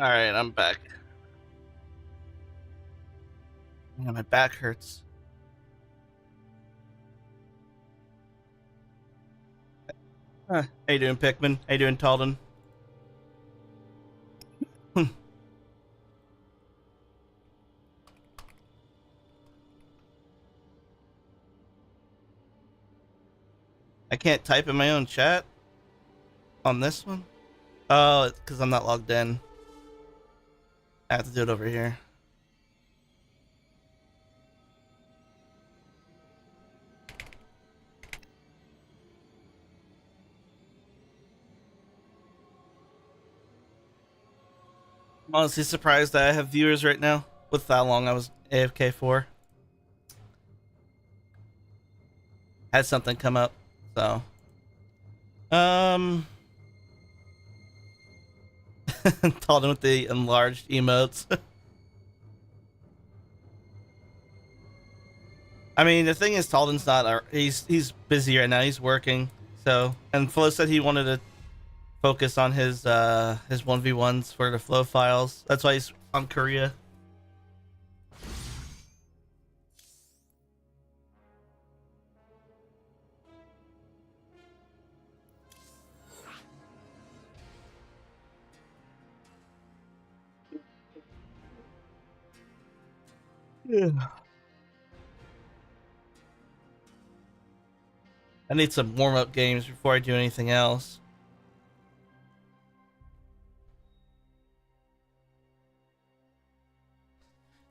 Alright, I'm back. Yeah, my back hurts. How you doing, Pikmin? How you doing, Talden? I can't type in my own chat on this one? Oh, it's because I'm not logged in. I have to do it over here. I'm honestly surprised that I have viewers right now with how long I was AFK for. Had something come up, so. Talden with the enlarged emotes. I mean, the thing is, Talden's not. He's busy right now. He's working. So, and Flo said he wanted to focus on his 1v1s for the flow files. That's why he's on Korea. Yeah. I need some warm-up games before I do anything else.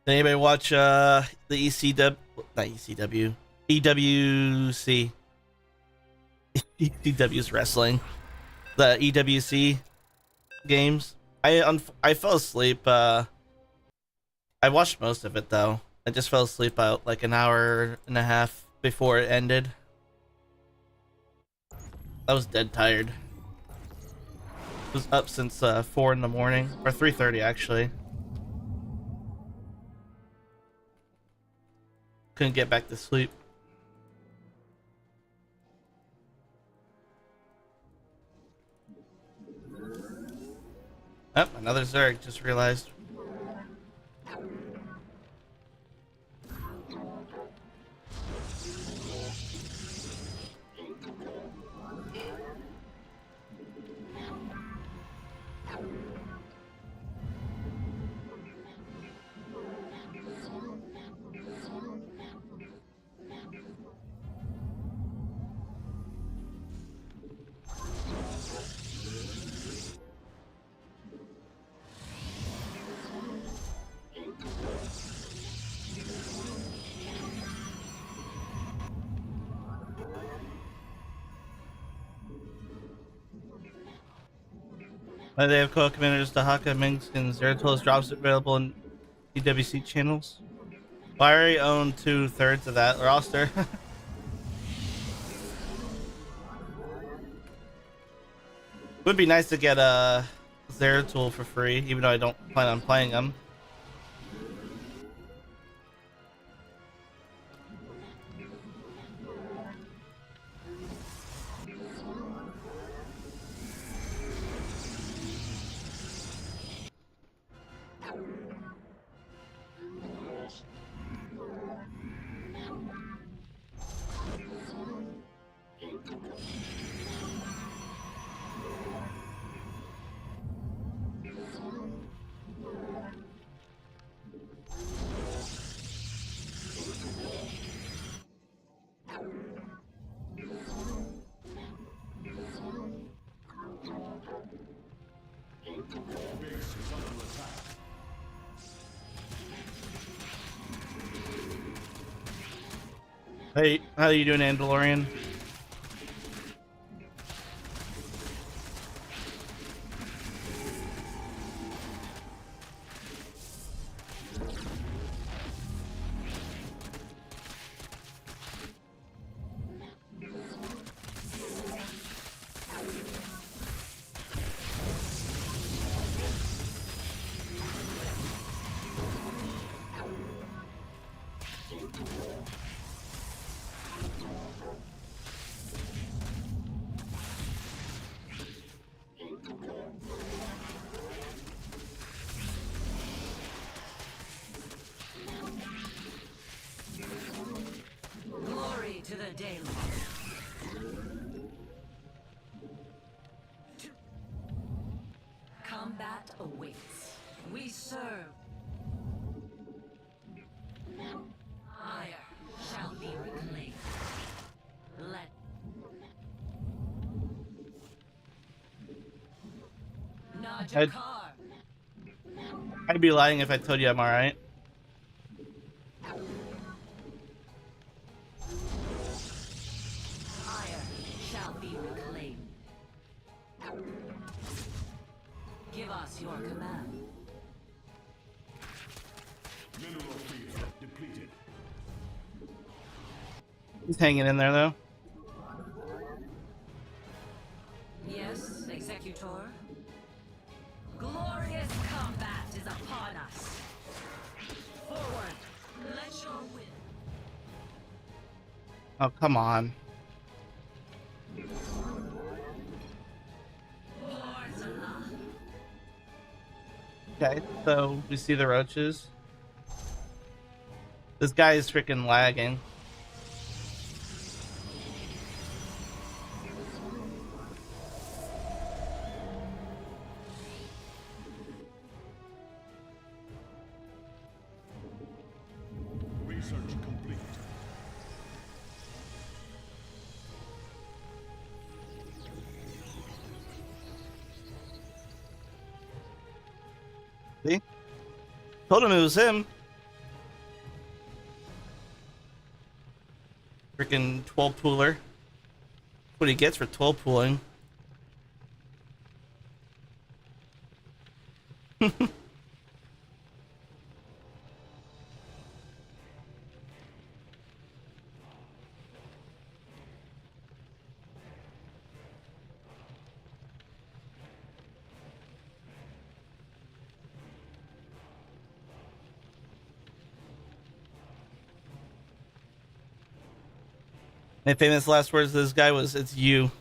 Did anybody watch the ECW? Not ECW. EWC. ECW's wrestling. The EWC games. I fell asleep. I watched most of it though. I just fell asleep out like an hour and a half before it ended. I was dead tired. I was up since 4 in the morning, or 3:30 actually. Couldn't get back to sleep. Oh, another Zerg, just realized. They have co-commanders Dahaka, Minsk, and Zeratul drops available in EWC channels. Well, I already own 2/3 of that roster. Would be nice to get a Zeratul for free, even though I don't plan on playing them. Hey, how you doing, Andalorian? day. Combat awaits. We serve. Ire shall be reclaimed. Let Najakar. I'd be lying if I told you I'm alright. Ire shall be reclaimed. Give us your command. Mineral field depleted. He's hanging in there though. Yes, Executor. Glorious combat is upon us. Forward, let your will. Oh, come on. Okay, so we see the roaches. This guy is freaking lagging. Research complete. See? Told him it was him. Freaking 12 pooler. That's what he gets for 12 pooling. My famous last words to this guy was, "It's you."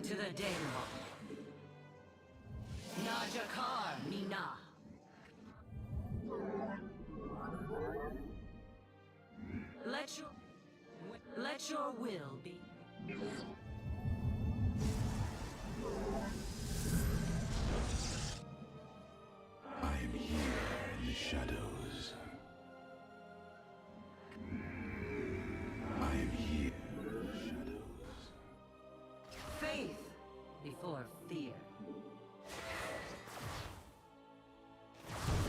to the Daemon. Najakar Mina. Let your will be. I am here in the shadows. I am here in the shadows. Faith before fear.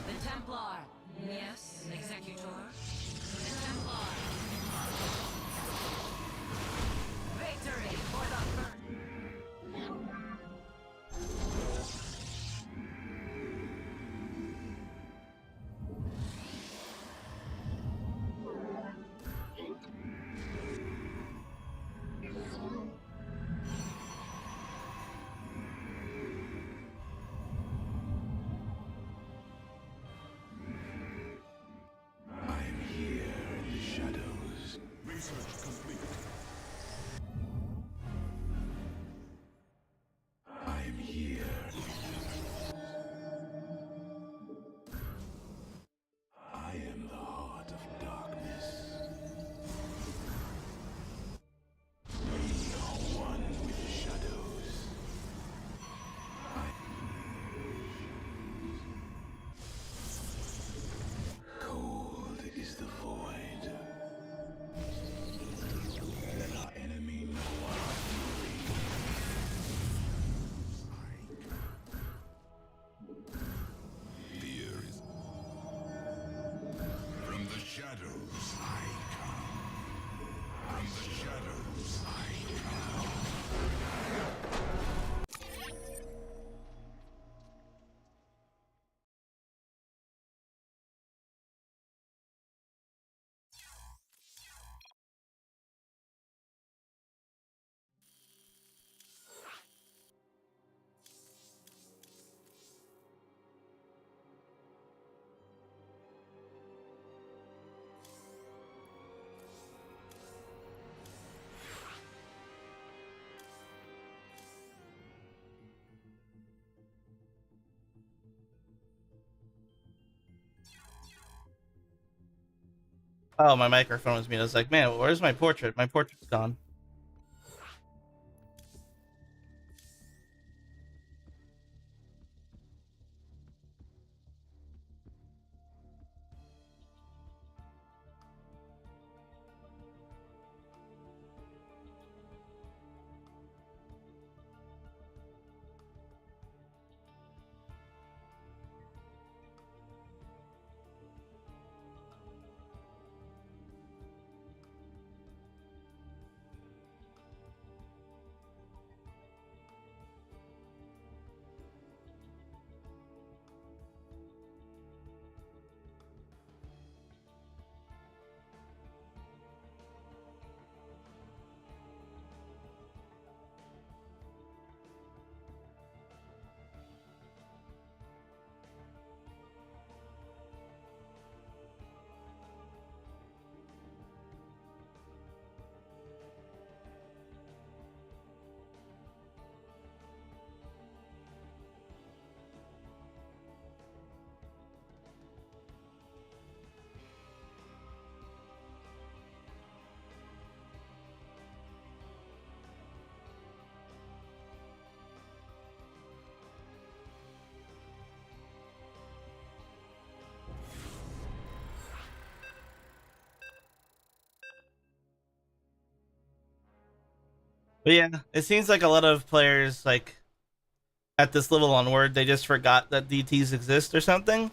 The Templar. Yes, Executor. The Templar. Victory for the first. I am here in the shadows. Research complete. I am here. I am the heart of darkness. We are one with the shadows. Cold is the void. Let our enemy know our fury. Fear is from the shadows I come. From the shadows I come. Oh, my microphone was muted. I was like, man, where's my portrait? My portrait's gone. But yeah, it seems like a lot of players, like, at this level onward, they just forgot that DTs exist or something.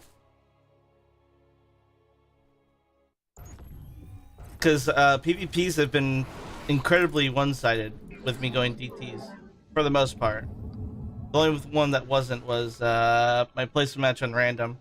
Because PvPs have been incredibly one-sided with me going DTs, for the most part. The only one that wasn't was my placement match on random.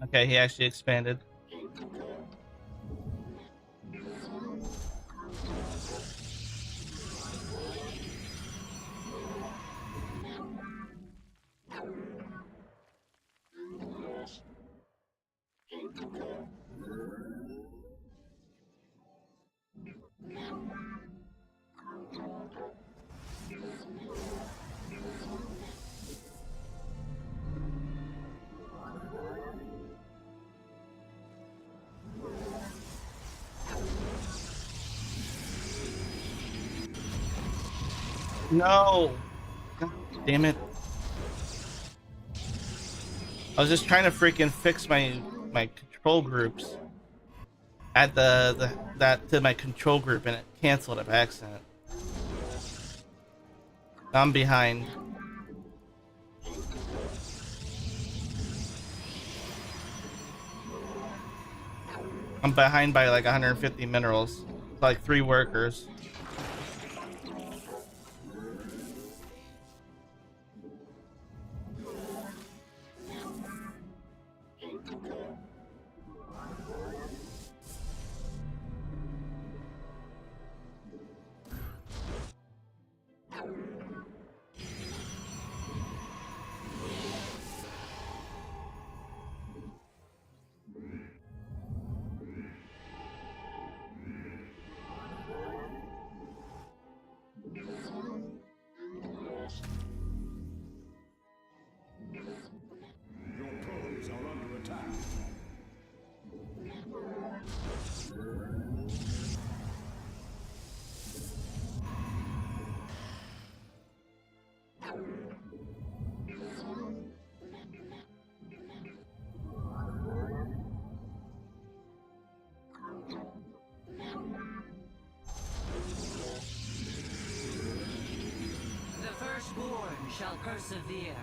Okay, he actually expanded. No! God damn it. I was just trying to freaking fix my control groups. Add that to my control group and it canceled it by accident. I'm behind. I'm behind by like 150 minerals. Like 3 workers. Your probes are under attack. The firstborn shall persevere.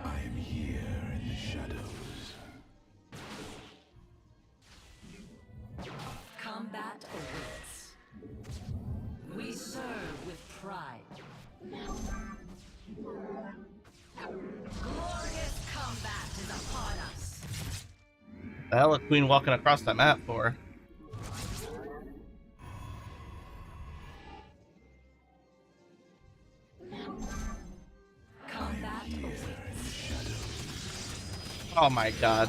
I am here in the shadows. Combat awaits. We serve with pride. Glorious combat is upon us. The hell is Queen walking across the map for? Combat awaits. Oh my god.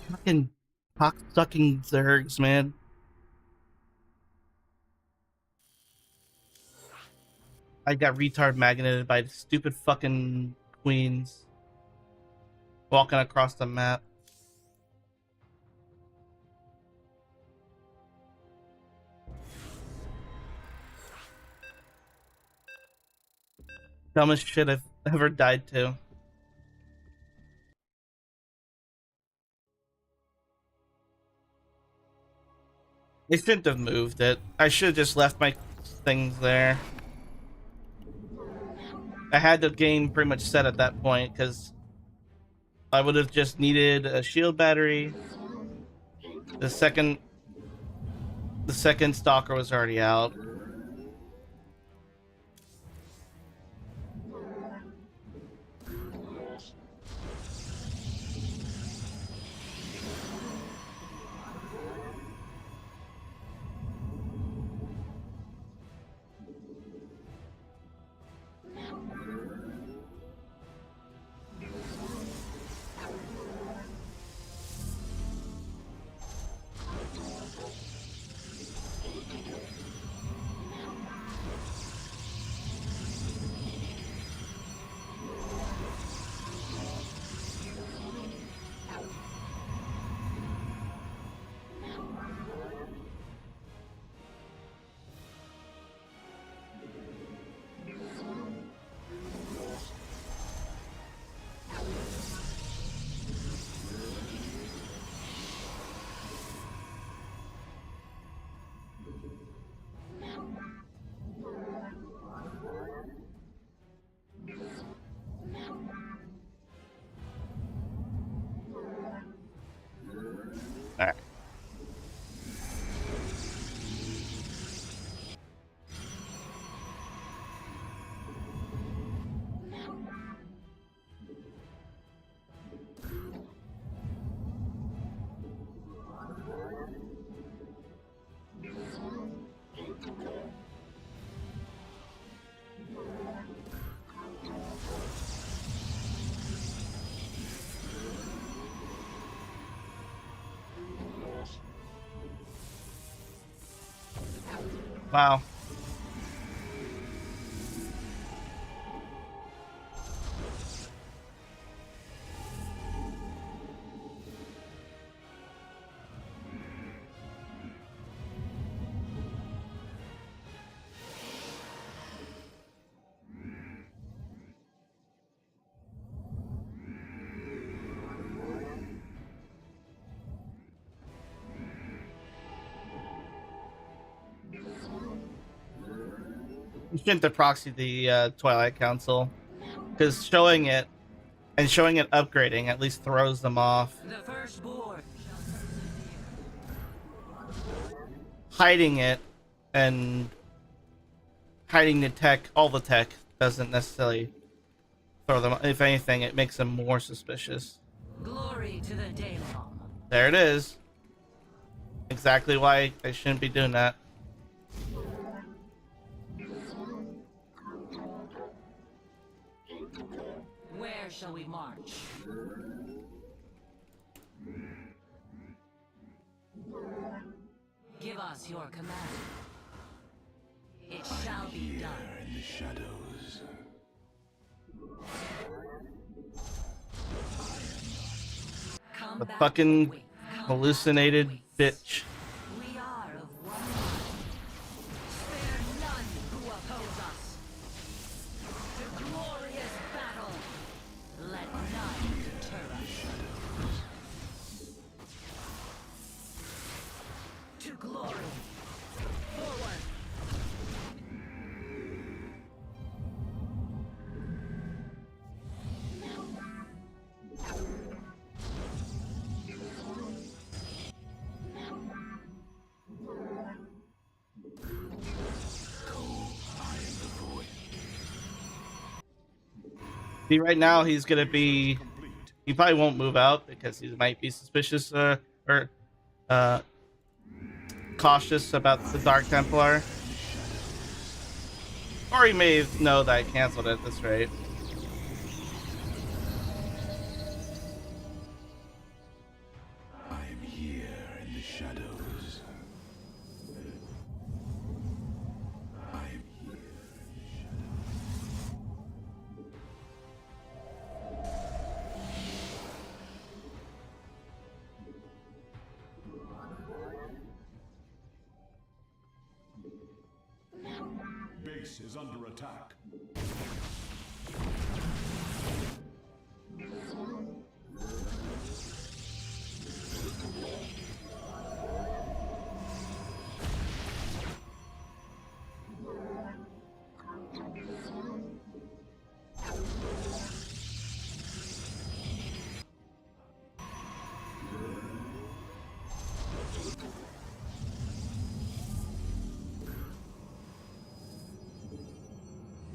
Fucking cock-sucking Zergs, man. I got retard magneted by the stupid fucking queens walking across the map. Dumbest shit I've ever died to. They shouldn't have moved it. I should have just left my things there. I had the game pretty much set at that point because I would have just needed a shield battery. The second stalker was already out. All right. Wow. You shouldn't have proxied the Twilight Council, because showing it upgrading at least throws them off. The firstborn. Hiding it and hiding the tech, all the tech, doesn't necessarily throw them. If anything, it makes them more suspicious. Glory to the 𝙀𝙓𝙋𝘼𝙉𝘿. There it is. Exactly why I shouldn't be doing that. Where shall we march? Give us your command. It shall be done. In the shadows. Come The back fucking with Come hallucinated back with bitch. We are of one mind. Spare none who oppose us. To glorious battle. Let none deter us. To glory. Forward. See, right now he's gonna be. He probably won't move out because he might be suspicious or cautious about the Dark Templar, or he may know that I canceled it at this rate. I am here in the shadows. I am here in the shadows. Base is under attack.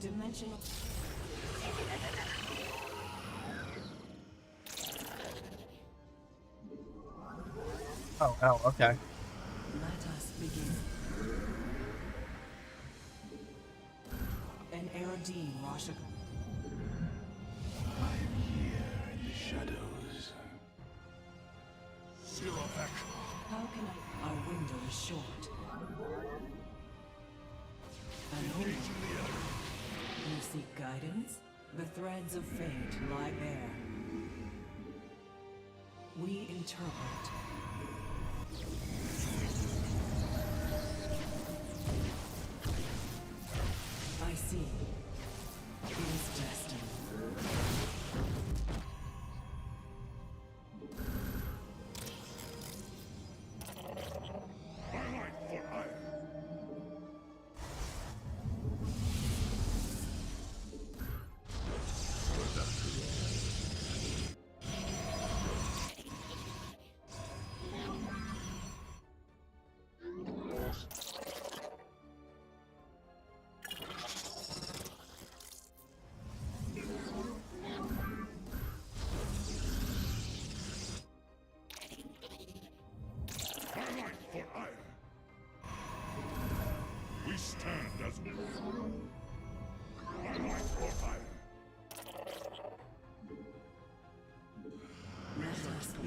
Dimensional. Oh, hell, okay. Let us begin. An Erodine Rashik. I am here in the shadows. How can I? Our window is short. You seek guidance? The threads of fate lie bare. We interpret. I see. It is destined.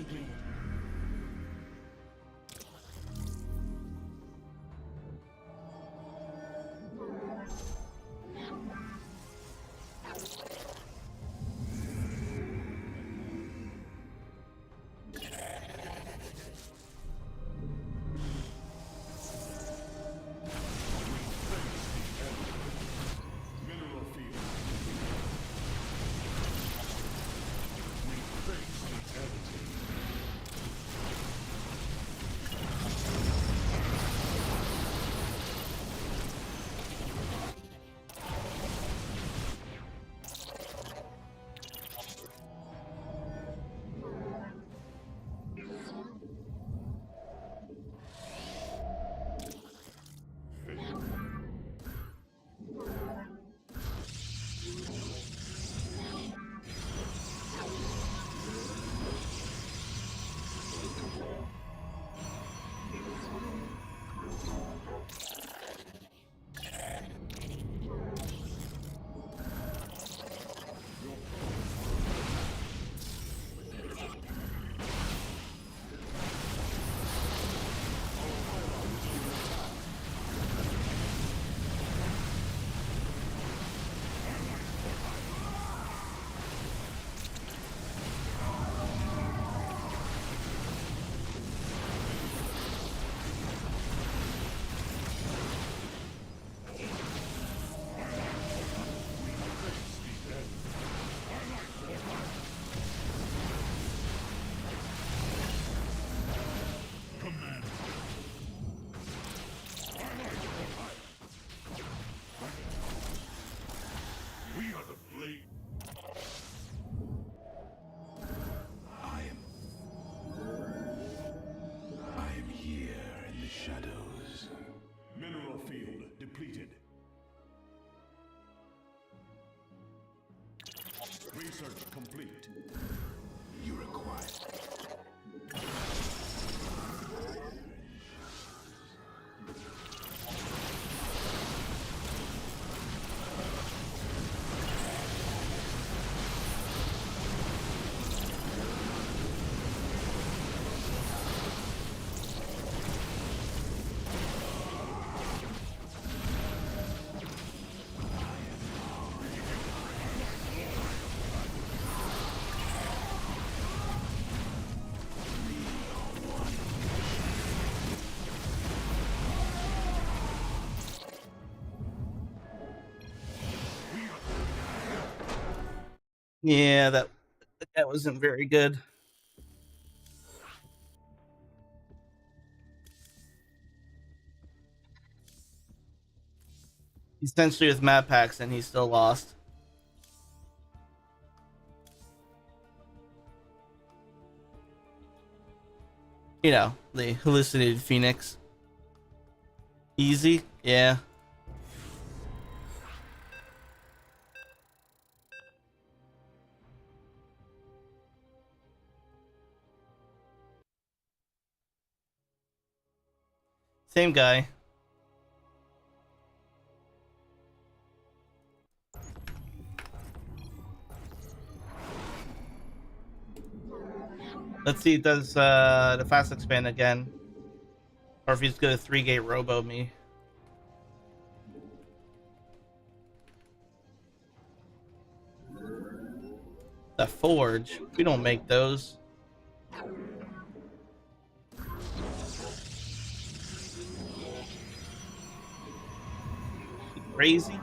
grid. Mineral field. We face the enemy. We are the blade. I am here in the shadows. Mineral field depleted. Research complete. You require. Yeah, that wasn't very good. Essentially with map packs and he still lost. You know, the hallucinated phoenix. Easy? Yeah. Same guy. Let's see, does the fast expand again? Or if he's gonna 3-gate robo me. The forge? We don't make those. Crazy?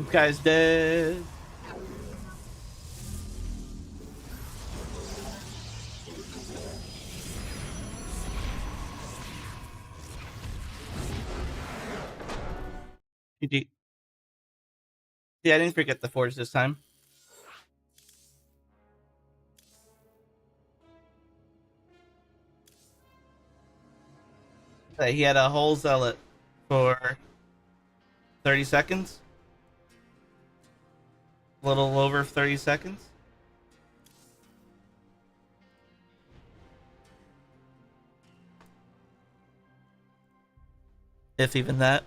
Guy's dead. GG. Yeah, I didn't forget the forge this time. He had a whole zealot for 30 seconds. A little over 30 seconds. If even that.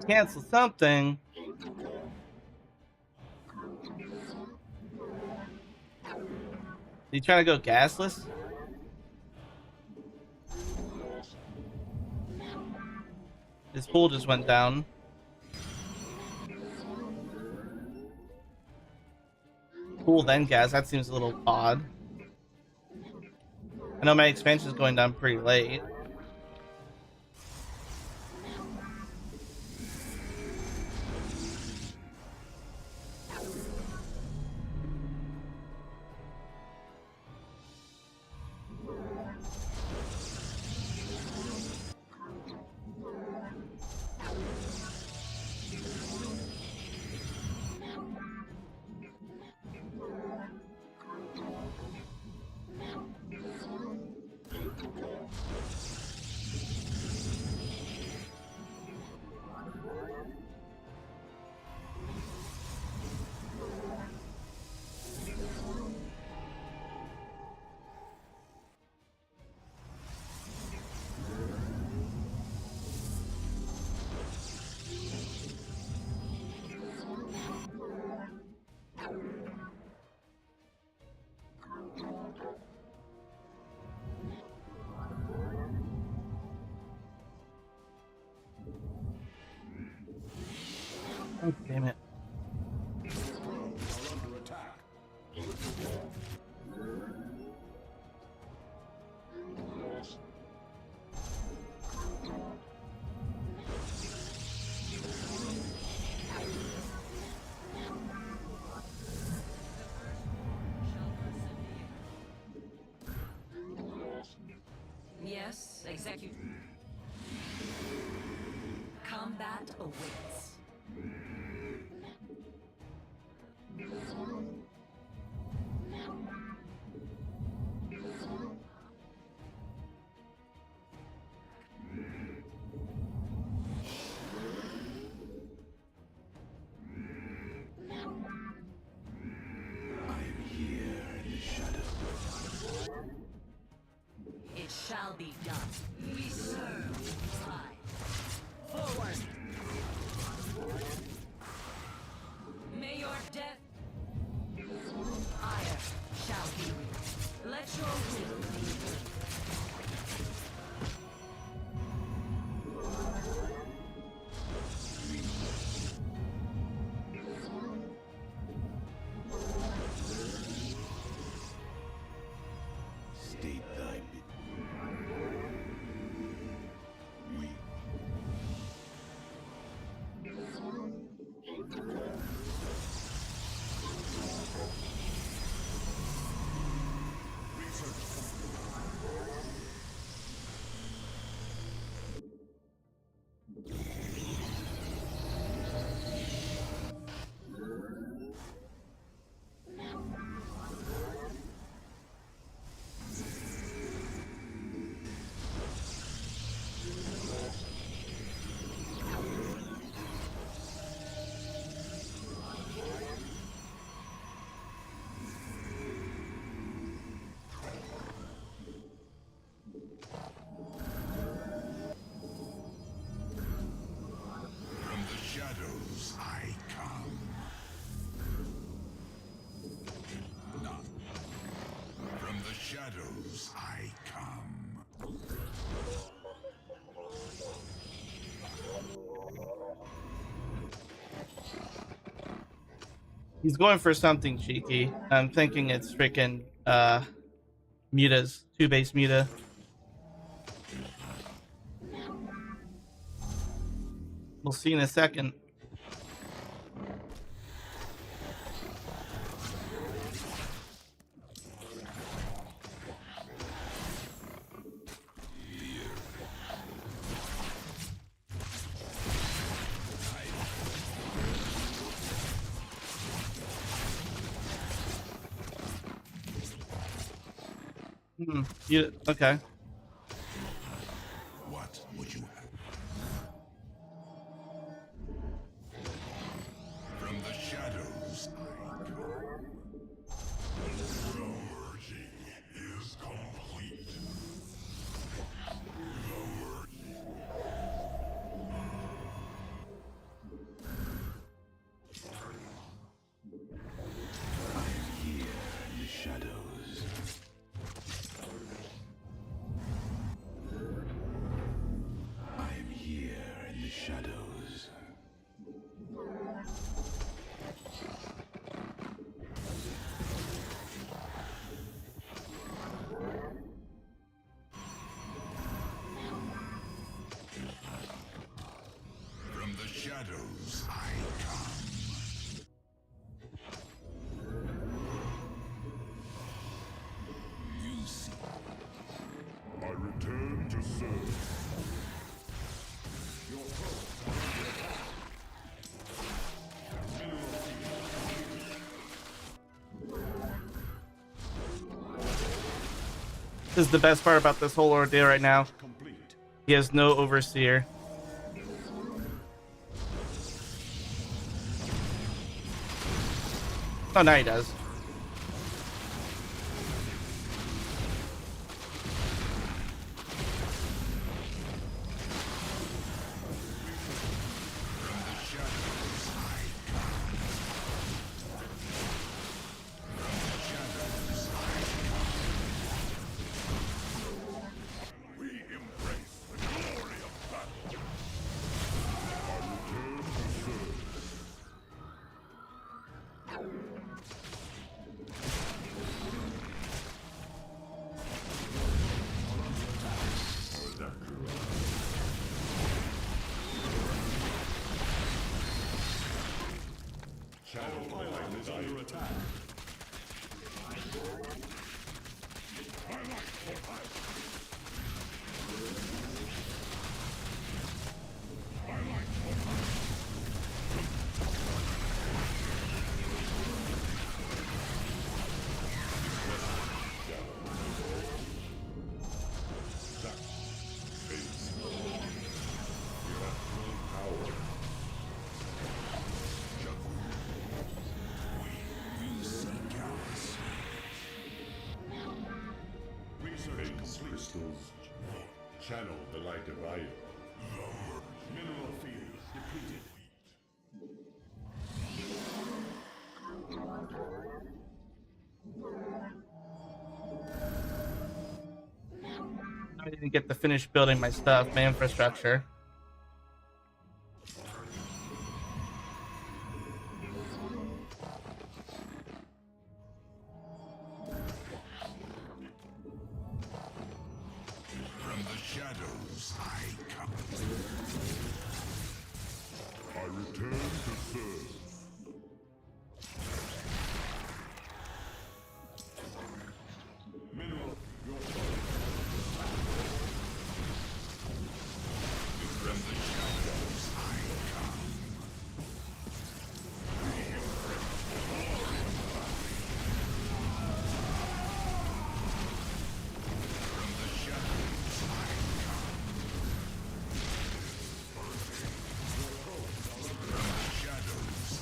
Cancel something. You trying to go gasless? His pool just went down. Pool then gas. That seems a little odd. I know my expansion is going down pretty late. Oh, damn it. Yes, execute. Combat awaits. It shall be done. We serve. Forward. May your death ire shall be real. Let your will be done. He's going for something cheeky. I'm thinking it's freaking mutas, 2-base muta. We'll see in a second. Okay. What would you have? From the shadows I come. The merging is complete. The shadows. I am here in the shadows. From the shadows I come. You see. I return to serve. This is the best part about this whole ordeal right now. Complete. He has no overseer. Oh, now he does. We embrace the glory of battle. I return to serve. Shadow Island is under attack. Crystals channel the light of Io. Mineral fields depleted. I didn't get to finish building my stuff, my infrastructure. From the shadows I come. I return to serve. Mineral, your from the shadows I come. From the shadows I come. From the shadows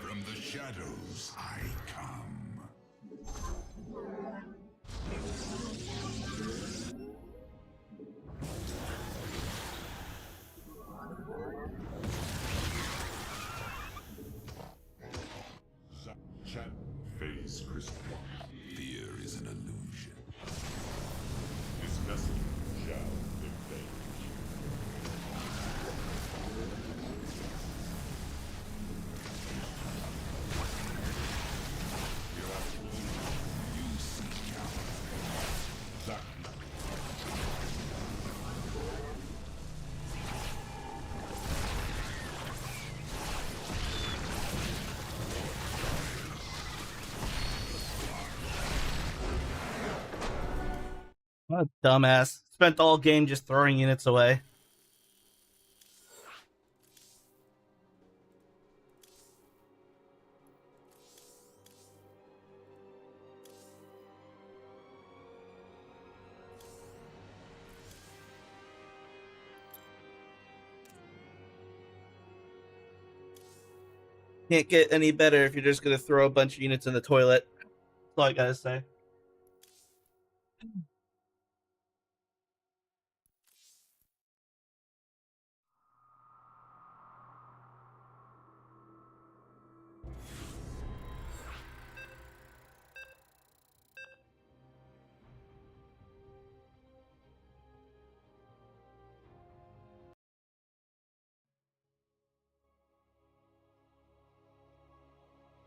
From the shadows I come. Phase crystal. Fear is an illusion. This vessel shall defend. You seek out. Zack. What a dumbass. Spent all game just throwing units away. Can't get any better if you're just gonna throw a bunch of units in the toilet. That's all I gotta say.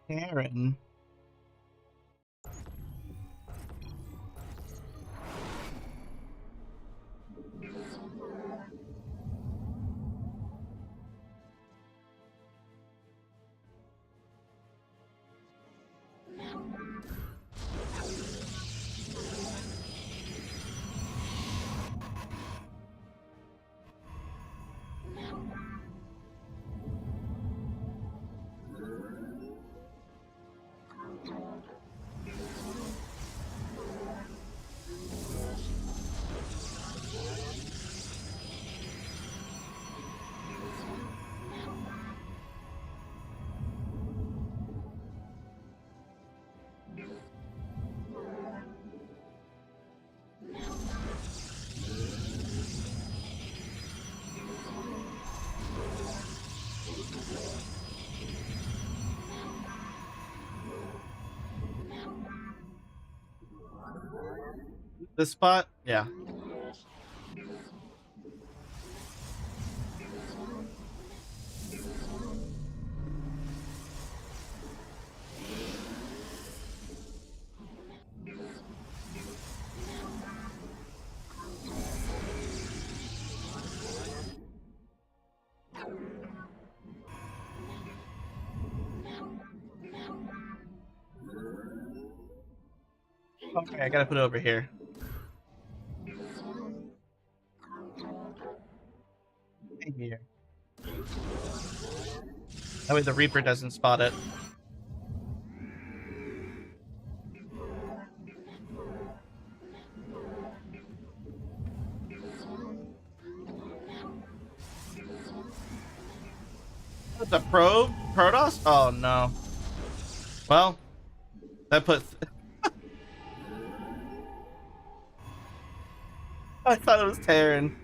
Karen. This spot? Yeah. Okay, I gotta put it over here. Here. That way the Reaper doesn't spot it. What's a Protoss? Oh no. Well, that puts. I thought it was Terran.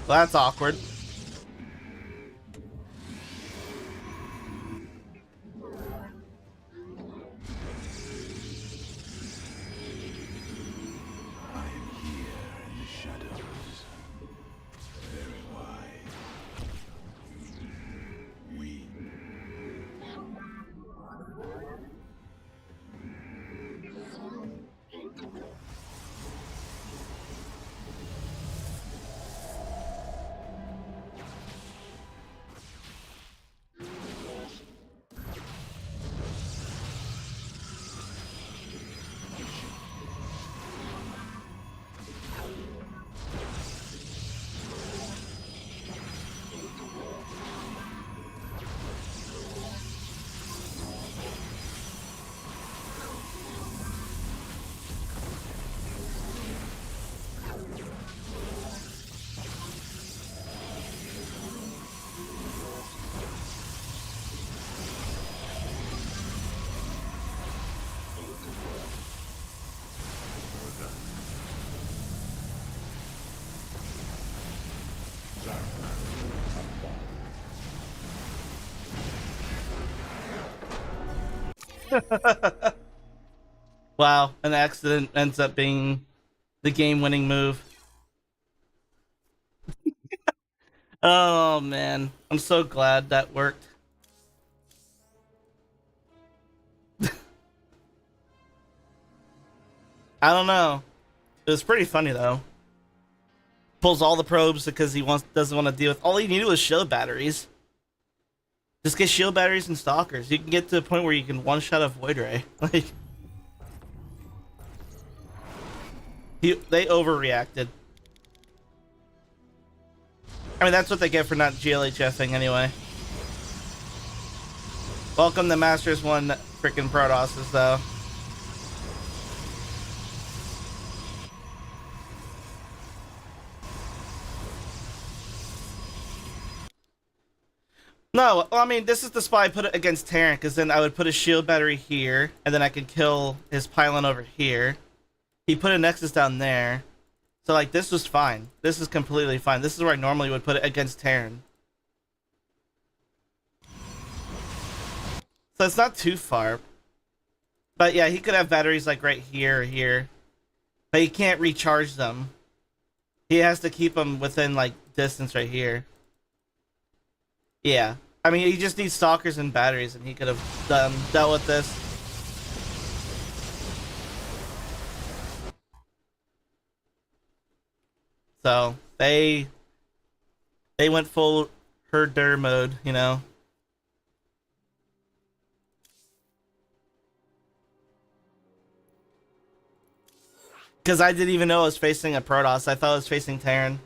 Well, that's awkward. Wow, an accident ends up being the game-winning move. Oh man, I'm so glad that worked. I don't know. It was pretty funny though. Pulls all the probes because he doesn't want to deal with. All he needed was shield batteries. Just get shield batteries and stalkers. You can get to a point where you can one-shot a Void Ray. Like, they overreacted. I mean, that's what they get for not GLHFing anyway. Welcome to Masters 1 freaking Protosses, though. No, well, I mean, this is the spot I put it against Terran, because then I would put a shield battery here, and then I could kill his pylon over here. He put a Nexus down there. So, like, this was fine. This is completely fine. This is where I normally would put it against Terran. So it's not too far. But yeah, he could have batteries, like, right here or here. But he can't recharge them. He has to keep them within, like, distance right here. Yeah. I mean, he just needs stalkers and batteries, and he could have dealt with this. So, they went full herder mode, you know? Because I didn't even know I was facing a Protoss. I thought I was facing Terran.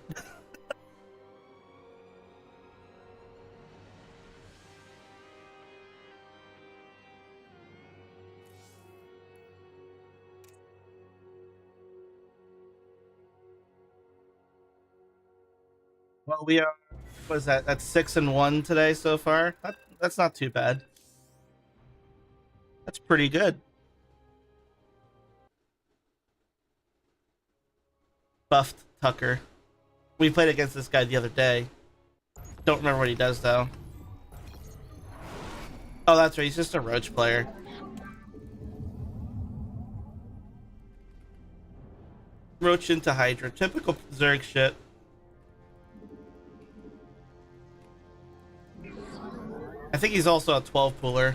Well, we are, what is that? That's 6-1 today so far. That's not too bad. That's pretty good. Buffed Tucker. We played against this guy the other day. Don't remember what he does though. Oh, that's right. He's just a Roach player. Roach into Hydra. Typical Zerg shit. I think he's also a 12 pooler.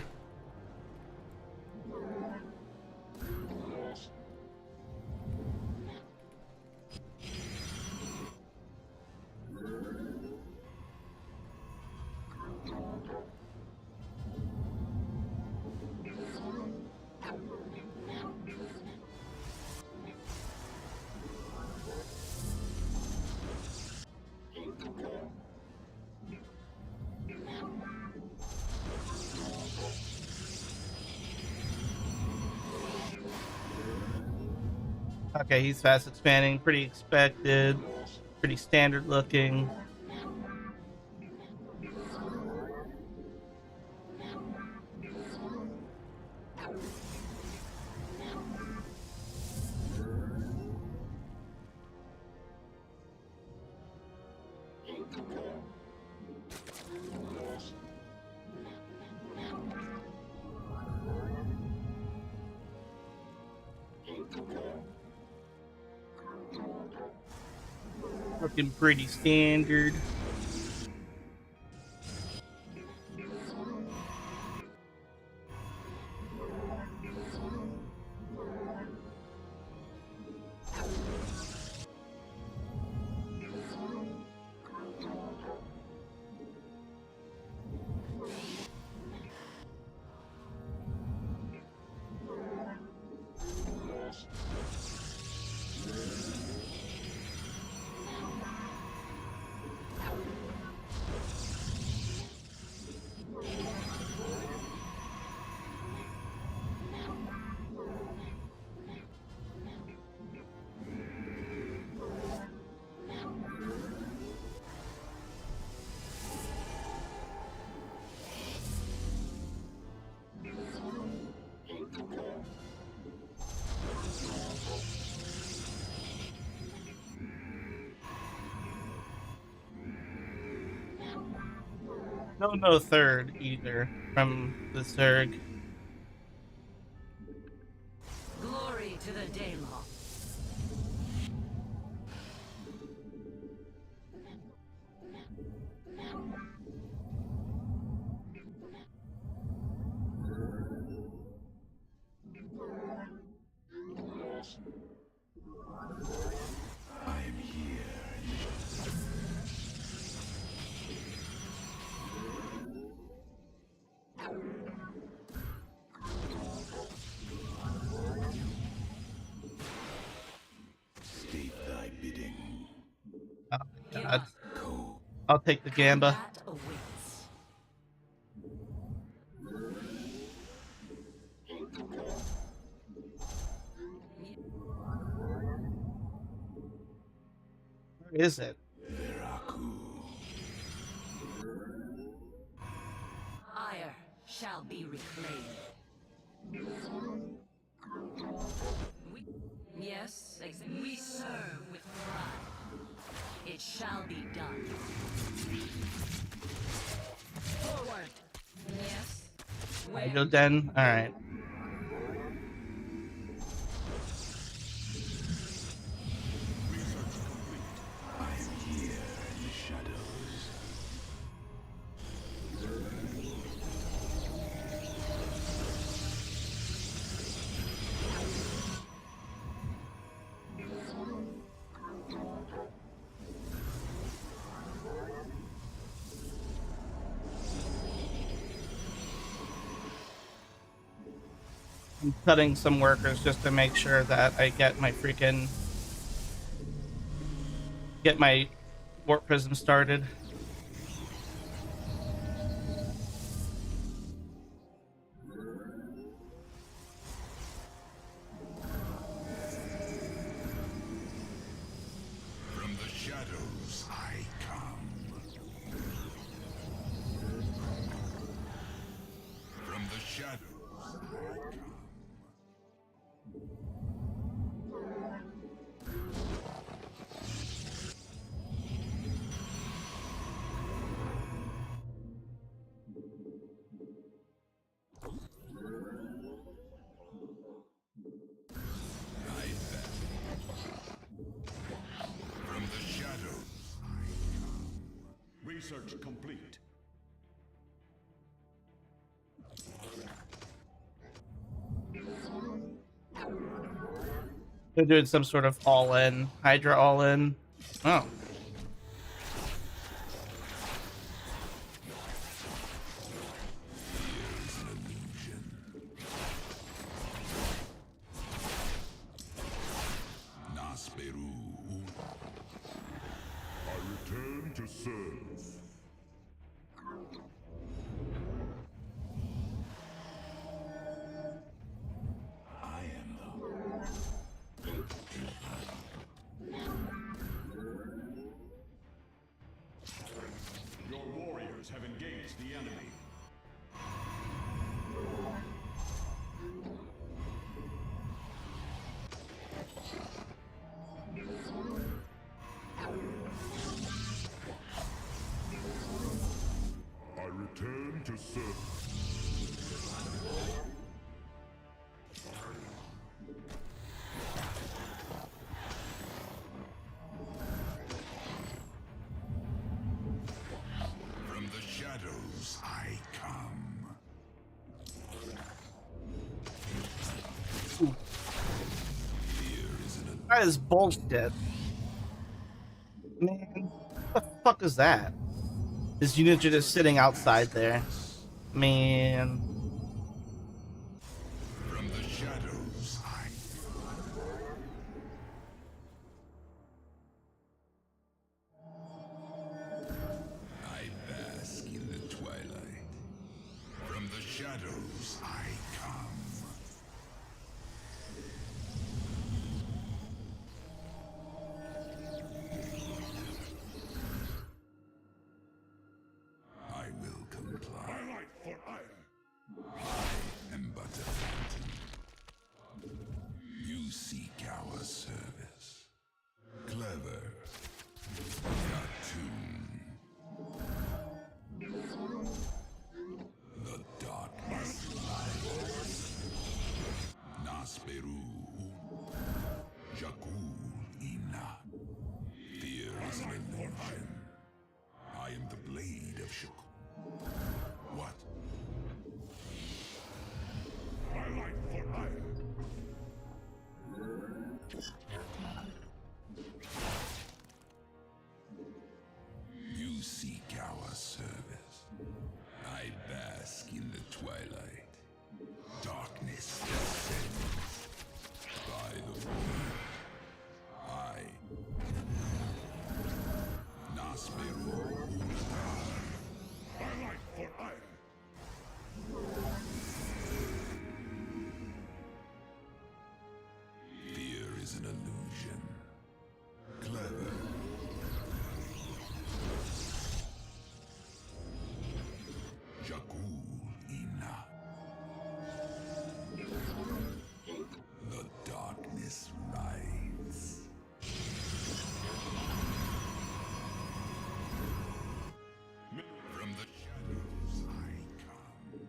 Okay, he's fast expanding, pretty expected, pretty standard looking. Looking pretty standard. No third either from the Zerg. the day long. I am here. State thy bidding. Oh, Give God. us Go. I'll take the Gamba. that awaits. Where is it? Veraku. Ire shall be reclaimed. Yes, we serve with pride. It shall be done. Forward. Yes. I go Den. All right. I am here in the shadows. I'm cutting some workers just to make sure that I get my warp prism started. From the shadows I come. From the shadows I come. I bet. From the shadows I come. Research complete. They're doing some sort of all-in, Hydra all-in. Oh. Here's an illusion. Nasperu. I return to serve. I am the Your warriors have engaged the enemy. I return to serve. From the shadows I come. Here is an That is bullshit. Man, what the fuck is that? This unit just sitting outside there. Man. From the shadows I bask in the twilight. From the shadows I come. I will comply. My life for ire. 𝙀𝙓𝙋𝘼𝙉. Fear is an illusion. I am the blade of 𝙀𝙓𝙋. What? My life for hire. You seek our service. I bask in the twilight. Darkness descends. By the wind. I 𝙀𝙓𝙋𝘼𝙉. My life for hire. Fear is an illusion. Clever. 𝙀𝙓𝙋𝘼𝙉. The darkness rides. From the shadows I come.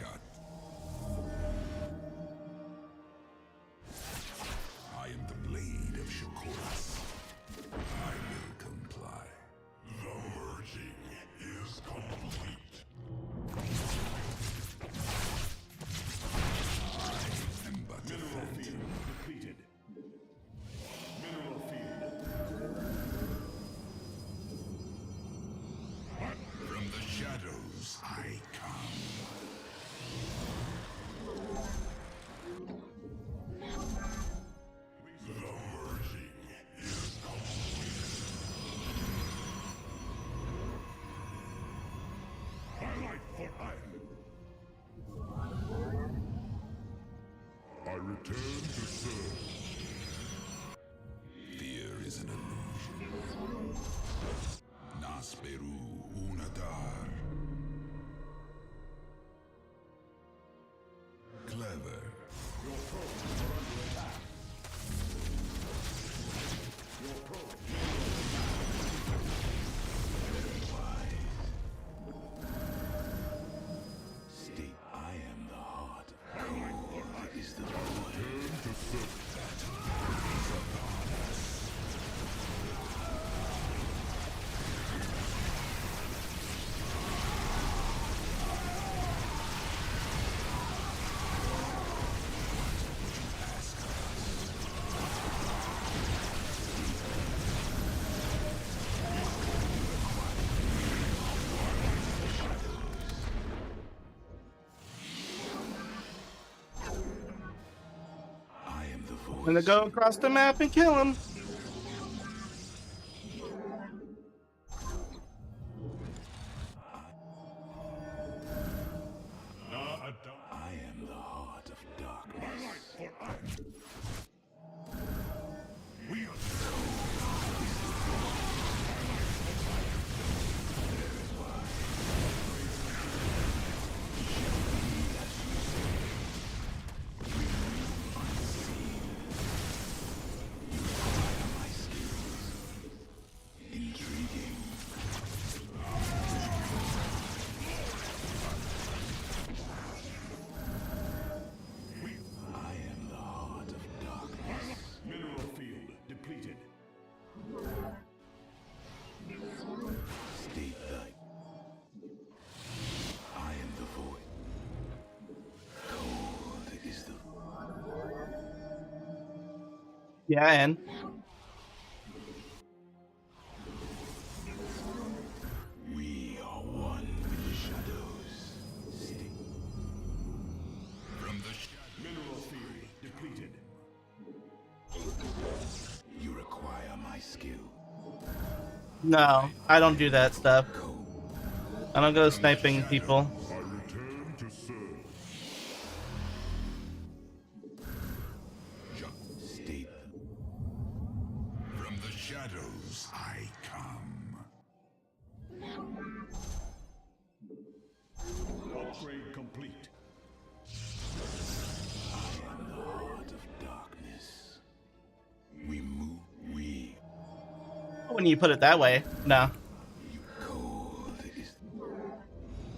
Cut. I am the blade of 𝙀𝙓𝙋. I will comply. The merging is complete. I am but a Mineral phantom. field depleted. Mineral field. From the shadows I come. The merging is complete. My life for hire. I return to serve. Fear is an illusion. 𝙀𝙓𝙋𝘼𝙉. Clever. Your probes are under attack. Your probes. State, I am the heart of cold is the return to serve. Battle is upon us. I am the voice. I'm gonna go across the map and kill him. I am the heart of darkness. We are my skills. Intriguing. I am the heart of darkness. Mineral field depleted. State thy. I am the void. Cold is the. Yeah, and We are one with the shadows. State. From the shadows. Mineral field depleted. You require my skill. no, I don't do that stuff. Cold. I don't go sniping people. I return to serve. State. From the shadows I come. Upgrade complete. I am the heart of darkness. We move. We. When you put it that way, no. You cold is.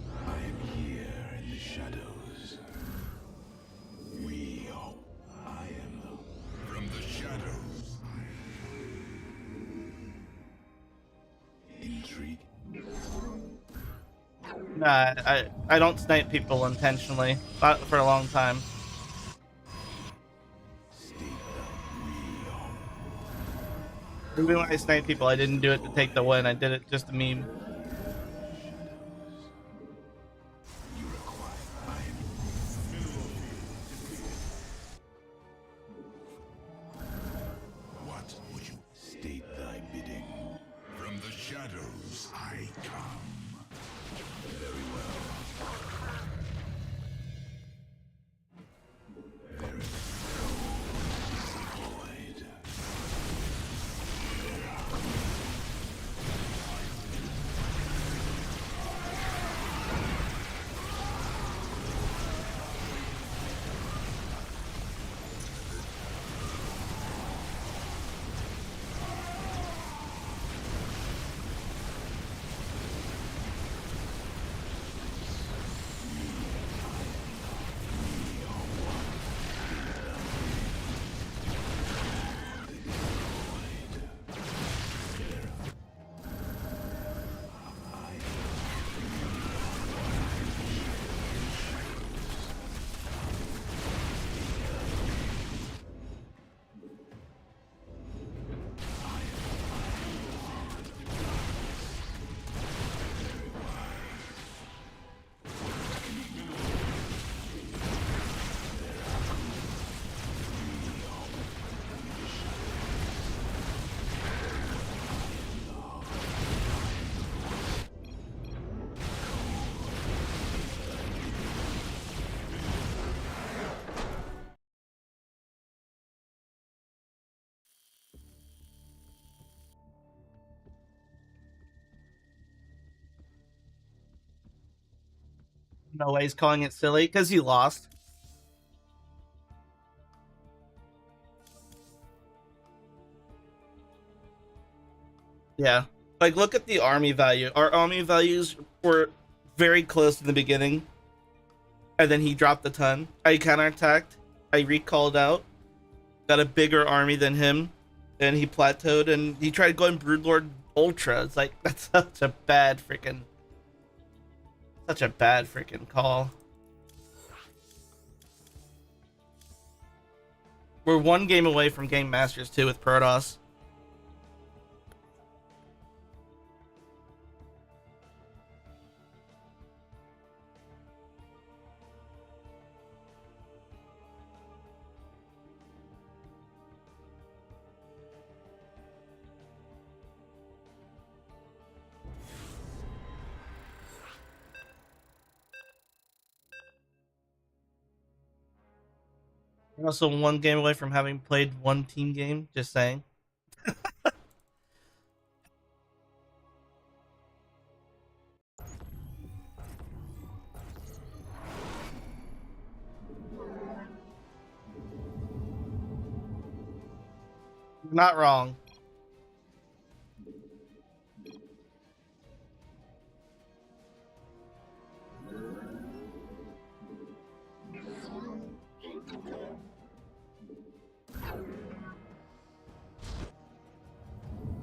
I am here in the shadows. We are. I am the. I don't snipe people intentionally, not for a long time. Even when I snipe people, I didn't do it to take the win. I did it just to meme. What would you state thy bidding? From the shadows I come. Very well. There is no void. No way he's calling it silly because he lost. Yeah. Like, look at the army value. Our army values were very close in the beginning. And then he dropped a ton. I counterattacked. I recalled out. Got a bigger army than him. And he plateaued and he tried going Broodlord Ultra. It's like, that's such a bad freaking call. We're one game away from Game Masters 2 with Protoss. We're also one game away from having played one team game, just saying. Not wrong.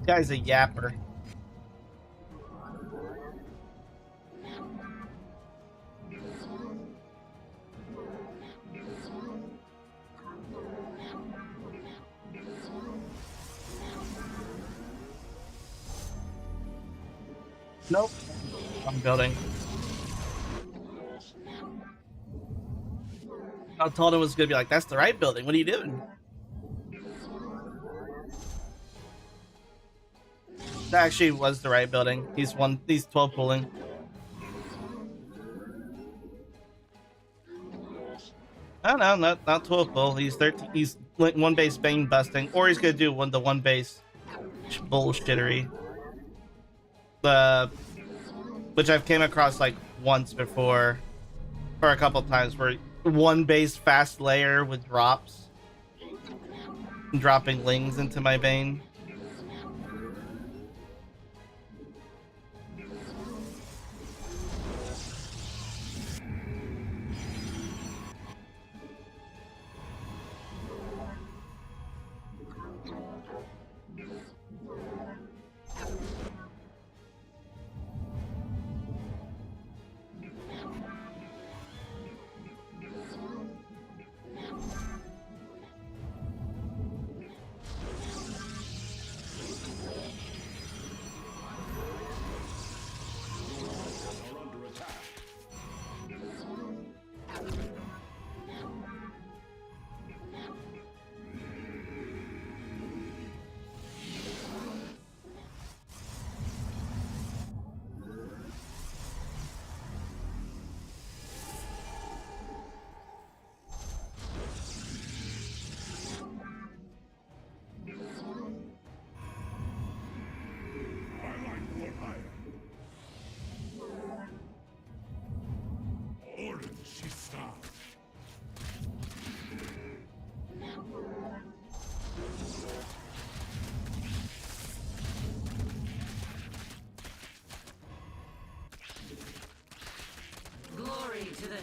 Guy's a yapper. Nope. I'm building. I told him it was gonna be like, that's the right building. What are you doing? That actually was the right building. He's 12 pulling. Oh no, not 12 pull. He's 13. He's one base bane busting, or he's gonna do the one base bullshittery. Which I've came across like once before, or a couple times, where one base fast layer with drops, dropping lings into my bane.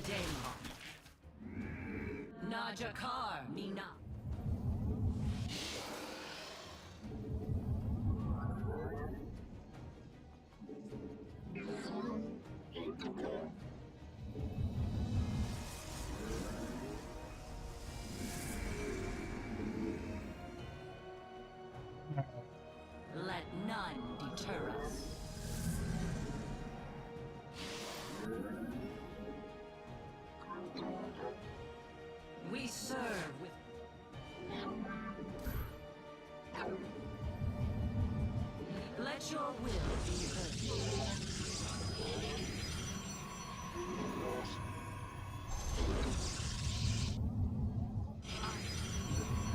demo. Najakar Mina. Let none deter us. We serve with let your will be heard.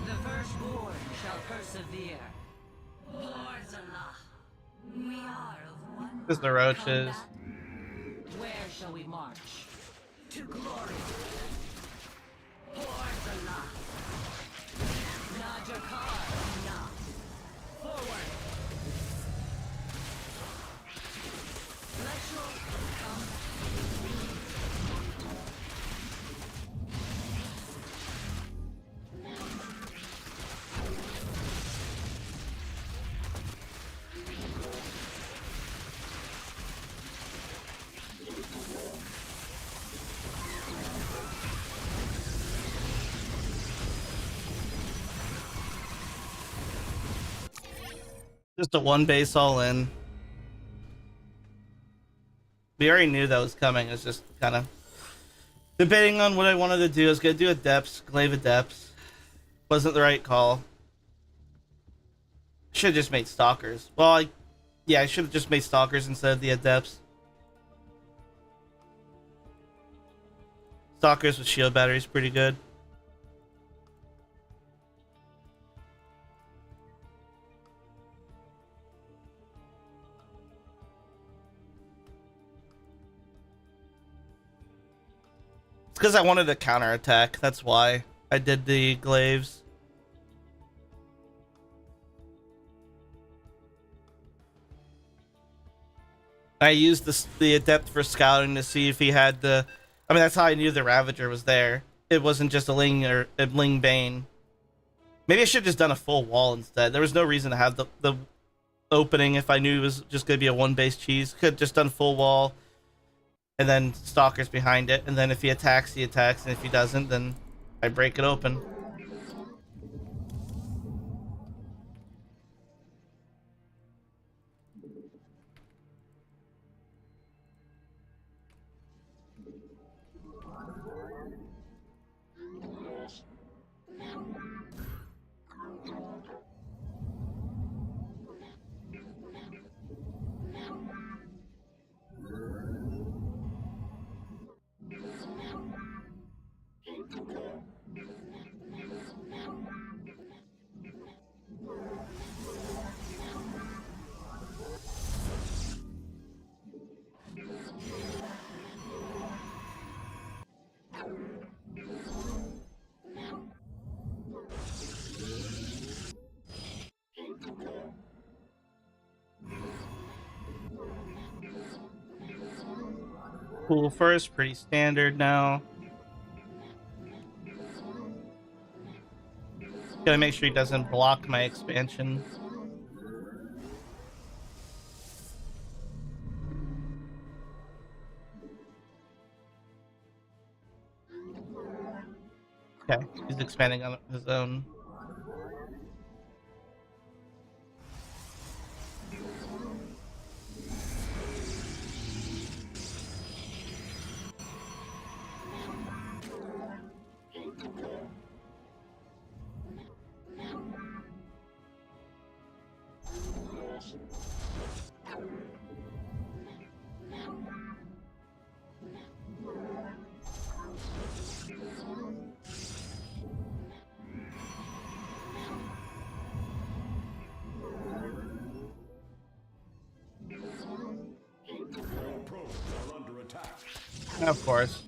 The firstborn shall persevere. Borzala, we are of one. This is the roaches. Combat. Where shall we march? To glory. Borzala. Najakar, Na. Forward. Let your come. Just a one base all in. We already knew that was coming. It's just kind of debating on what I wanted to do. I was gonna do Adepts, Glaive Adepts. Wasn't the right call. Should have just made Stalkers. Well, I should have just made Stalkers instead of the Adepts. Stalkers with shield battery is pretty good. It's because I wanted a counterattack. That's why I did the glaives. I used the adept for scouting to see if he had the. I mean, that's how I knew the Ravager was there. It wasn't just a Ling or a Ling Bane. Maybe I should have just done a full wall instead. There was no reason to have the opening if I knew it was just going to be a one base cheese. Could have just done full wall. And then Stalkers behind it. And then if he attacks, he attacks. And if he doesn't, then I break it open. Cool first, pretty standard now. Gotta make sure he doesn't block my expansion. Okay, he's expanding on his own. Of course.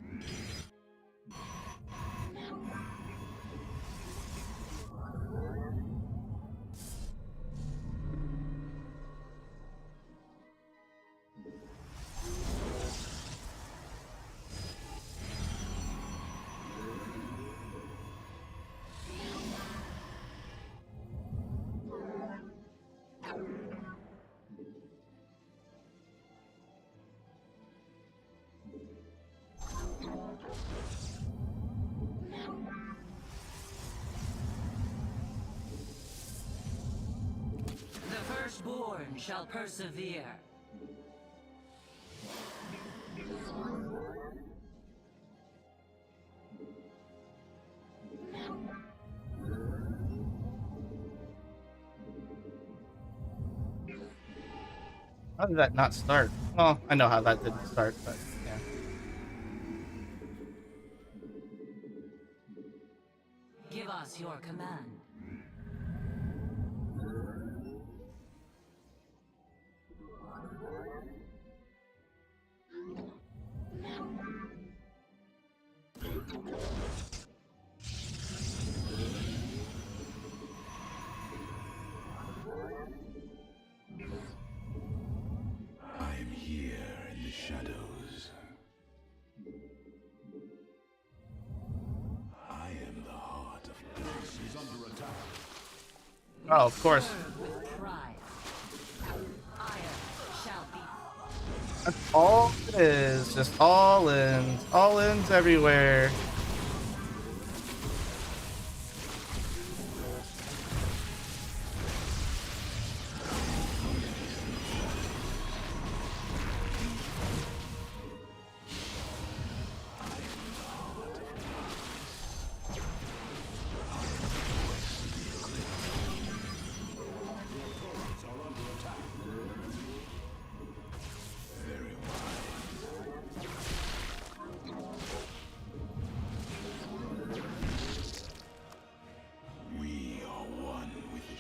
stubborn shall persevere. How did that not start? Well, I know how that didn't start, but yeah. Give us your command. I am here in the shadows. I am the heart of darkness. Is under attack. Oh, of course. Serve with pride. Iron shall be. That's all it is. Just all ins. All ins everywhere. We are one with it.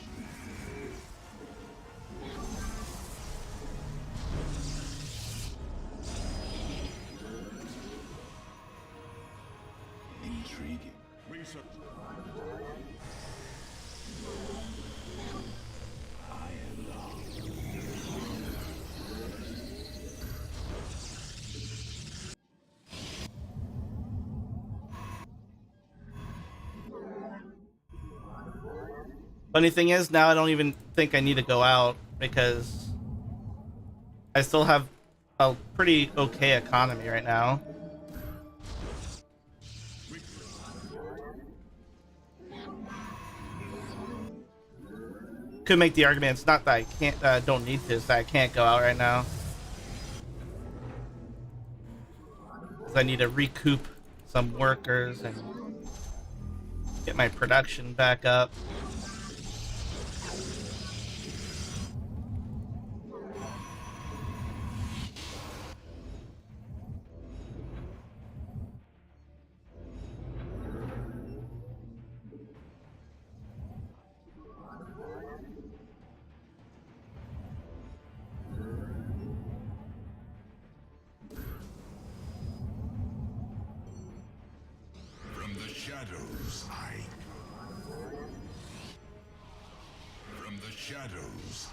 Intriguing. Research. I am love. Funny thing is, now I don't even think I need to go out because I still have a pretty okay economy right now. Could make the argument it's not that I can't, don't need to, it's that I can't go out right now. 'Cause I need to recoup some workers and get my production back up. From the shadows, From the shadows,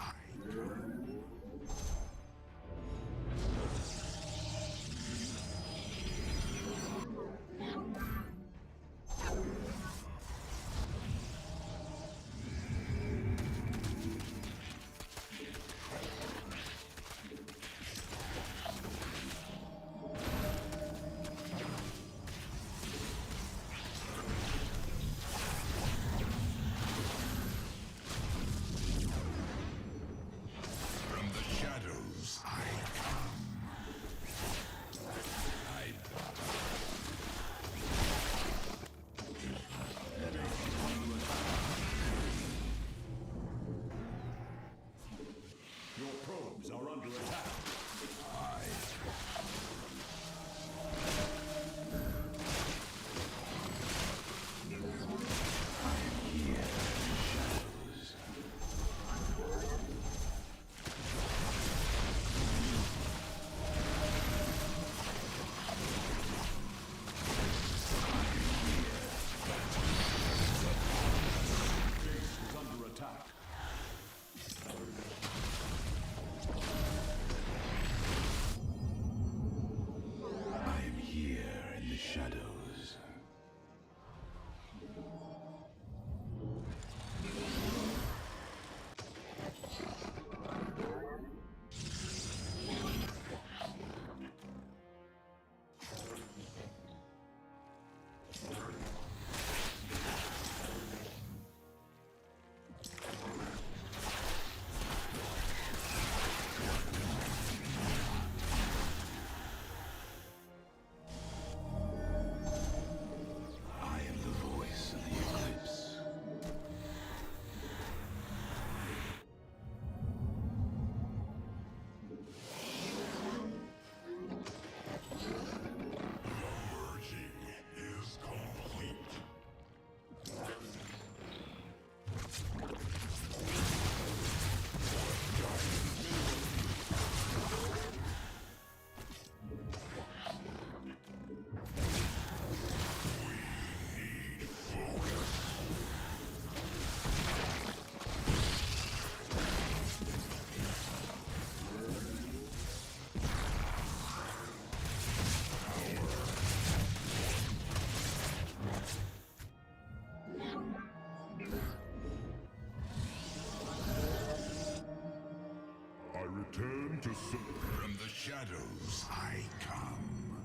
From the shadows I come.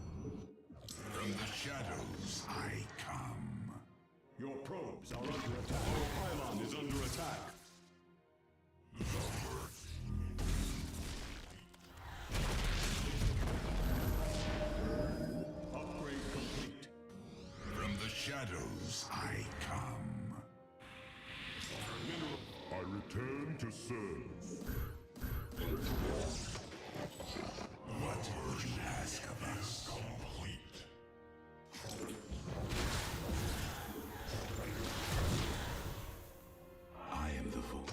From the shadows I come. Your probes are under attack. Your pylon is under attack. Upgrade complete. From the shadows I come. I return to serve. What would you ask of us? Complete. I am the fool.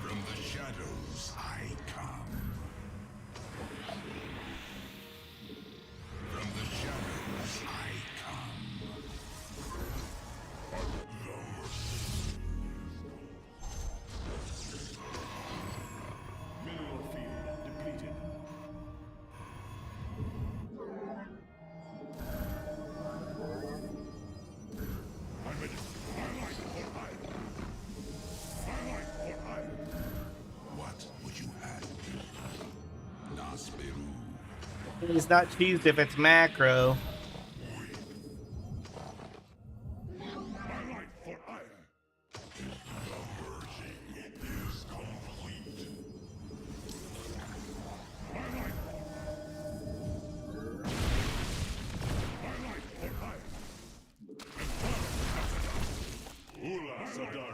From the shadows I come. From the shadows I come. Mineral field depleted. What would you have? Nasperu. It's not cheesed if it's macro. Is complete. Ula Sadar.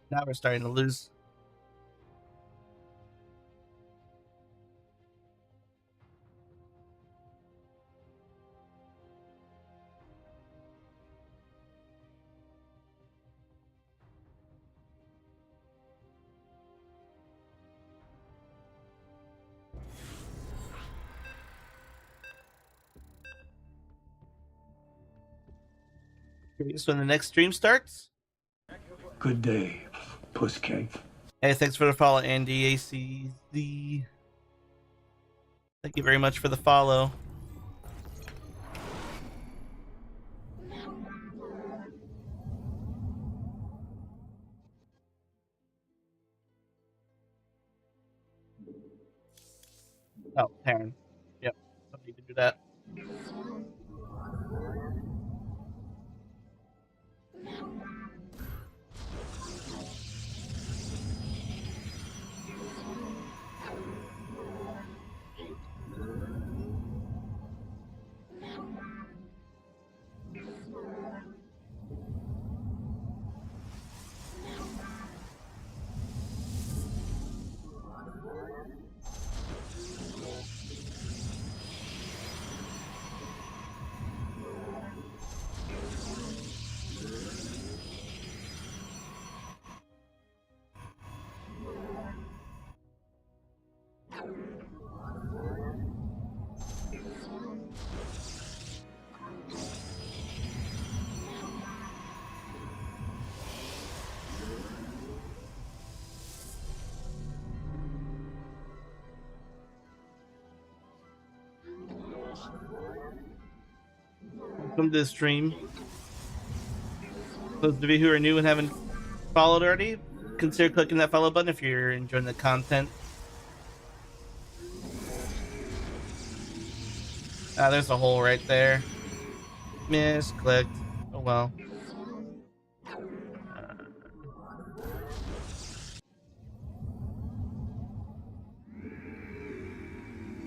Now we're starting to lose. So when the next stream starts. Good day, Pusscake. Hey, thanks for the follow, Andy ACZ. Thank you very much for the follow. Oh, Taryn. Yep, don't need to do that. Welcome to the stream. Those of you who are new and haven't followed already, consider clicking that follow button if you're enjoying the content. Ah, there's a hole right there. Misclicked. Oh well.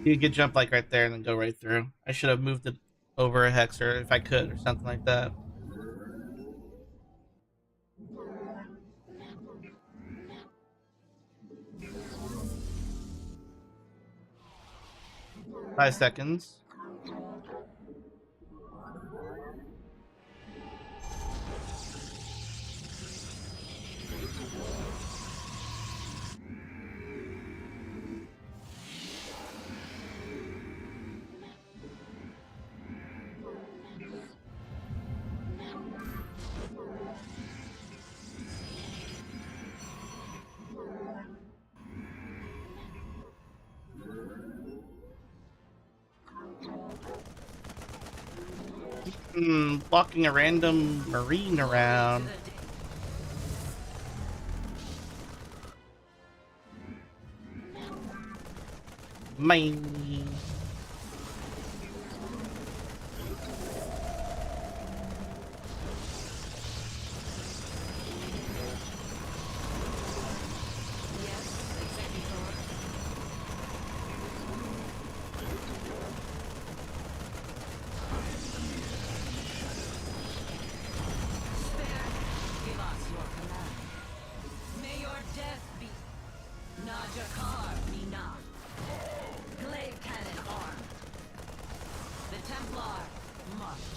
You could jump like right there and then go right through. I should have moved it over a hexer if I could or something like that. Five seconds. Walking a random marine around. Mine. Give us your command. May your death be Najakar Mina. Glaive cannon armed. The Templar march.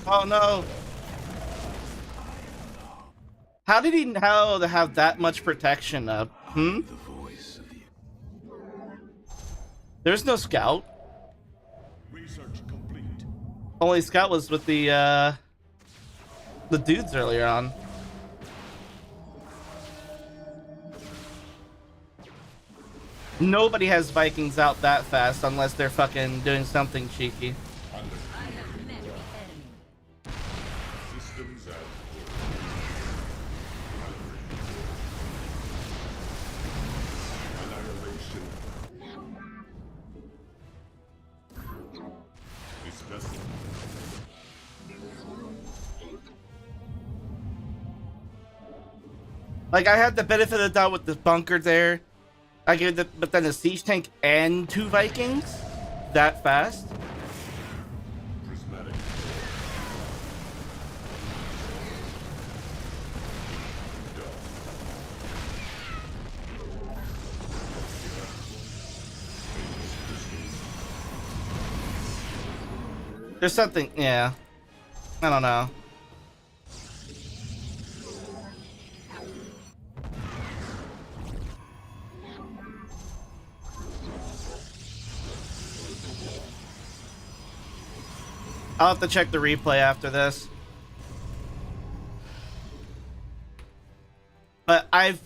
Oh no! How did he know to have that much protection up? There's no scout. Research complete. Only scout was with the dudes earlier on. Nobody has Vikings out that fast unless they're fucking doing something cheeky. I have met the enemy. Systems at annihilation. This vessel. Like, I had the benefit of the doubt with the bunker there. I gave the, but then a siege tank and 2 Vikings that fast. Prismatic. There's something, yeah. I don't know. I'll have to check the replay after this. But I've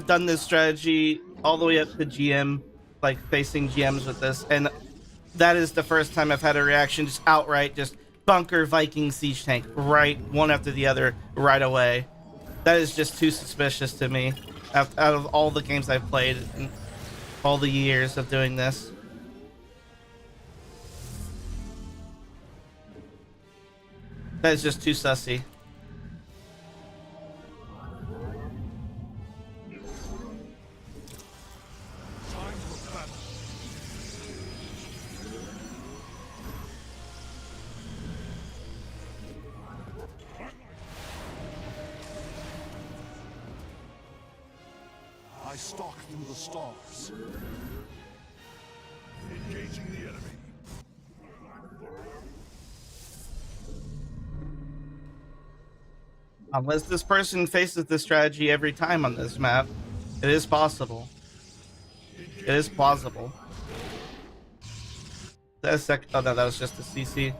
done this strategy all the way up to GM, like facing GMs with this, and that is the first time I've had a reaction just outright, just bunker Viking siege tank, right, one after the other, right away. That is just too suspicious to me, out of all the games I've played in all the years of doing this. That is just too sussy. I stalk through the stars. Engaging the enemy. Unless this person faces this strategy every time on this map, it is possible. It is plausible. That's oh no, that was just a CC.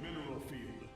Mineral field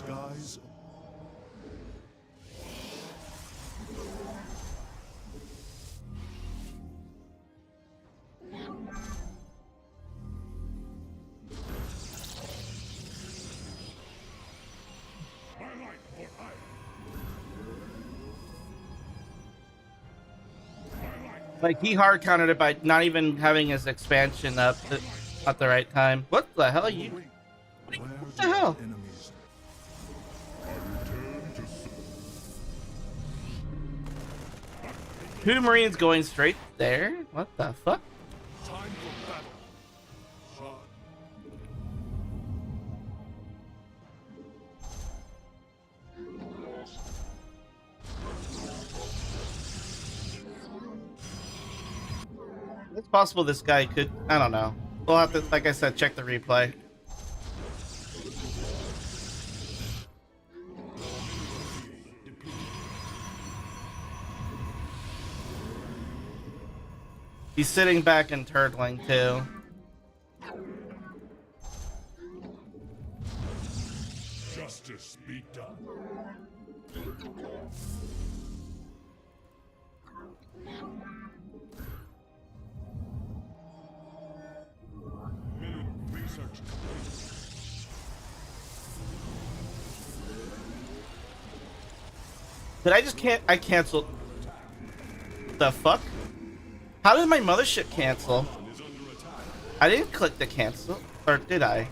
skies. My life for hire. Like, he hard countered it by not even having his expansion up at the right time. What the hell are you? What the hell? Enemies. Two Marines going straight there? What the fuck? Time for battle. Son. It's possible this guy could. I don't know. We'll have to, like I said, check the replay. He's sitting back and turtling too. Justice be done. Research complete. Did I just can't? I canceled. The fuck? How did my mothership cancel? I didn't click the cancel, or did I?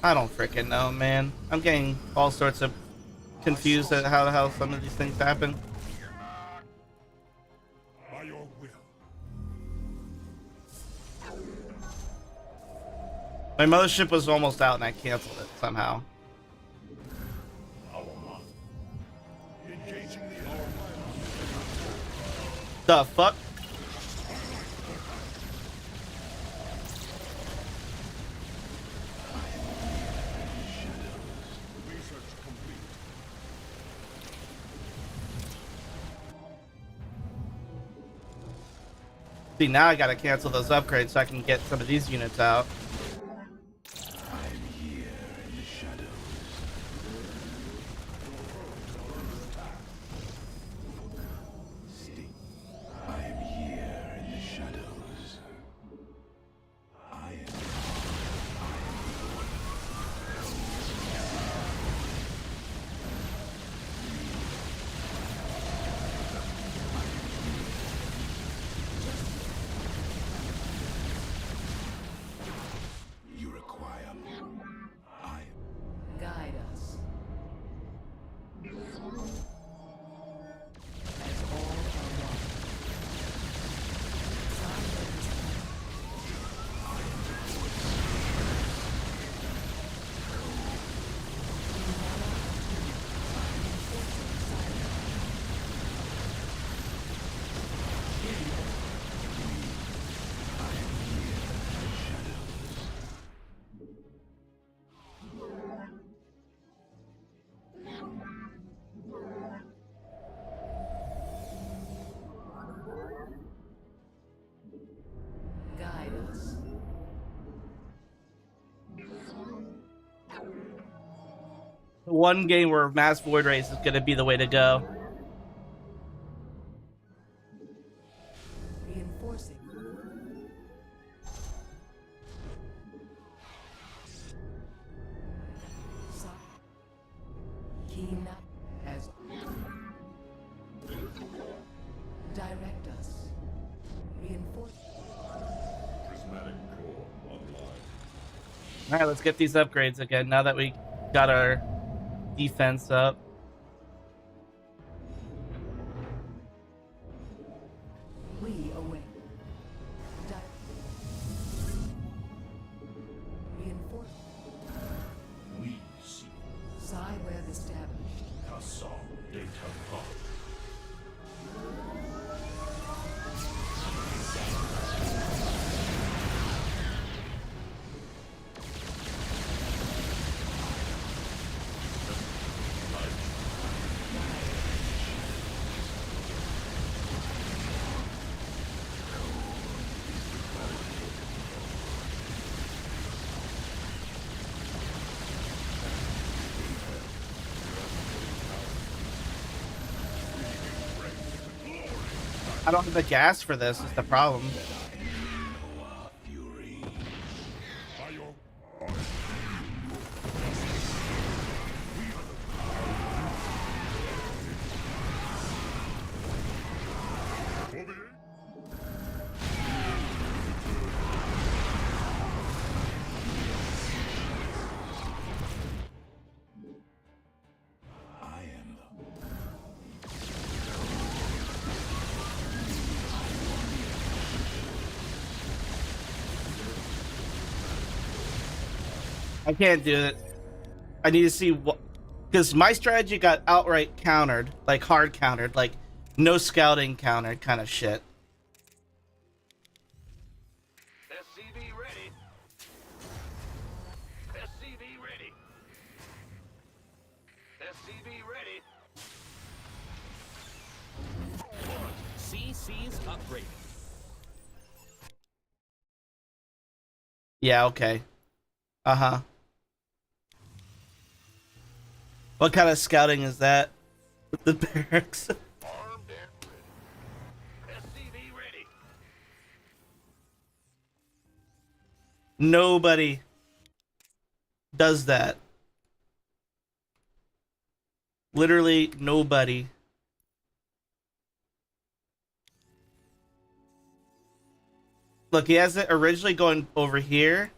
I don't freaking know, man. I'm getting all sorts of confused at how the hell some of these things happen. By your will. My mothership was almost out and I canceled it somehow. Engaging the The fuck? research complete. See, now I gotta cancel those upgrades so I can get some of these units out. You require I Guide us. As all are one. Guide us. One game where mass void race is gonna be the way to go. Reinforcing. Keen up as direct us. Reinforce. Prismatic core online. All right, let's get these upgrades again. Now that we got our defense up. We await. Reinforce. We see. Cyweb established. Kassaw data pod. I don't have the gas for this, is the problem. I can't do it. I need to see what, because my strategy got outright countered, like hard countered, like no scouting countered kind of shit. SCV ready. SCV ready. SCV ready. CC's upgraded. Yeah, okay. Uh-huh. What kind of scouting is that? With the barracks? Armed and ready. SCV ready. Nobody does that. Literally nobody. Look, he has it originally going over here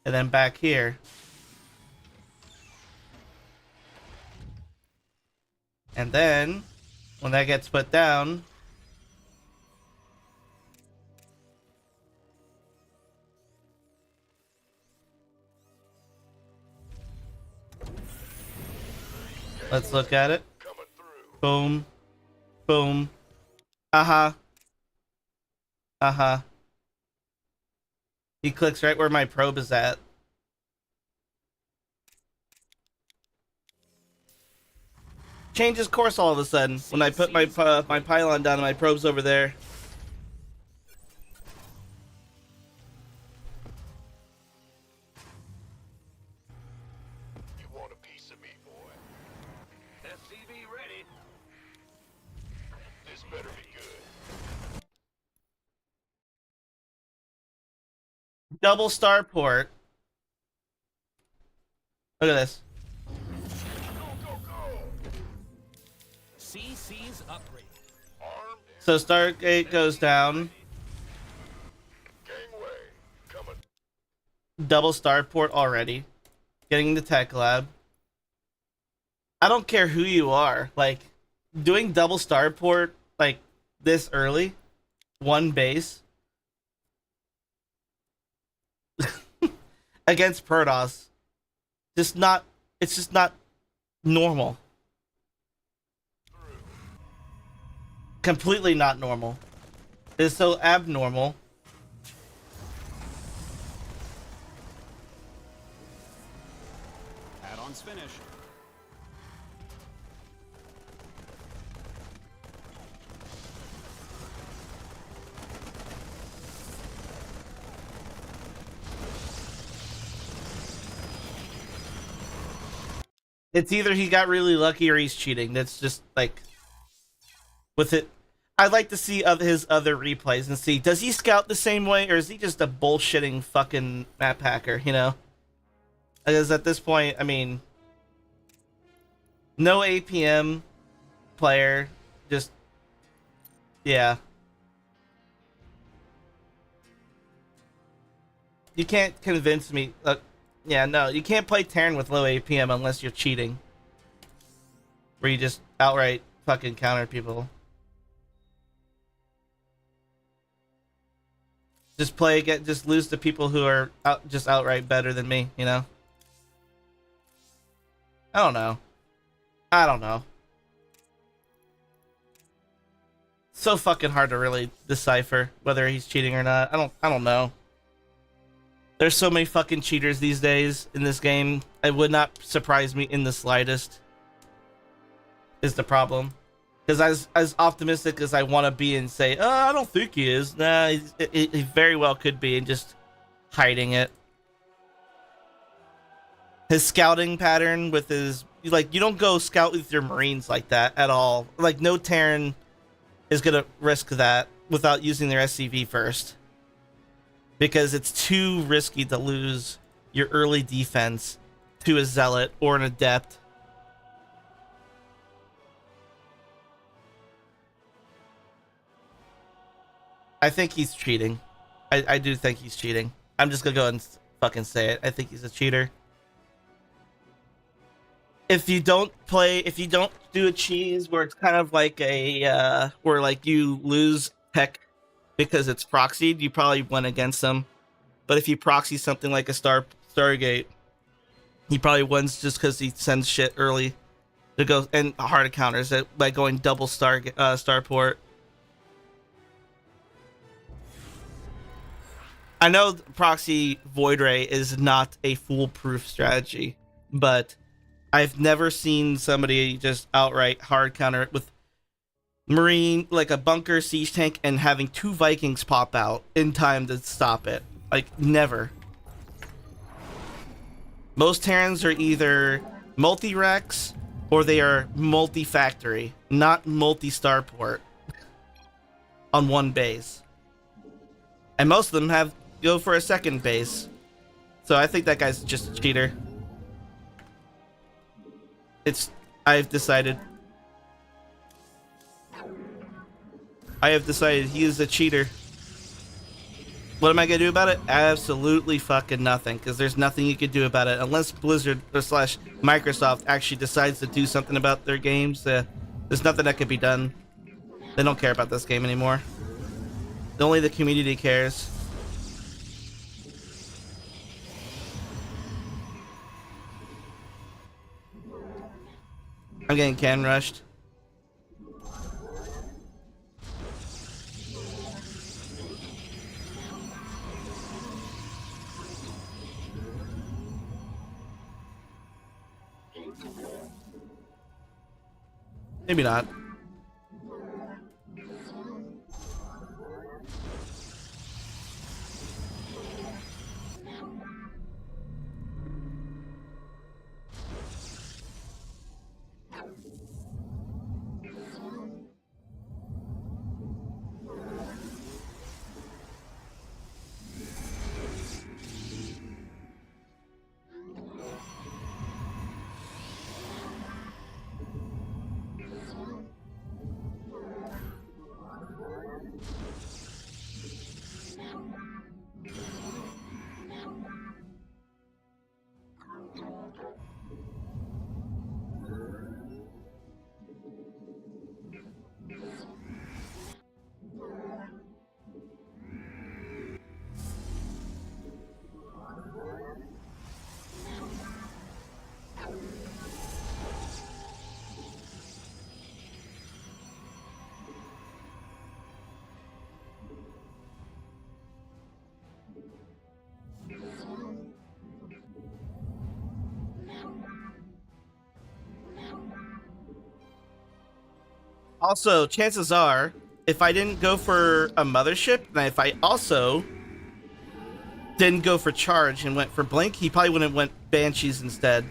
and then back here. And then when that gets put down, let's look at it. Coming through. Boom. Boom. Uh-huh. Uh-huh. He clicks right where my probe is at. Changes course all of a sudden when I put my my pylon down and my probe's over there. You want a piece of me, boy? SCV ready. This better be good. Double starport. Look at this. Go, go, go. CC's upgraded. Armed and So Stargate goes down. gangway. Coming. Double starport already. Getting the tech lab. I don't care who you are. Like, doing double starport, like, this early. One base. Against Protoss. It's just not normal. Completely not normal. It's so abnormal. Add-ons finished. It's either he got really lucky or he's cheating. That's just like with it. I'd like to see his other replays and see, does he scout the same way or is he just a bullshitting fucking map hacker, you know? Because at this point, I mean, no APM player, just, yeah. You can't convince me, yeah, no, you can't play Terran with low APM unless you're cheating. Where you just outright fucking counter people. Just just lose to people who are just outright better than me, you know? I don't know. I don't know. So fucking hard to really decipher whether he's cheating or not. I don't know. There's so many fucking cheaters these days in this game. It would not surprise me in the slightest. Is the problem. Because as optimistic as I want to be and say, oh, I don't think he is. Nah, he very well could be and just hiding it. His scouting pattern with his... Like, you don't go scout with your Marines like that at all. Like, no Terran is gonna risk that without using their SCV first, because it's too risky to lose your early defense to a zealot or an adept. I think he's cheating. I do think he's cheating. I'm just gonna go and fucking say it. I think he's a cheater. If you don't do a cheese where it's kind of like a where like you lose tech because it's proxied, you probably went against him. But if you proxy something like a Stargate, he probably wins just because he sends shit early to go and hard counters it by going double starport. I know proxy Void Ray is not a foolproof strategy, but I've never seen somebody just outright hard counter it with Marine, like a bunker siege tank, and having 2 Vikings pop out in time to stop it. Like, never. Most Terrans are either multi-Rex or they are multi-factory, not multi-starport on one base. And most of them go for a second base. So I think that guy's just a cheater. I've decided he is a cheater. What am I gonna do about it? Absolutely fucking nothing, because there's nothing you could do about it unless Blizzard or / Microsoft actually decides to do something about their games. There's nothing that could be done. They don't care about this game anymore. Only the community cares. I'm getting can rushed. Maybe not. Also, chances are, if I didn't go for a mothership, and if I also didn't go for charge and went for blink, he probably would have went banshees instead.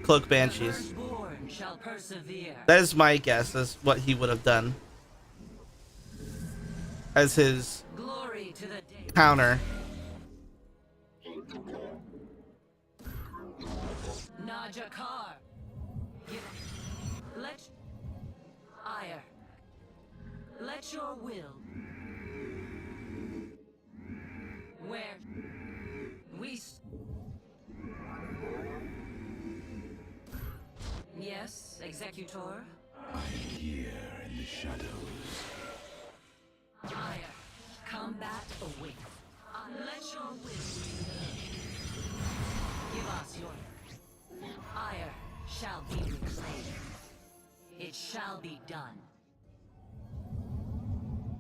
Cloak banshees. Firstborn shall persevere. That is my guess as what he would have done as his Glory to the day. counter. Najakar. Let ire. Let your will. Where we yes, executor. I'm here in the shadows. Ire. Combat awaits. Let your will. Give us your ire shall be reclaimed. It shall be done.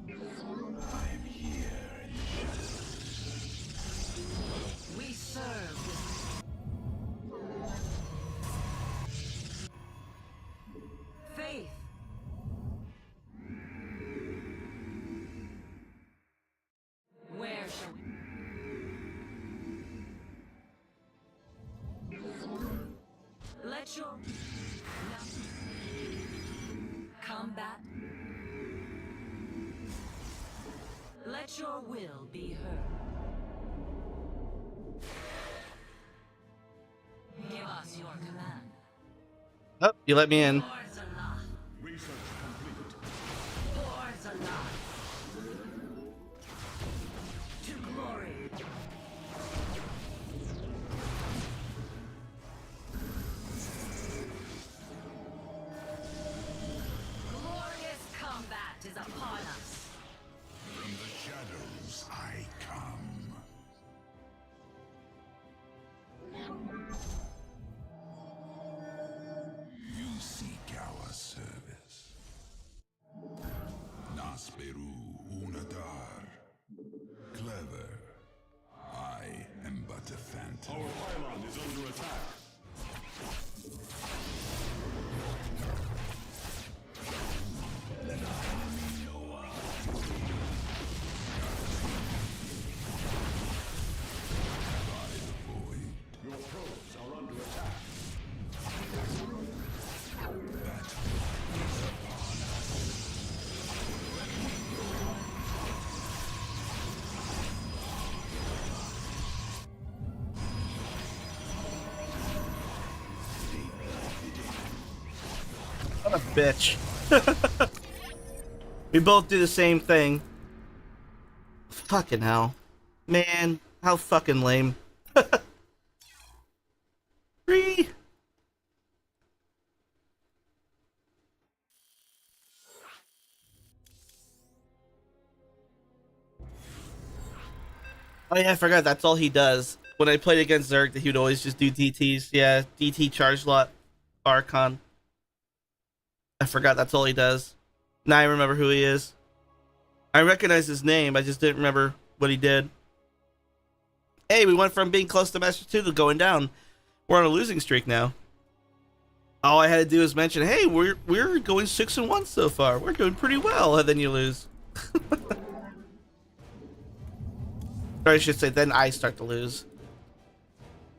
I'm here in the shadows. We serve with faith. Where shall we? Let your combat Let your will be heard. Give us your command. Oh, you let me in. 𝙀𝙓𝙋𝘼𝙉. Research completed. 𝙀𝙓𝙋𝘼𝙉. To glory. Glorious combat is upon us. From the shadows I come. You seek our service. 𝙀𝙓𝙋𝘼𝙉𝘿. Clever. I am but a phantom. Our pylon is under attack. Your probes are under attack. What a bitch. We both do the same thing. Fucking hell. Man, how fucking lame. Free. Oh yeah, I forgot that's all he does. When I played against Zerg, he would always just do DTs. Yeah, DT charge lot, Archon. I forgot that's all he does. Now I remember who he is. I recognize his name, I just didn't remember what he did. Hey, we went from being close to Master 2 to going down. We're on a losing streak now. All I had to do was mention, hey, we're going 6-1 so far. We're doing pretty well, and then you lose. Or I should say, then I start to lose.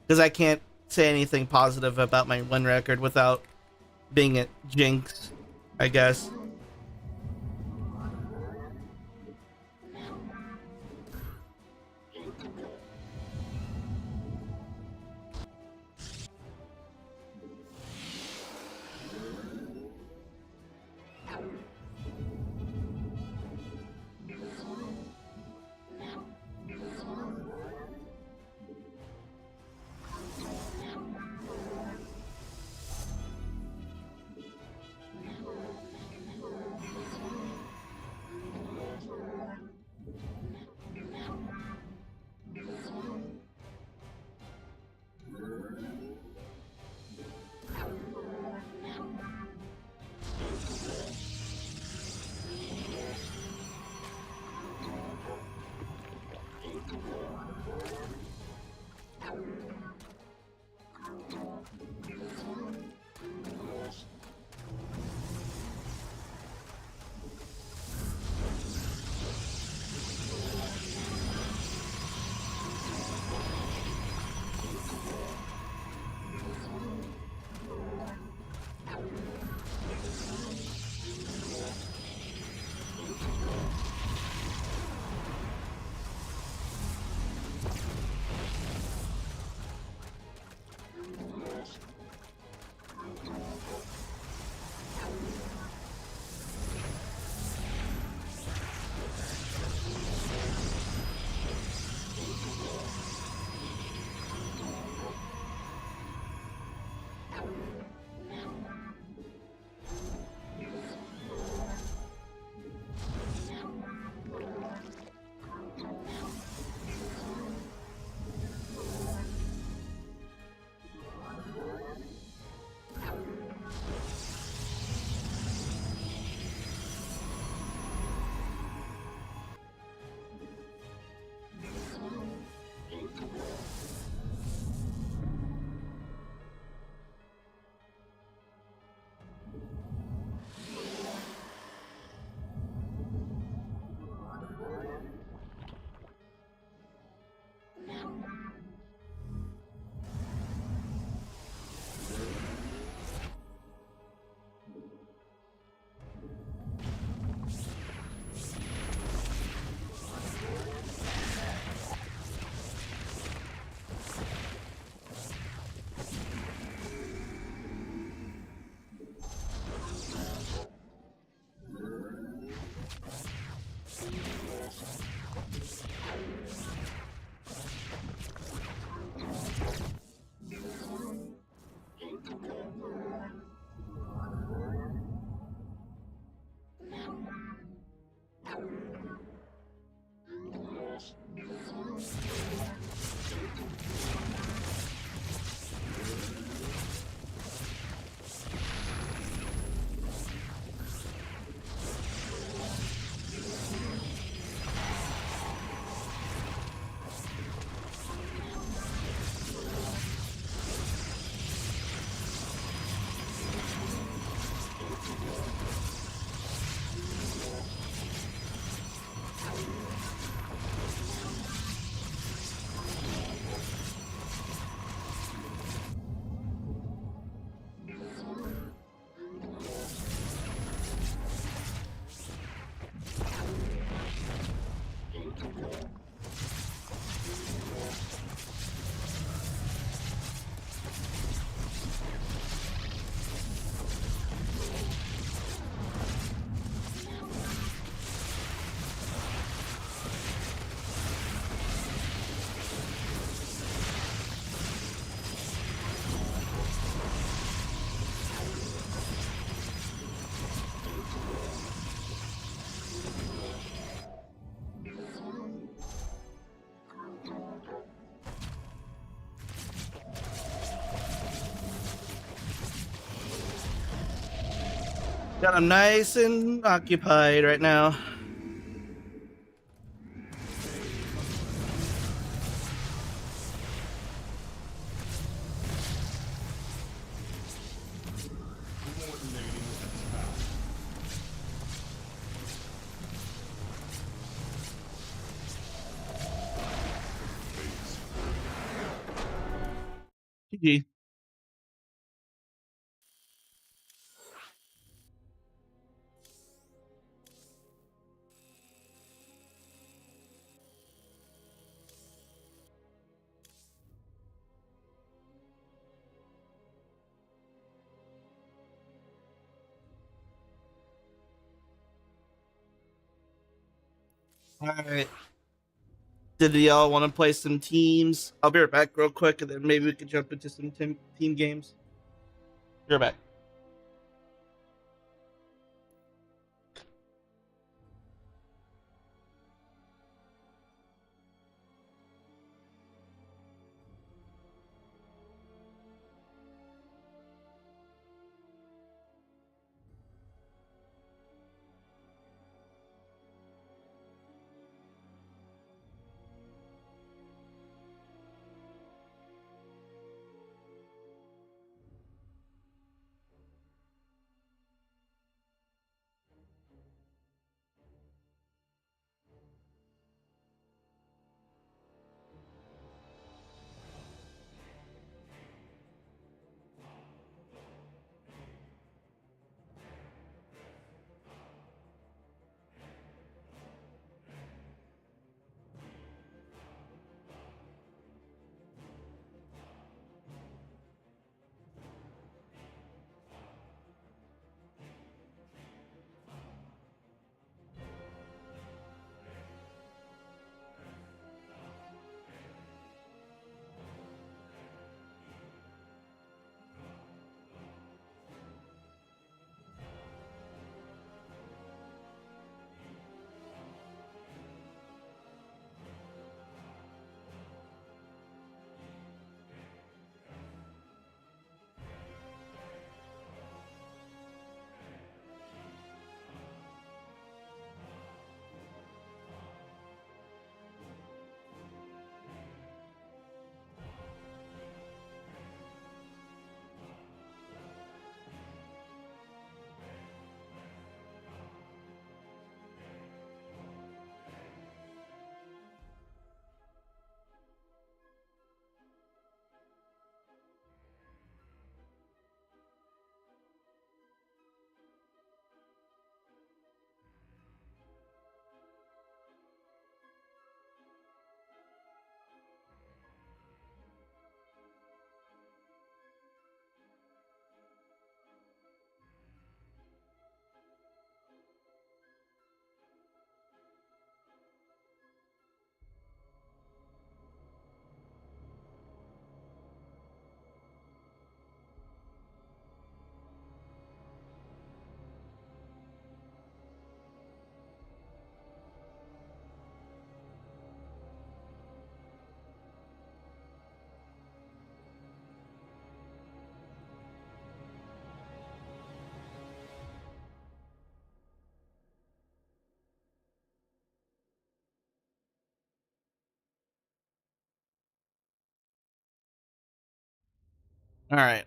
Because I can't say anything positive about my win record without being a jinx, I guess. Got him nice and occupied right now. GG. All right. Did y'all want to play some teams? I'll be right back real quick, and then maybe we can jump into some team games. Be right back. All right.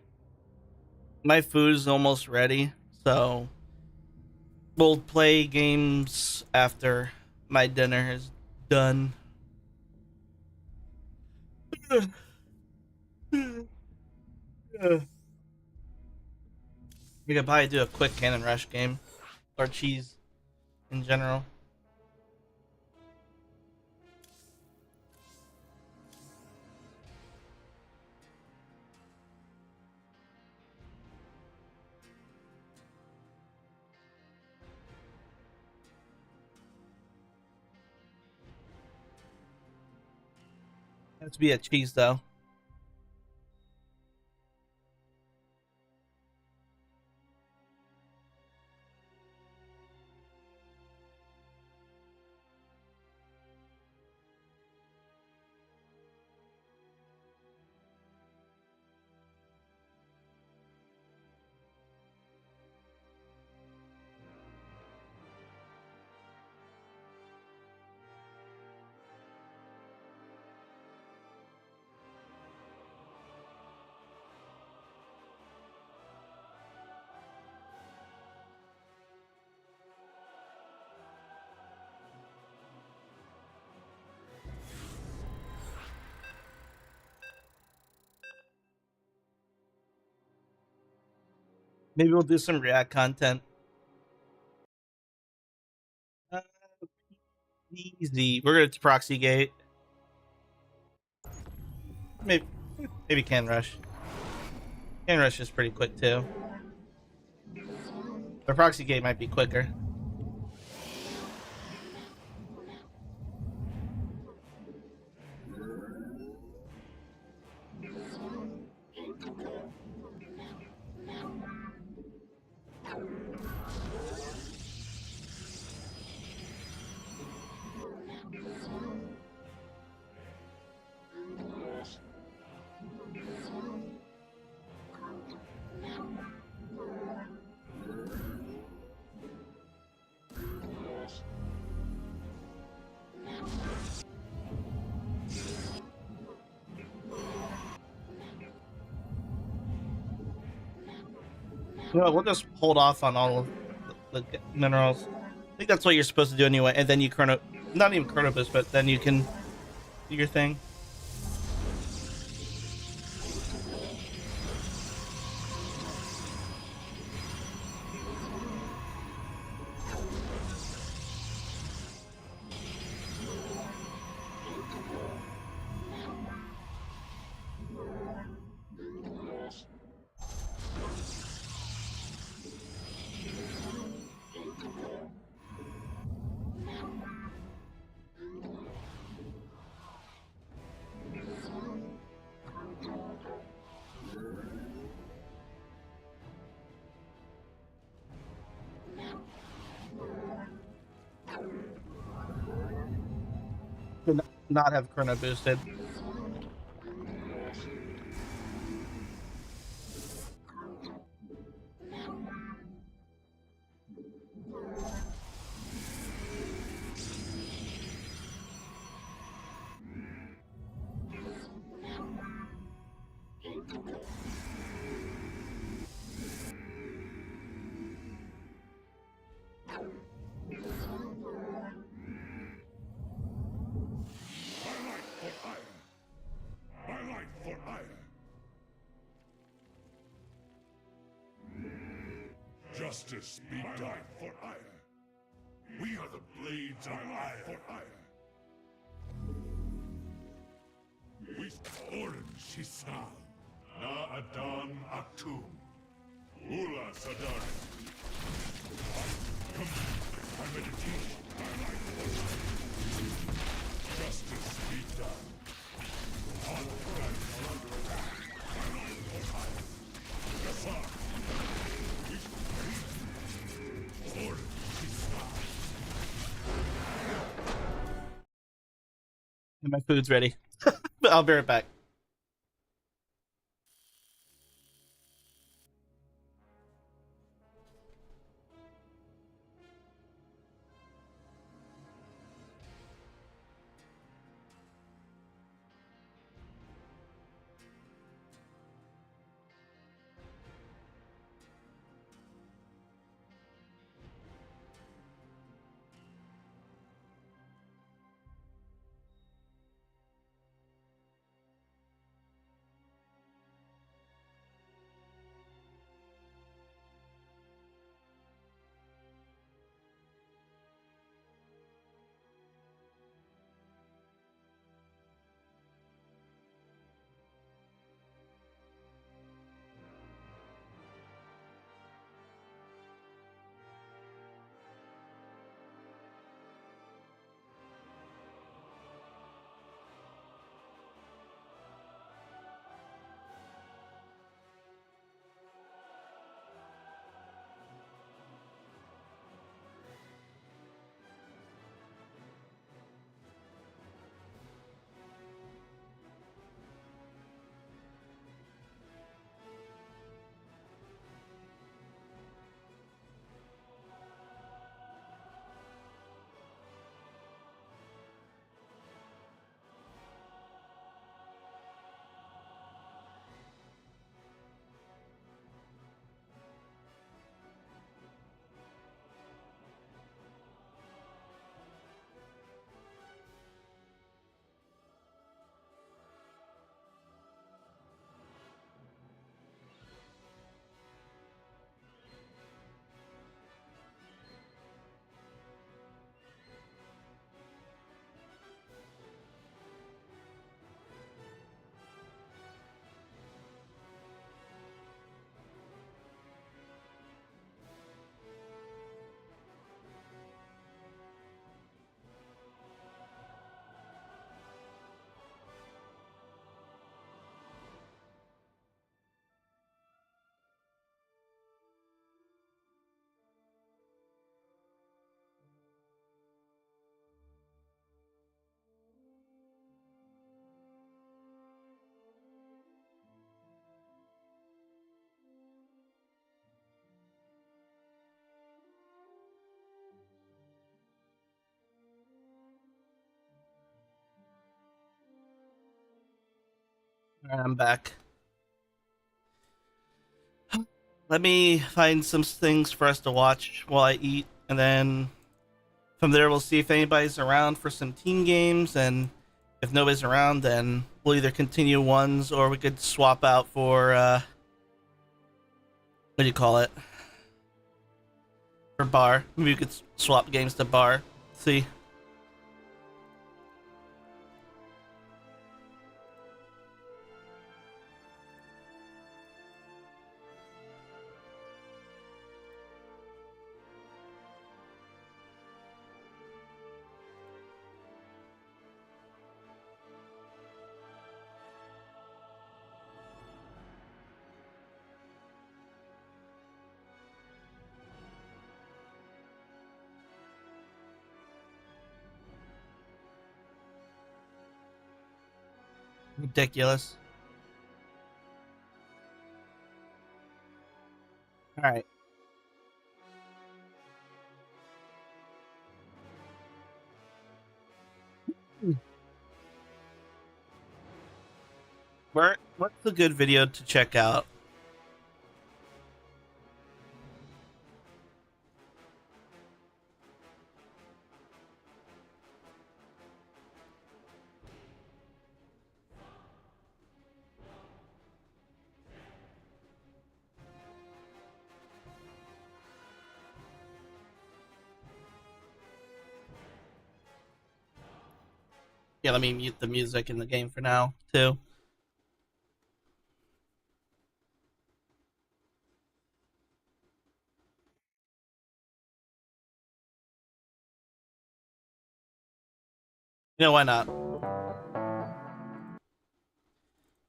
My food's almost ready, so we'll play games after my dinner is done. We could probably do a quick cannon rush game or cheese in general. Has to be a cheese though. Maybe we'll do some React content. Uh, easy. We're gonna proxy gate. Maybe can rush. Can rush is pretty quick too. The proxy gate might be quicker. You know, we'll just hold off on all of the minerals. I think that's what you're supposed to do anyway, and then you not even chrono boost, but then you can do your thing. To not have chrono boosted. Justice be done for ire. We are the blades of ire for ire. We Orange Shisal. Na Adan Atum. Ula Sadari. Come, my meditation. Justice be done. All crimes are under attack. Yassar. My food's ready. But I'll be right back. I'm back. Let me find some things for us to watch while I eat, and then from there we'll see if anybody's around for some team games, and if nobody's around, then we'll either continue ones or we could swap out for what do you call it? For bar. Maybe we could swap games to bar. See. Ridiculous. All right. What's a good video to check out? Yeah, let me mute the music in the game for now, too. You know, why not?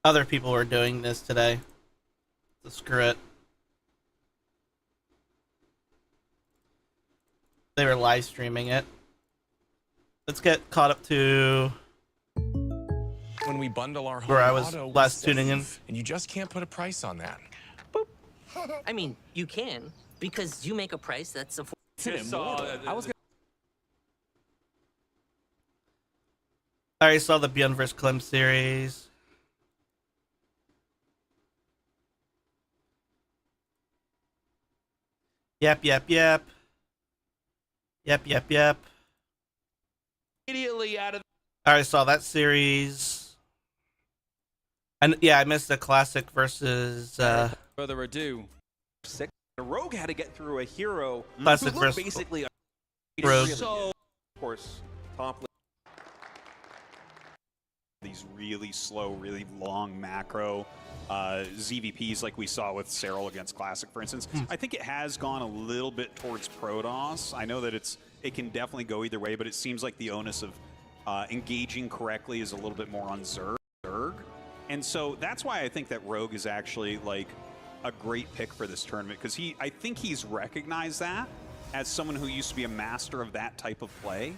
Other people were doing this today. So screw it. They were live streaming it. Let's get caught up to when we bundle our where I was auto last with tuning in. and you just can't put a price on that. I mean, you can, because you make a price that's a. I already saw the 𝙀𝙓𝙋𝘼𝙉𝘿 series. Yep. Immediately out of. I already saw that series. And yeah, I missed the classic versus Further ado, Rogue had to get through a hero classic who versus looked basically Rogue. so, of course, top. These really slow, really long macro ZVPs like we saw with Serral against Classic, for instance. I think it has gone a little bit towards Protoss. I know that it can definitely go either way, but it seems like the onus of engaging correctly is a little bit more on Zerg. And so that's why I think that Rogue is actually like a great pick for this tournament, because I think he's recognized that as someone who used to be a master of that type of play.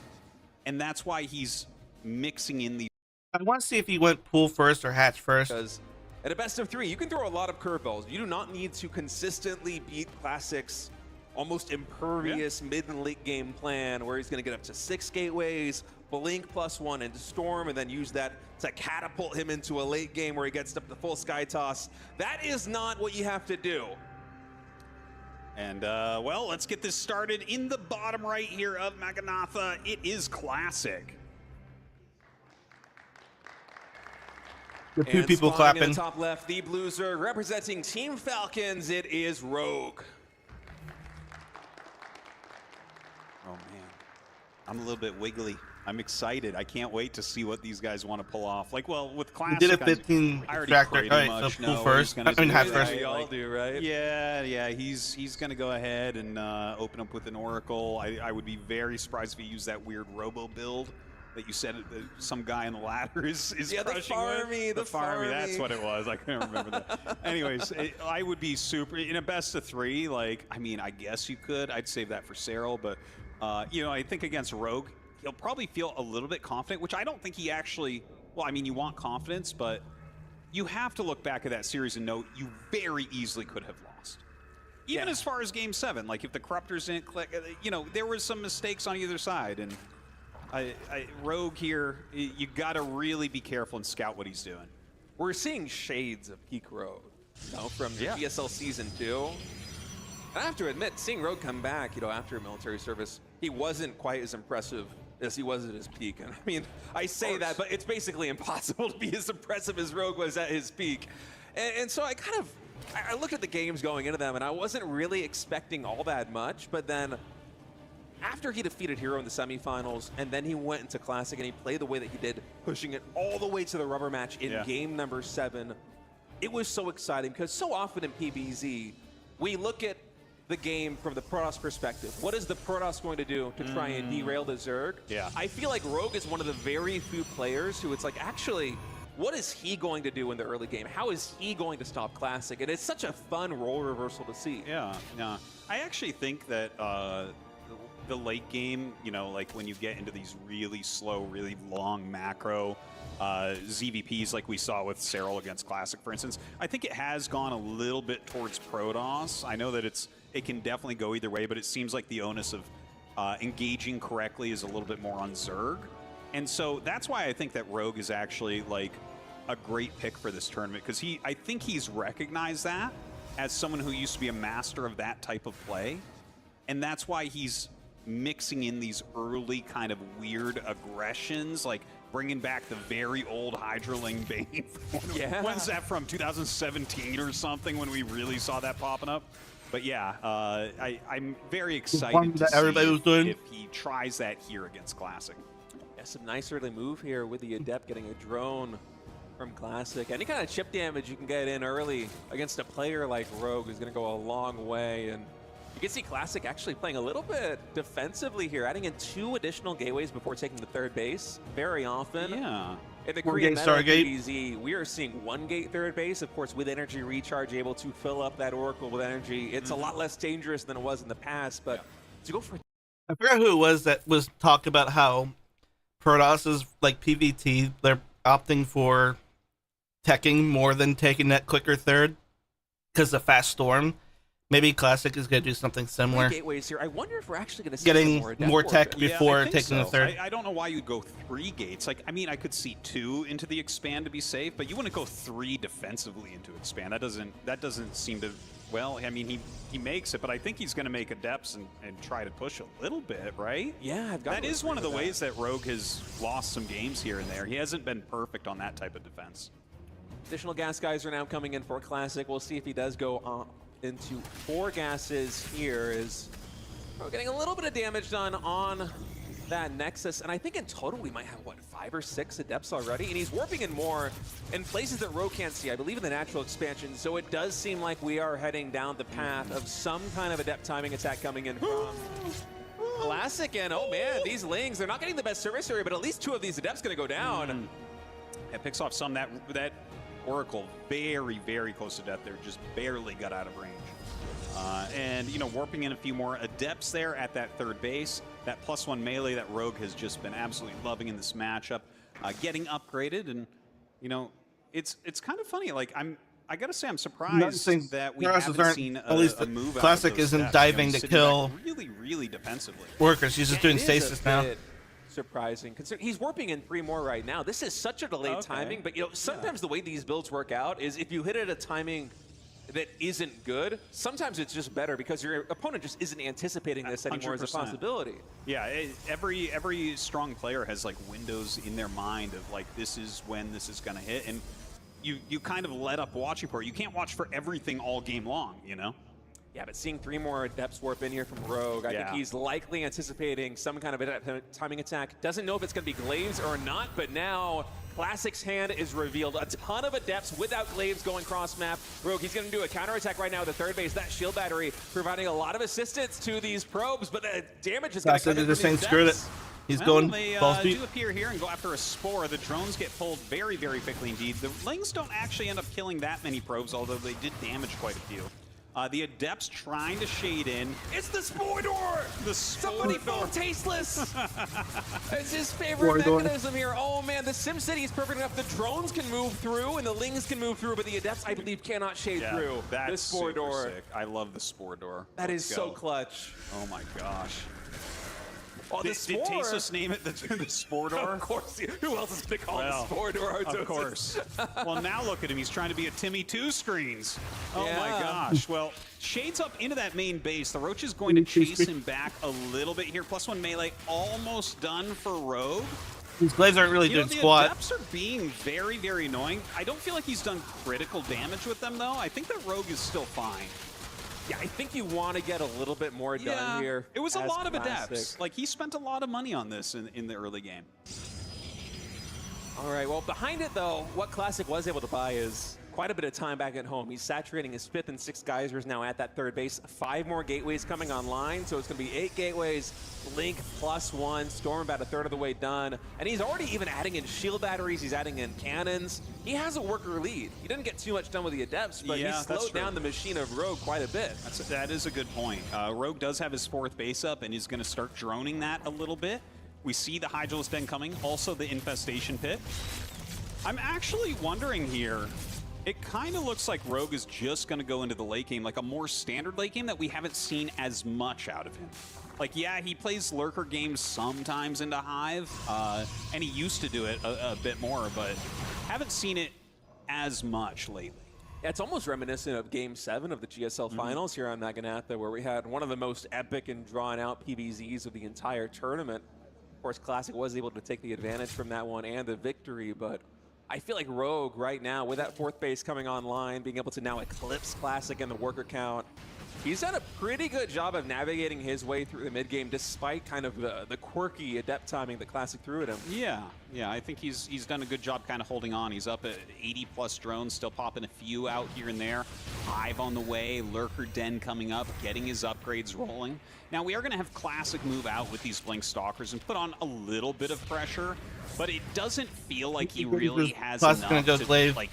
And that's why he's mixing in the. I want to see if he went pool first or hatch first. Because at a best of 3, you can throw a lot of curveballs. You do not need to consistently beat Classic's almost impervious mid and late game plan where he's going to get up to 6 gateways, blink +1 into Storm, and then use that to catapult him into a late game where he gets up to full Sky Toss. That is not what you have to do. And, well, let's get this started in the bottom right here of Maganatha. It is Classic. The two And people spawning clapping. in the top left, the Blueser representing Team Falcons. It is Rogue. Oh, man. I'm a little bit wiggly. I'm excited. I can't wait to see what these guys want to pull off. Like, well, with Classic, We did a 15 I already extractor. pretty Alright, much so know pool what first. he's gonna I mean, do. hatch Yeah, first. we all do, right? Yeah, he's going to go ahead and open up with an Oracle. I would be very surprised if he used that weird robo build that you said some guy in the ladder is Yeah, the crushing farmy, with. the farmy. That's what it was. I couldn't remember that. Anyways, I would be super in a best of 3. Like, I mean, I guess you could. I'd save that for Serral, but you know, I think against Rogue, he'll probably feel a little bit confident, which I don't think he actually. Well, I mean, you want confidence, but you have to look back at that series and know you very easily could have lost. Even as far as Game 7, like if the Corruptors didn't click, you know, there was some mistakes on either side, and Rogue here, you got to really be careful and scout what he's doing. we're seeing shades of peak Rogue, you know, from the ESL Season 2. And I have to admit, seeing Rogue come back, you know, after military service, he wasn't quite as impressive as he was at his peak. And I mean, I say that, but it's basically impossible to be as impressive as Rogue was at his peak. And so I kind of, I looked at the games going into them, and I wasn't really expecting all that much, but then after he defeated Hero in the semifinals, and then he went into Classic and he played the way that he did, pushing it all the way to the rubber match in game number 7, it was so exciting because so often in PBZ, we look at the game from the Protoss perspective. What is the Protoss going to do to try and derail the Zerg? I feel like Rogue is one of the very few players who it's like, actually, what is he going to do in the early game? How is he going to stop Classic? And it's such a fun role reversal to see. Yeah. I actually think that the late game, you know, like when you get into these really slow, really long macro ZVPs like we saw with 𝙀𝙓𝙋𝘼𝙉𝘿 against Classic, for instance, I think it has gone a little bit towards Protoss. I know that it can definitely go either way, but it seems like the onus of engaging correctly is a little bit more on Zerg. And so that's why I think that Rogue is actually like a great pick for this tournament, because I think he's recognized that as someone who used to be a master of that type of play. And that's why he's mixing in these early kind of weird aggressions, like bringing back the very old Hydraling Bane. When's that from, 2017 or something, when we really saw that popping up? But yeah, I'm very excited to see if he tries that here against Classic. Yeah, some nice early move here with the Adept getting a drone from Classic. Any kind of chip damage you can get in early against a player like Rogue is going to go a long way. And you can see Classic actually playing a little bit defensively here, adding in 2 additional gateways before taking the third base very often. Yeah. In the Korean meta PBZ, we are seeing 1 gate third base, of course, with energy recharge, able to fill up that Oracle with energy. It's a lot less dangerous than it was in the past, but to go for... I forgot who it was that was talking about how Protoss is like PVT, they're opting for teching more than taking that quicker third because of fast storm. Maybe Classic is going to do something similar. Gateways here. I wonder if we're actually going to see getting more tech before taking the third. I don't know why you'd go 3 gates. Like, I mean, I could see 2 into the expand to be safe, but you wouldn't go 3 defensively into expand. That doesn't seem to. Well, I mean, he makes it, but I think he's going to make Adepts and try to push a little bit, right? Yeah, that is one of the ways that Rogue has lost some games here and there. He hasn't been perfect on that type of defense. Additional gas guys are now coming in for Classic. We'll see if he does go into 4 gases here. Is getting a little bit of damage done on that Nexus, and I think in total we might have, what, 5 or 6 Adepts already, and he's warping in more in places that Rogue can't see, I believe in the natural expansion, so it does seem like we are heading down the path of some kind of Adept timing attack coming in from Classic, and oh man, these Lings, they're not getting the best service area, but at least 2 of these Adepts gonna go down. It picks off some. That Oracle very, very close to death there, just barely got out of range. And, you know, warping in a few more Adepts there at that third base. That +1 melee that Rogue has just been absolutely loving in this matchup, getting upgraded. And, you know, it's kind of funny. Like, I gotta say, I'm surprised that we haven't seen a move Classic out of those isn't steps, diving you know, to kill really, really defensively. workers. He's just doing stasis now. Surprising. He's warping in 3 more right now. This is such a delayed timing, but you know, sometimes the way these builds work out is if you hit it at a timing that isn't good, sometimes it's just better because your opponent just isn't anticipating this anymore 100%. as a possibility. Yeah, every strong player has like windows in their mind of like, this is when this is gonna hit, and you kind of let up watching for it. You can't watch for everything all game long, you know? Yeah, but seeing 3 more Adepts warp in here from Rogue, I think he's likely anticipating some kind of timing attack. Doesn't know if it's going to be Glaives or not, but now Classic's hand is revealed. A ton of Adepts without Glaives going cross-map. Rogue, he's going to do a counterattack right now at the third base. That shield battery providing a lot of assistance to these probes, but the damage is going to come in from these screwed it. He's going balls deep. Do appear here and go after a Spore. The drones get pulled very, very quickly indeed. The Lings don't actually end up killing that many probes, although they did damage quite a few. The Adepts trying to shade in. It's the Spore Door! The Spore Somebody phone Tasteless! It's his favorite mechanism here. Oh man, the SimCity is perfect enough. The drones can move through and the Lings can move through, but the Adepts, I believe, cannot shade through the Spore Door. Sick. I love the Spore Door. That is so clutch. Oh my gosh. Oh, the Did Spore. Tasos name it the Sporador? Of course. Who else is going to call Well, it the Sporador? Of course. Well, now look at him. He's trying to be a Timmy 2 screens. Oh Yeah. my gosh. Well, Shades up into that main base. The Roach is going to chase him back a little bit here. +1 melee almost done for Rogue. These glaives aren't really doing the squat. Adepts are being very, very annoying. I don't feel like he's done critical damage with them, though. I think that Rogue is still fine. Yeah, I think you want to get a little bit more done here. It was a as lot of Classic. Adepts. Like, he spent a lot of money on this in the early game. All right, well, behind it, though, what Classic was able to buy is quite a bit of time back at home. He's saturating his 5th and 6th geysers now at that third base. 5 more gateways coming online, so it's going to be 8 gateways. Link +1, Storm about a third of the way done. And he's already even adding in shield batteries. He's adding in cannons. He has a worker lead. He didn't get too much done with the Adepts, but he slowed down the machine of Rogue quite a bit. That is a good point. Rogue does have his 4th base up, and he's going to start droning that a little bit. We see the Hydralisk Den coming, also the Infestation Pit. I'm actually wondering here, it kind of looks like Rogue is just going to go into the late game, like a more standard late game that we haven't seen as much out of him. Like, yeah, he plays Lurker games sometimes into Hive, and he used to do it a bit more, but haven't seen it as much lately. Yeah, it's almost reminiscent of Game 7 of the GSL Finals here on Naganatha, where we had one of the most epic and drawn-out PBZs of the entire tournament. Of course, Classic was able to take the advantage from that one and the victory, but I feel like Rogue right now, with that 4th base coming online, being able to now eclipse Classic in the worker count, he's done a pretty good job of navigating his way through the mid-game despite kind of the quirky Adept timing that Classic threw at him. Yeah, I think he's done a good job kind of holding on. He's up at 80+ drones, still popping a few out here and there. Hive on the way, Lurker Den coming up, getting his upgrades rolling. Now, we are going to have Classic move out with these Blink Stalkers and put on a little bit of pressure, but it doesn't feel like he really has Classic's enough gonna go Glaive. like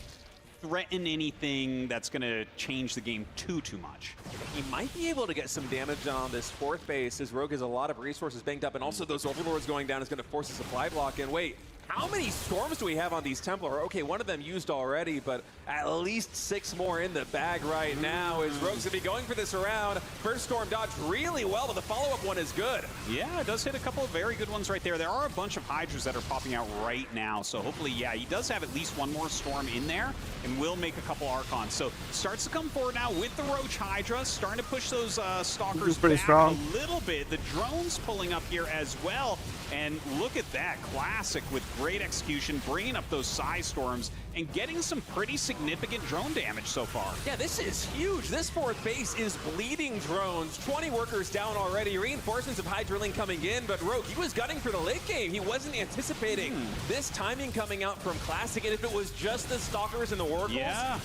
threaten anything that's going to change the game too much. He might be able to get some damage on this 4th base as Rogue has a lot of resources banked up, and also those Overlords going down is going to force a supply block in. Wait, how many Storms do we have on these Templar? Okay, one of them used already, but at least 6 more in the bag right now as Rogue's going to be going for this around. First Storm dodged really well, but the follow-up one is good. Yeah, it does hit a couple of very good ones right there. There are a bunch of Hydras that are popping out right now, so hopefully, yeah, he does have at least one more Storm in there and will make a couple Archons. So starts to come forward now with the Roach Hydra, starting to push those Stalkers pretty back strong. a little bit. The drones pulling up here as well, and look at that, Classic with great execution, bringing up those Psy Storms and getting some pretty significant drone damage so far. Yeah, this is huge. This 4th base is bleeding drones. 20 workers down already. Reinforcements of Hydraling coming in, but Rogue, he was gunning for the late game. He wasn't anticipating this timing coming out from Classic, and if it was just the Stalkers and the Oracles,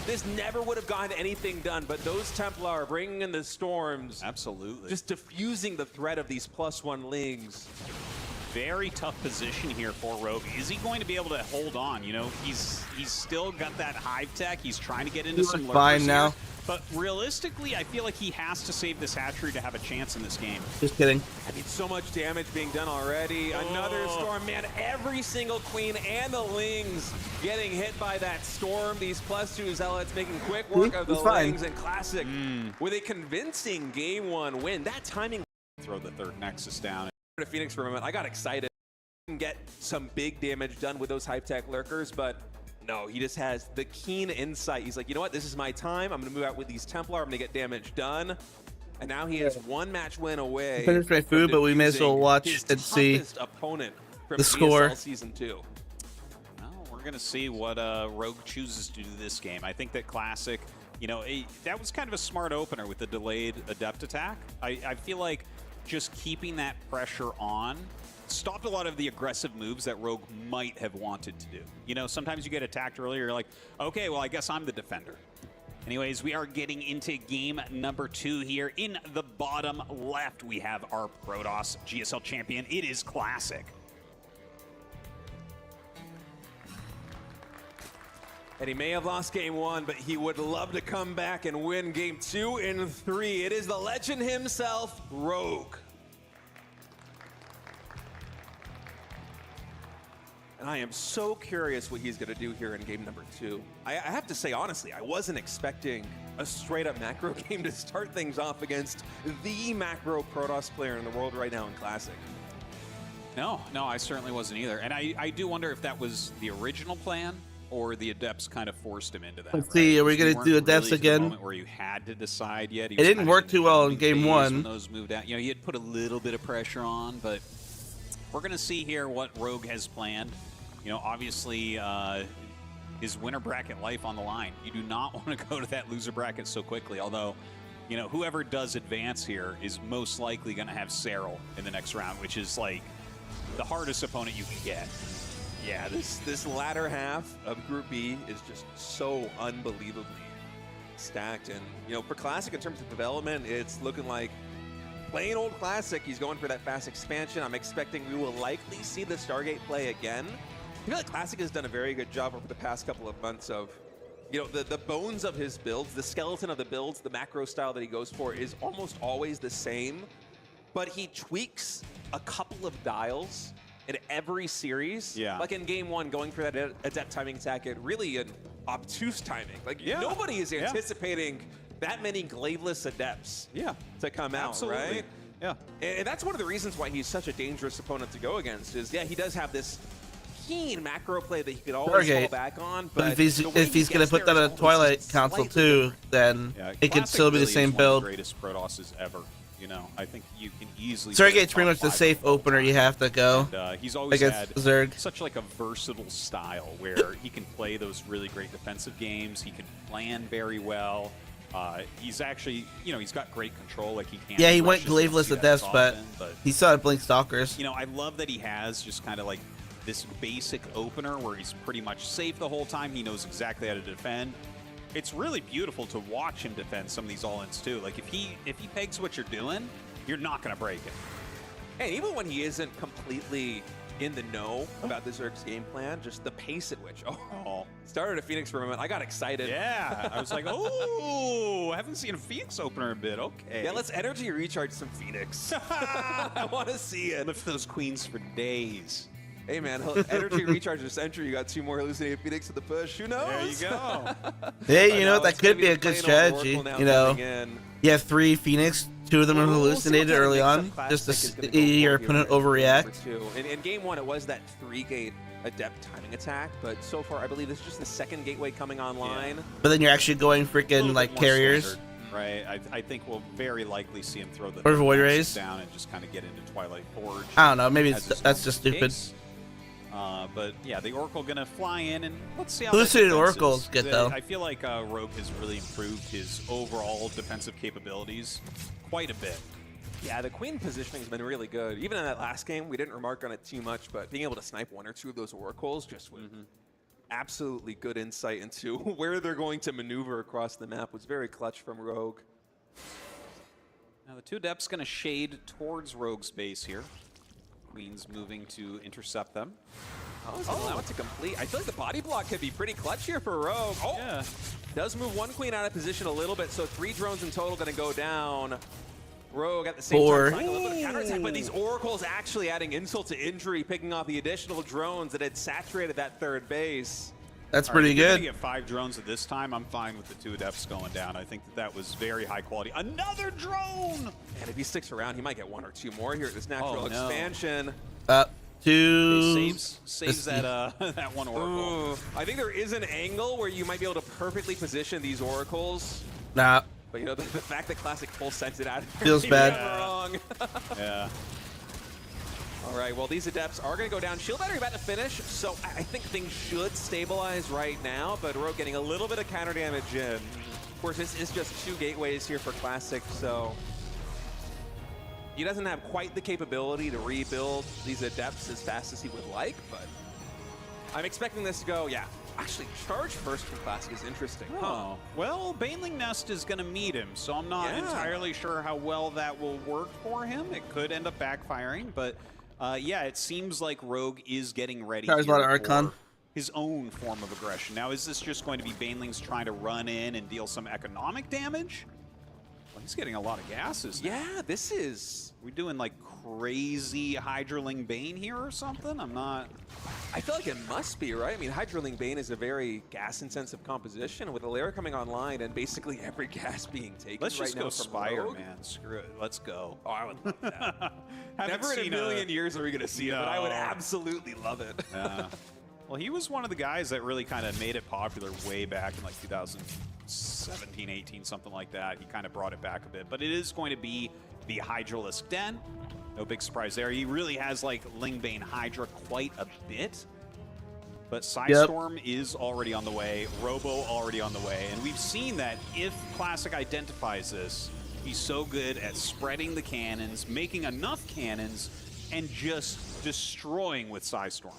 this never would have gotten anything done, but those Templar bringing in the Storms. Absolutely. Just diffusing the threat of these +1 Lings. Very tough position here for Rogue. Is he going to be able to hold on? You know, he's still got that Hive tech. He's trying to get into some lurkers fine now. here. But realistically, I feel like he has to save this hatchery to have a chance in this game. Just kidding. I mean, so much damage being done already. Another Storm, man. Every single Queen and the Lings getting hit by that Storm. These +2 Zealots making quick work of the Lings, and Classic with a convincing Game 1 win. That timing. Throw the 3rd Nexus down. To Phoenix for a moment, I got excited. Get some big damage done with those Hype-Tech Lurkers, but no, he just has the keen insight. He's like, you know what, this is my time. I'm going to move out with these Templar. I'm going to get damage done. And now he is 1 match win away. Finished my food, but we may as well watch and see opponent from the score. GSL Season 2. Well, we're going to see what Rogue chooses to do this game. I think that Classic, you know, that was kind of a smart opener with the delayed Adept attack. I feel like just keeping that pressure on stopped a lot of the aggressive moves that Rogue might have wanted to do. You know, sometimes you get attacked earlier, you're like, okay, well, I guess I'm the defender. Anyways, we are getting into game number 2 here. In the bottom left, we have our Protoss GSL champion. It is Classic. And he may have lost Game 1, but he would love to come back and win Game 2 and 3. It is the legend himself, Rogue. And I am so curious what he's going to do here in game number 2. I have to say, honestly, I wasn't expecting a straight-up macro game to start things off against the macro Protoss player in the world right now in Classic. No, I certainly wasn't either. And I do wonder if that was the original plan or the Adepts kind of forced him into that. Let's see, are we going to do Adepts really again? Moment where you had to decide yet. It didn't work too well in game one. When those moved out. You know, he had put a little bit of pressure on, but we're going to see here what Rogue has planned. You know, obviously, his winner bracket life on the line. You do not want to go to that loser bracket so quickly, although, you know, whoever does advance here is most likely going to have 𝙀𝙓𝙋𝘼𝙉 in the next round, which is like the hardest opponent you can get. Yeah, this latter half of Group B is just so unbelievably stacked. And, you know, for Classic in terms of development, it's looking like plain old Classic. He's going for that fast expansion. I'm expecting we will likely see the Stargate play again. I feel like Classic has done a very good job over the past couple of months of, you know, the bones of his builds, the skeleton of the builds, the macro style that he goes for is almost always the same, but he tweaks a couple of dials in every series. Yeah. Like in game one, going for that adept timing attack at really an obtuse timing. Like nobody is anticipating that many glaveless adepts to come out, right? Yeah. And that's one of the reasons why he's such a dangerous opponent to go against is, he does have this keen macro play that he could always fall back on. But if he's going to put that on a Twilight console too, then it could still be the same build. One of the greatest Protosses ever. You know, I think you can easily. Stargate's pretty much the safe opener you have to go. And, he's always had Zerg. Such like a versatile style where he can play those really great defensive games. He can plan very well. He's actually, you know, he's got great control. Like he can't. Yeah, he went glaveless at Deaths, but he still had Blink Stalkers. You know, I love that he has just kind of like this basic opener where he's pretty much safe the whole time. He knows exactly how to defend. It's really beautiful to watch him defend some of these all-ins too. Like if he pegs what you're doing, you're not going to break it. And even when he isn't completely in the know about the Zerg's game plan, just the pace at which, started a Phoenix for a moment. I got excited. Yeah, I was like, oh, I haven't seen a Phoenix opener in a bit. Okay. Yeah, let's energy recharge some Phoenix. I want to see it. Lift those queens for days. Hey man, energy recharge this entry. You got 2 more hallucinated Phoenix at the push. Who knows? There you go. Hey, you know, that could be a good strategy. You know, you have 3 Phoenix, 2 of them are hallucinated early on, just to see your opponent overreact. In game 1, it was that 3-gate adept timing attack, but so far I believe this is just the 2nd gateway coming online. But then you're actually going freaking like carriers. Standard, right? I think we'll very likely see him throw the Void Rays down and just kind of get into Twilight Forge. I don't know, maybe that's just stupid. But yeah, the Oracle gonna fly in and let's see how Hallucinated Oracle's good though. I feel like Rogue has really improved his overall defensive capabilities quite a bit. Yeah, the queen positioning has been really good. Even in that last game, we didn't remark on it too much, but being able to snipe 1 or 2 of those Oracles just with absolutely good insight into where they're going to maneuver across the map was very clutch from Rogue. Now the 2 Adepts gonna shade towards Rogue's base here. Queen's moving to intercept them. He's gonna allow it to complete. I feel like the body block could be pretty clutch here for Rogue. Yeah. Does move 1 queen out of position a little bit, so 3 drones in total gonna go down. Rogue at the same time trying a little bit of counterattack, but these Oracles actually adding insult to injury, picking off the additional drones that had saturated that 3rd base. That's pretty good. If you get 5 drones at this time, I'm fine with the 2 Adepts going down. I think that was very high quality. Another drone! And if he sticks around, he might get 1 or 2 more here at this natural expansion. 2. Saves that that 1 Oracle. I think there is an angle where you might be able to perfectly position these Oracles. Nah. But you know, the fact that Classic full sent it out feels bad. Wrong. Yeah. All right, well, these Adepts are going to go down. Shield battery about to finish, so I think things should stabilize right now, but Rogue getting a little bit of counter damage in. Of course, this is just 2 gateways here for Classic, so he doesn't have quite the capability to rebuild these Adepts as fast as he would like, but I'm expecting this to go, actually, charge first for Classic is interesting. Oh, well, Baneling Nest is going to meet him, so I'm not entirely sure how well that will work for him. It could end up backfiring, but yeah, it seems like Rogue is getting ready for his own form of aggression. Now, is this just going to be Banelings trying to run in and deal some economic damage? Well, he's getting a lot of gases now. Yeah, this is... We doing like crazy 𝙀𝙓𝙋𝘼𝙉 here or something? I'm not... I feel like it must be, right? I mean, 𝙀𝙓𝙋𝘼𝙉 is a very gas-intensive composition with a layer coming online and basically every gas being taken Let's right just now go from Spire, Rogue. man. Screw it. Let's go. Oh, I would love that. Haven't Never in a seen million years are we going to see it, but I would absolutely love it. Yeah. Well, he was one of the guys that really kind of made it popular way back in like 2017, 18, something like that. He kind of brought it back a bit. But it is going to be the Hydralisk Den. No big surprise there. He really has like Lingbane Hydra quite a bit. But Psystorm is already on the way. Robo already on the way. And we've seen that if Classic identifies this, he's so good at spreading the cannons, making enough cannons, and just destroying with Psystorm.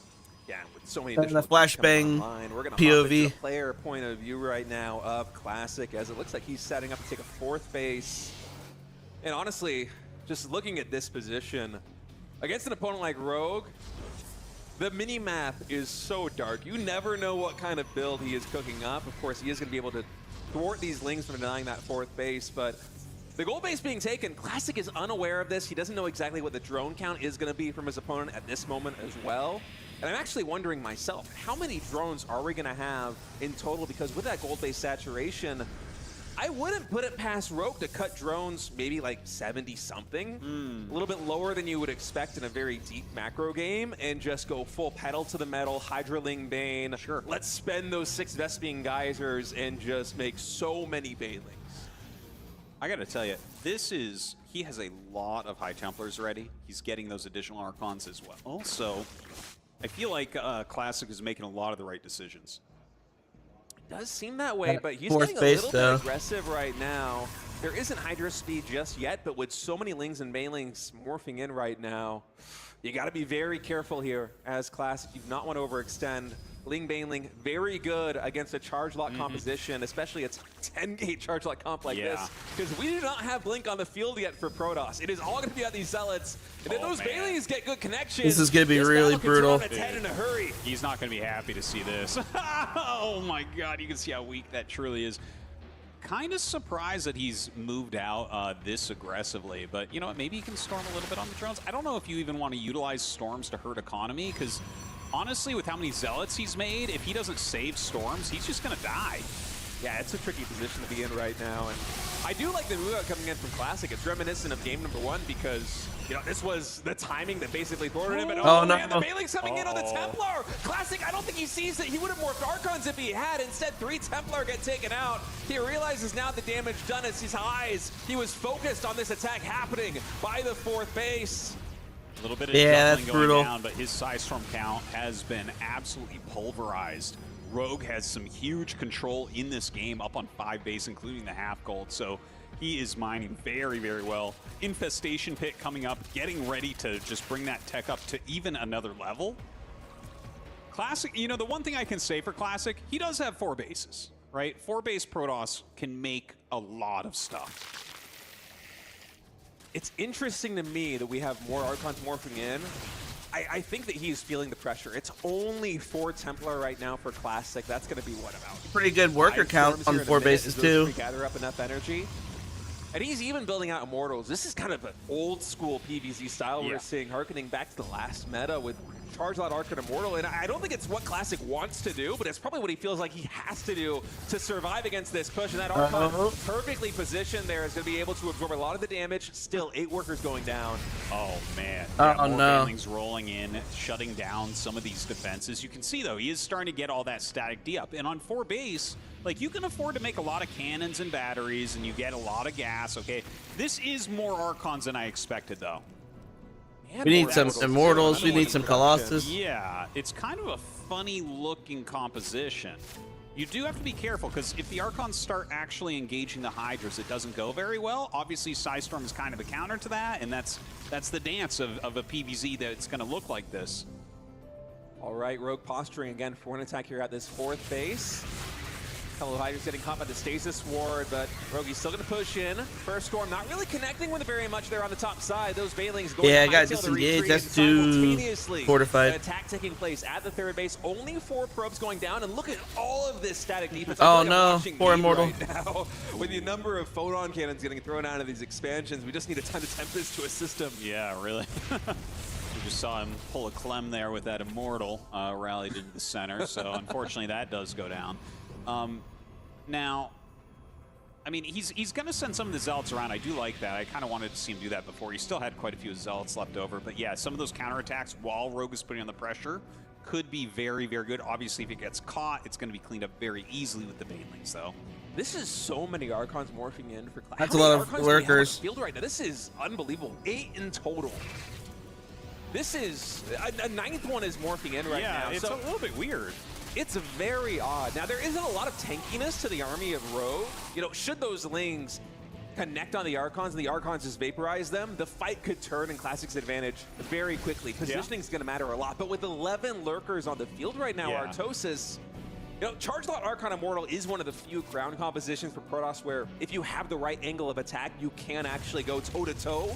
Yeah, with so many And additional the flashbang we're going to POV. hop into the player point of view right now of Classic, as it looks like he's setting up to take a fourth base. And honestly, just looking at this position, against an opponent like Rogue, the mini-map is so dark. You never know what kind of build he is cooking up. Of course, he is going to be able to thwart these Lings from denying that fourth base, but the gold base being taken, Classic is unaware of this. He doesn't know exactly what the drone count is going to be from his opponent at this moment as well. And I'm actually wondering myself, how many drones are we going to have in total? Because with that gold base saturation, I wouldn't put it past Rogue to cut drones maybe like 70-something. A little bit lower than you would expect in a very deep macro game, and just go full pedal to the metal, 𝙀𝙓𝙋𝘼𝙉. Sure. Let's spend those 6 Vespian Geysers and just make so many Banelings. I got to tell you, he has a lot of High Templars ready. He's getting those additional Archons as well. So I feel like Classic is making a lot of the right decisions. Does seem that way, but he's fourth getting a base, little though. bit aggressive right now. There isn't Hydra speed just yet, but with so many Lings and Banelings morphing in right now, you got to be very careful here as Classic. You do not want to overextend. Ling Baneling, very good against a charge lock composition, especially a 10-gate charge lock comp like this, because we do not have Blink on the field yet for Protoss. It is all going to be on these Zealots, and then those Banelings get good connections. This is going to be really brutal. In a hurry. He's not going to be happy to see this. Oh my god, you can see how weak that truly is. Kind of surprised that he's moved out this aggressively, but you know what, maybe he can storm a little bit on the drones. I don't know if you even want to utilize storms to hurt economy, because honestly, with how many Zealots he's made, if he doesn't save storms, he's just going to die. Yeah, it's a tricky position to be in right now, and I do like the move out coming in from Classic. It's reminiscent of game number 1 because, you know, this was the timing that basically thwarted him, but oh no, man, the Baneling's coming in on the Templar! Classic, I don't think he sees that he would have morphed Archons if he had. Instead, 3 Templar get taken out. He realizes now the damage done as his eyes. He was focused on this attack happening by the 4th base. A little bit of that's juggling going brutal. down, but his Psystorm count has been absolutely pulverized. Rogue has some huge control in this game, up on 5 base, including the half gold, so he is mining very, very well. Infestation Pit coming up, getting ready to just bring that tech up to even another level. Classic, you know, the one thing I can say for Classic, he does have 4 bases, right? 4 base Protoss can make a lot of stuff. It's interesting to me that we have more Archons morphing in. I think that he's feeling the pressure. It's only 4 Templar right now for Classic. That's going to be what about? Pretty good worker count on 4 bases too. Gather up enough energy. And he's even building out Immortals. This is kind of an old school PvZ style we're seeing, harkening back to the last meta with Charge Loud Arc and Immortal. And I don't think it's what Classic wants to do, but it's probably what he feels like he has to do to survive against this push. And that Archon perfectly positioned there is going to be able to absorb a lot of the damage. Still, 8 workers going down. Oh man, Oh, more no. Banelings rolling in, shutting down some of these defenses. You can see though, he is starting to get all that static D up. And on 4 base, like, you can afford to make a lot of cannons and batteries, and you get a lot of gas, okay? This is more Archons than I expected, though. We need some Immortals, we need some Colossus. Yeah, it's kind of a funny-looking composition. You do have to be careful, because if the Archons start actually engaging the Hydras, it doesn't go very well. Obviously, Psystorm is kind of a counter to that, and that's the dance of a PvZ that's going to look like this. All right, Rogue posturing again for an attack here at this 4th base. Hello Hydra's getting caught by the Stasis Ward, but Rogue's still going to push in. First Storm not really connecting with it very much there on the top side. Those Bailings going Yeah, I to got hightail the disengaged. retreat, That's and too simultaneously, fortified. an attack taking place at the third base. Only 4 probes going down, and look at all of this static defense. Oh, I feel like I'm no. watching Poor Eve Immortal. Right now, with the number of photon cannons getting thrown out of these expansions, we just need a ton of Tempest to assist him. Yeah, really. We just saw him pull a Clem there with that Immortal rallied into the center, so unfortunately that does go down. Now, I mean, he's going to send some of the Zealots around. I do like that. I kind of wanted to see him do that before. He still had quite a few Zealots left over. But yeah, some of those counterattacks while Rogue is putting on the pressure could be very, very good. Obviously, if it gets caught, it's going to be cleaned up very easily with the Banelings, though. This is so many Archons morphing in for class. That's a lot of workers. Field right now. This is unbelievable. 8 in total. This is a 9th one is morphing in right now. Yeah, it's so a little bit weird. It's very odd. Now, there isn't a lot of tankiness to the army of Rogue. You know, should those Lings connect on the Archons and the Archons just vaporize them, the fight could turn in Classic's advantage very quickly. Positioning is going to matter a lot. But with 11 Lurkers on the field right now, Artosis, you know, Charge Lot Archon Immortal is one of the few ground compositions for Protoss where if you have the right angle of attack, you can actually go toe-to-toe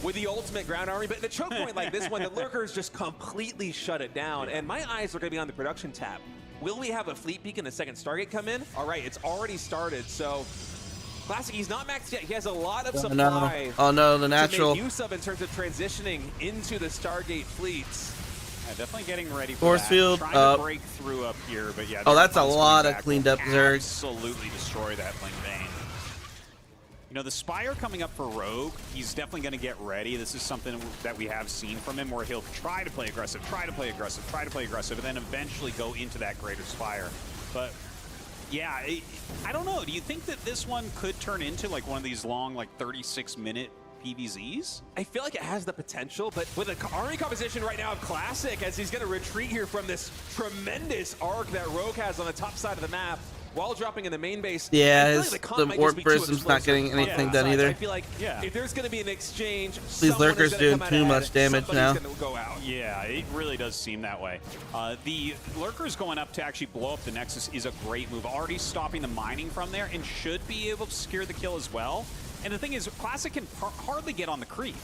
with the ultimate ground army. But the choke point like this one, the Lurkers just completely shut it down. And my eyes are going to be on the production tab. Will we have a Fleet Peak and a second Stargate come in? All right, it's already started. So Classic, he's not maxed yet. He has a lot of supply Oh no, the to natural. make use of in terms of transitioning into the Stargate fleets. Yeah, definitely getting ready for Force that. field Trying up. to break through up here, but yeah. Oh, the that's a Archons lot coming of back cleaned will up Zerg. Absolutely destroy that Blink Bane. You know, the Spire coming up for Rogue, he's definitely going to get ready. This is something that we have seen from him where he'll try to play aggressive, try to play aggressive, try to play aggressive, and then eventually go into that greater Spire. But yeah, I don't know. Do you think that this one could turn into like one of these long, like 36-minute PVZs? I feel like it has the potential, but with an army composition right now of Classic, as he's going to retreat here from this tremendous arc that Rogue has on the top side of the map, while dropping in the main base. Yeah, the Warp Prism's not getting anything done either. I feel like if there's going to be an exchange, These Lurkers doing too much damage now. Going to go out. Yeah, it really does seem that way. The Lurkers going up to actually blow up the Nexus is a great move. Already stopping the mining from there and should be able to secure the kill as well. And the thing is, Classic can hardly get on the creep.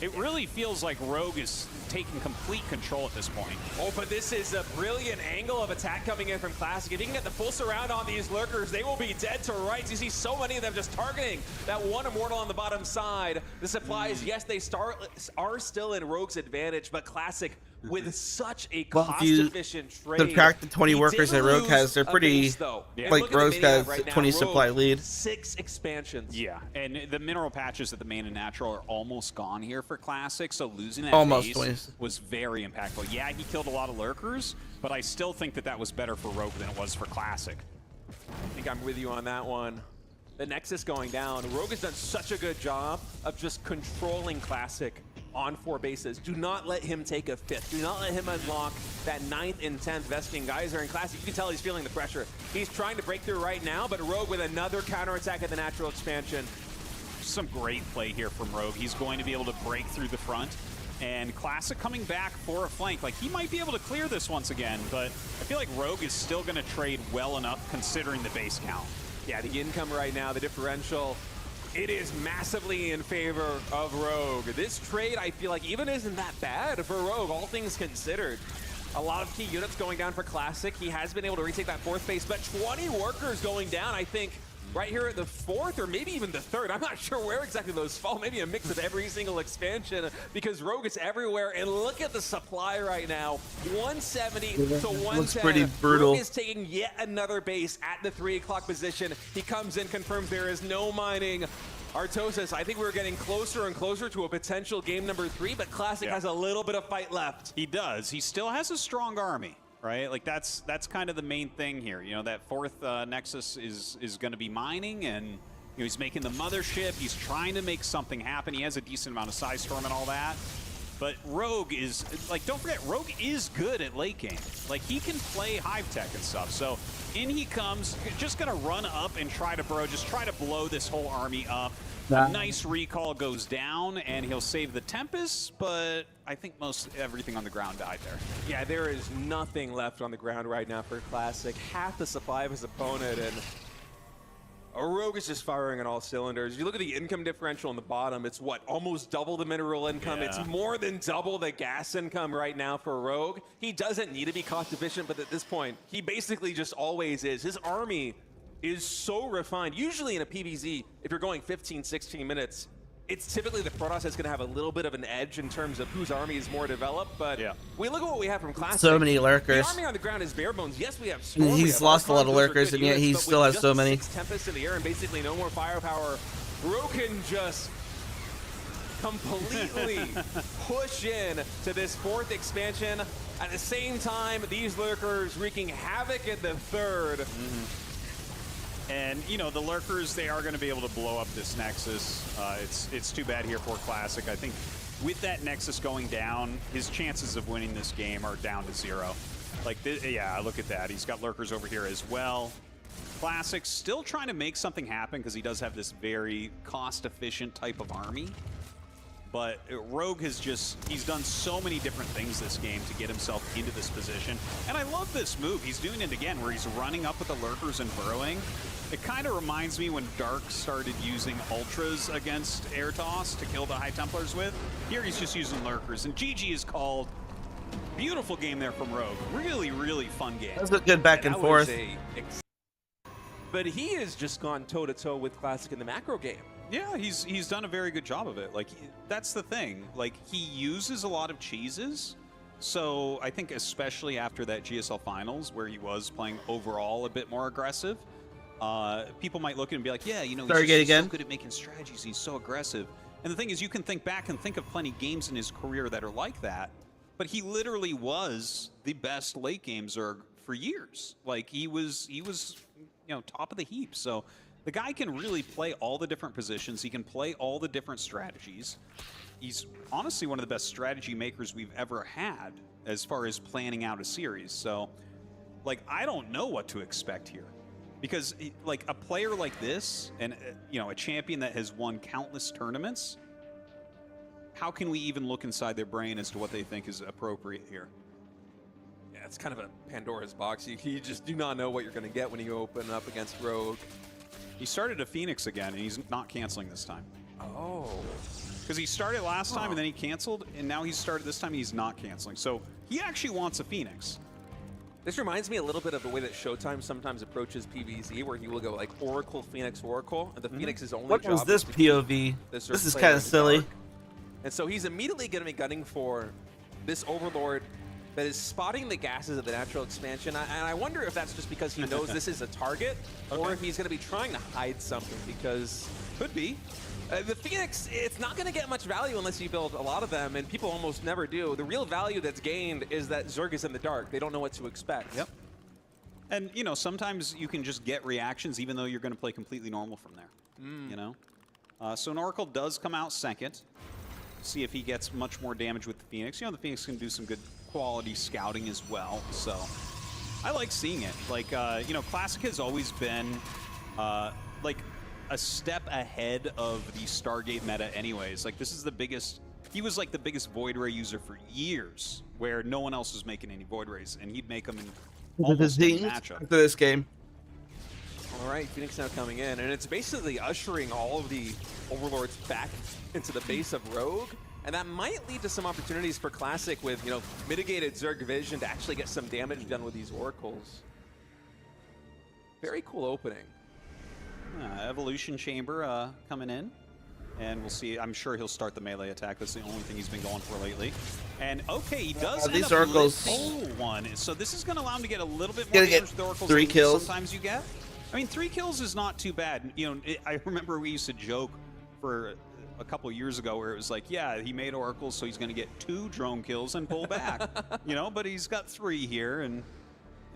It really feels like Rogue is taking complete control at this point. Oh, but this is a brilliant angle of attack coming in from Classic. If he can get the full surround on these Lurkers, they will be dead to rights. You see so many of them just targeting that one Immortal on the bottom side. The supplies, yes, they are still in Rogue's advantage, but Classic with such a cost-efficient trade. Subtract the 20 workers that Rogue has, they're pretty, like Rogue's got a 20 supply lead. 6 expansions. Yeah, and the mineral patches at the main and natural are almost gone here for Classic, so losing that Almost base 20. was very impactful. Yeah, he killed a lot of Lurkers, but I still think that that was better for Rogue than it was for Classic. I think I'm with you on that one. The Nexus going down. Rogue has done such a good job of just controlling Classic on 4 bases. Do not let him take a 5th. Do not let him unlock that 9th and 10th Vespene Geyser. And Classic, you can tell he's feeling the pressure. He's trying to break through right now, but Rogue with another counterattack at the natural expansion. Some great play here from Rogue. He's going to be able to break through the front. And Classic coming back for a flank. Like, he might be able to clear this once again, but I feel like Rogue is still going to trade well enough considering the base count. Yeah, the income right now, the differential, it is massively in favor of Rogue. This trade, I feel like, even isn't that bad for Rogue, all things considered. A lot of key units going down for Classic. He has been able to retake that 4th base, but 20 workers going down, I think, right here at the 4th or maybe even the 3rd. I'm not sure where exactly those fall. Maybe a mix of every single expansion because Rogue is everywhere. And look at the supply right now. 170 to 110. Looks pretty brutal. Rogue is taking yet another base at the 3 o'clock position. He comes in, confirms there is no mining. Artosis, I think we're getting closer and closer to a potential game number 3, but Classic has a little bit of fight left. He does. He still has a strong army. Right, like that's kind of the main thing here. You know, that 4th Nexus is going to be mining, and you know, he's making the mothership. He's trying to make something happen. He has a decent amount of Psy Storm and all that. But Rogue is like, don't forget, Rogue is good at late game. Like, he can play Hive Tech and stuff. So in he comes, just gonna run up and try to just try to blow this whole army up. A nice recall goes down, and he'll save the Tempest, but I think most everything on the ground died there. Yeah, there is nothing left on the ground right now for Classic. Half the supply of his opponent, and Rogue is just firing on all cylinders. You look at the income differential on the bottom, it's what, almost double the mineral income. Yeah. It's more than double the gas income right now for Rogue. He doesn't need to be cost efficient, but at this point, he basically just always is. His army is so refined. Usually in a PvZ, if you're going 15, 16 minutes, it's typically the Protoss that's going to have a little bit of an edge in terms of whose army is more developed, but we look at what we have from Classic. So many lurkers. The army on the ground is bare bones. Yes, we have Storm, we He's have lost a lot Archon, of those are lurkers, good and yet he units, but still with has just so many. 6 Tempests in the air and basically no more firepower, Rogue can just completely push in to this 4th expansion. At the same time, these lurkers wreaking havoc at the 3rd. And, you know, the lurkers, they are going to be able to blow up this Nexus. It's too bad here for Classic. I think with that Nexus going down, his chances of winning this game are down to 0. Like, yeah, look at that. He's got lurkers over here as well. Classic still trying to make something happen because he does have this very cost-efficient type of army. But Rogue has he's done so many different things this game to get himself into this position. And I love this move. He's doing it again where he's running up with the lurkers and burrowing. It kind of reminds me when Dark started using ultras against 𝙀𝙓𝙋 to kill the High Templars with. Here he's just using lurkers. And GG is called. Beautiful game there from Rogue. Really, really fun game. That was a good back and forth. But he has just gone toe-to-toe with Classic in the macro game. Yeah, he's done a very good job of it. Like, that's the thing. Like, he uses a lot of cheeses. So I think especially after that GSL Finals where he was playing overall a bit more aggressive, people might look at him and be like, yeah, you know, he's so good at making strategies. He's so aggressive. And the thing is, you can think back and think of plenty of games in his career that are like that. But he literally was the best late game Zerg for years. Like, he was you know, top of the heap. So the guy can really play all the different positions. He can play all the different strategies. He's honestly one of the best strategy makers we've ever had as far as planning out a series. So, like, I don't know what to expect here. Because, like, a player like this, and, you know, a champion that has won countless tournaments, how can we even look inside their brain as to what they think is appropriate here? Yeah, it's kind of a Pandora's box. You just do not know what you're going to get when you open up against Rogue. He started a Phoenix again, and he's not canceling this time. Oh. Because he started last time, and then he canceled, and now he's started this time, and he's not canceling. So he actually wants a Phoenix. This reminds me a little bit of the way that Showtime sometimes approaches PvZ, where he will go like Oracle, Phoenix, Oracle, and the Phoenix's only What job was this is to keep POV? this This is player kind in of the silly. dark. And so he's immediately going to be gunning for this Overlord that is spotting the gases of the natural expansion. And I wonder if that's just because he knows this is a target, or if he's going to be trying to hide something, because could be. The Phoenix, it's not going to get much value unless you build a lot of them, and people almost never do. The real value that's gained is that Zerg is in the dark. They don't know what to expect. Yep. And, you know, sometimes you can just get reactions even though you're going to play completely normal from there, you know? So an Oracle does come out second. See if he gets much more damage with the Phoenix. You know, the Phoenix can do some good quality scouting as well, so I like seeing it. Like, you know, Classic has always been, like, a step ahead of the Stargate meta anyways. Like, this is the biggest, he was like the biggest Void Ray user for years, where no one else was making any Void Rays, and he'd make them in almost any matchup. After this game. All right, Phoenix now coming in, and it's basically ushering all of the Overlords back into the base of Rogue, and that might lead to some opportunities for Classic with, you know, mitigated Zerg vision to actually get some damage done with these Oracles. Very cool opening. Evolution Chamber coming in, and we'll see. I'm sure he'll start the melee attack. That's the only thing he's been going for lately. And okay, he does these Oracles. One, so this is going to allow him to get a little bit more damage with the Oracles. 3 kills. Sometimes you get. I mean, 3 kills is not too bad. You know, I remember we used to joke for a couple years ago where it was like, yeah, he made Oracles, so he's going to get 2 drone kills and pull back. You know, but he's got 3 here, and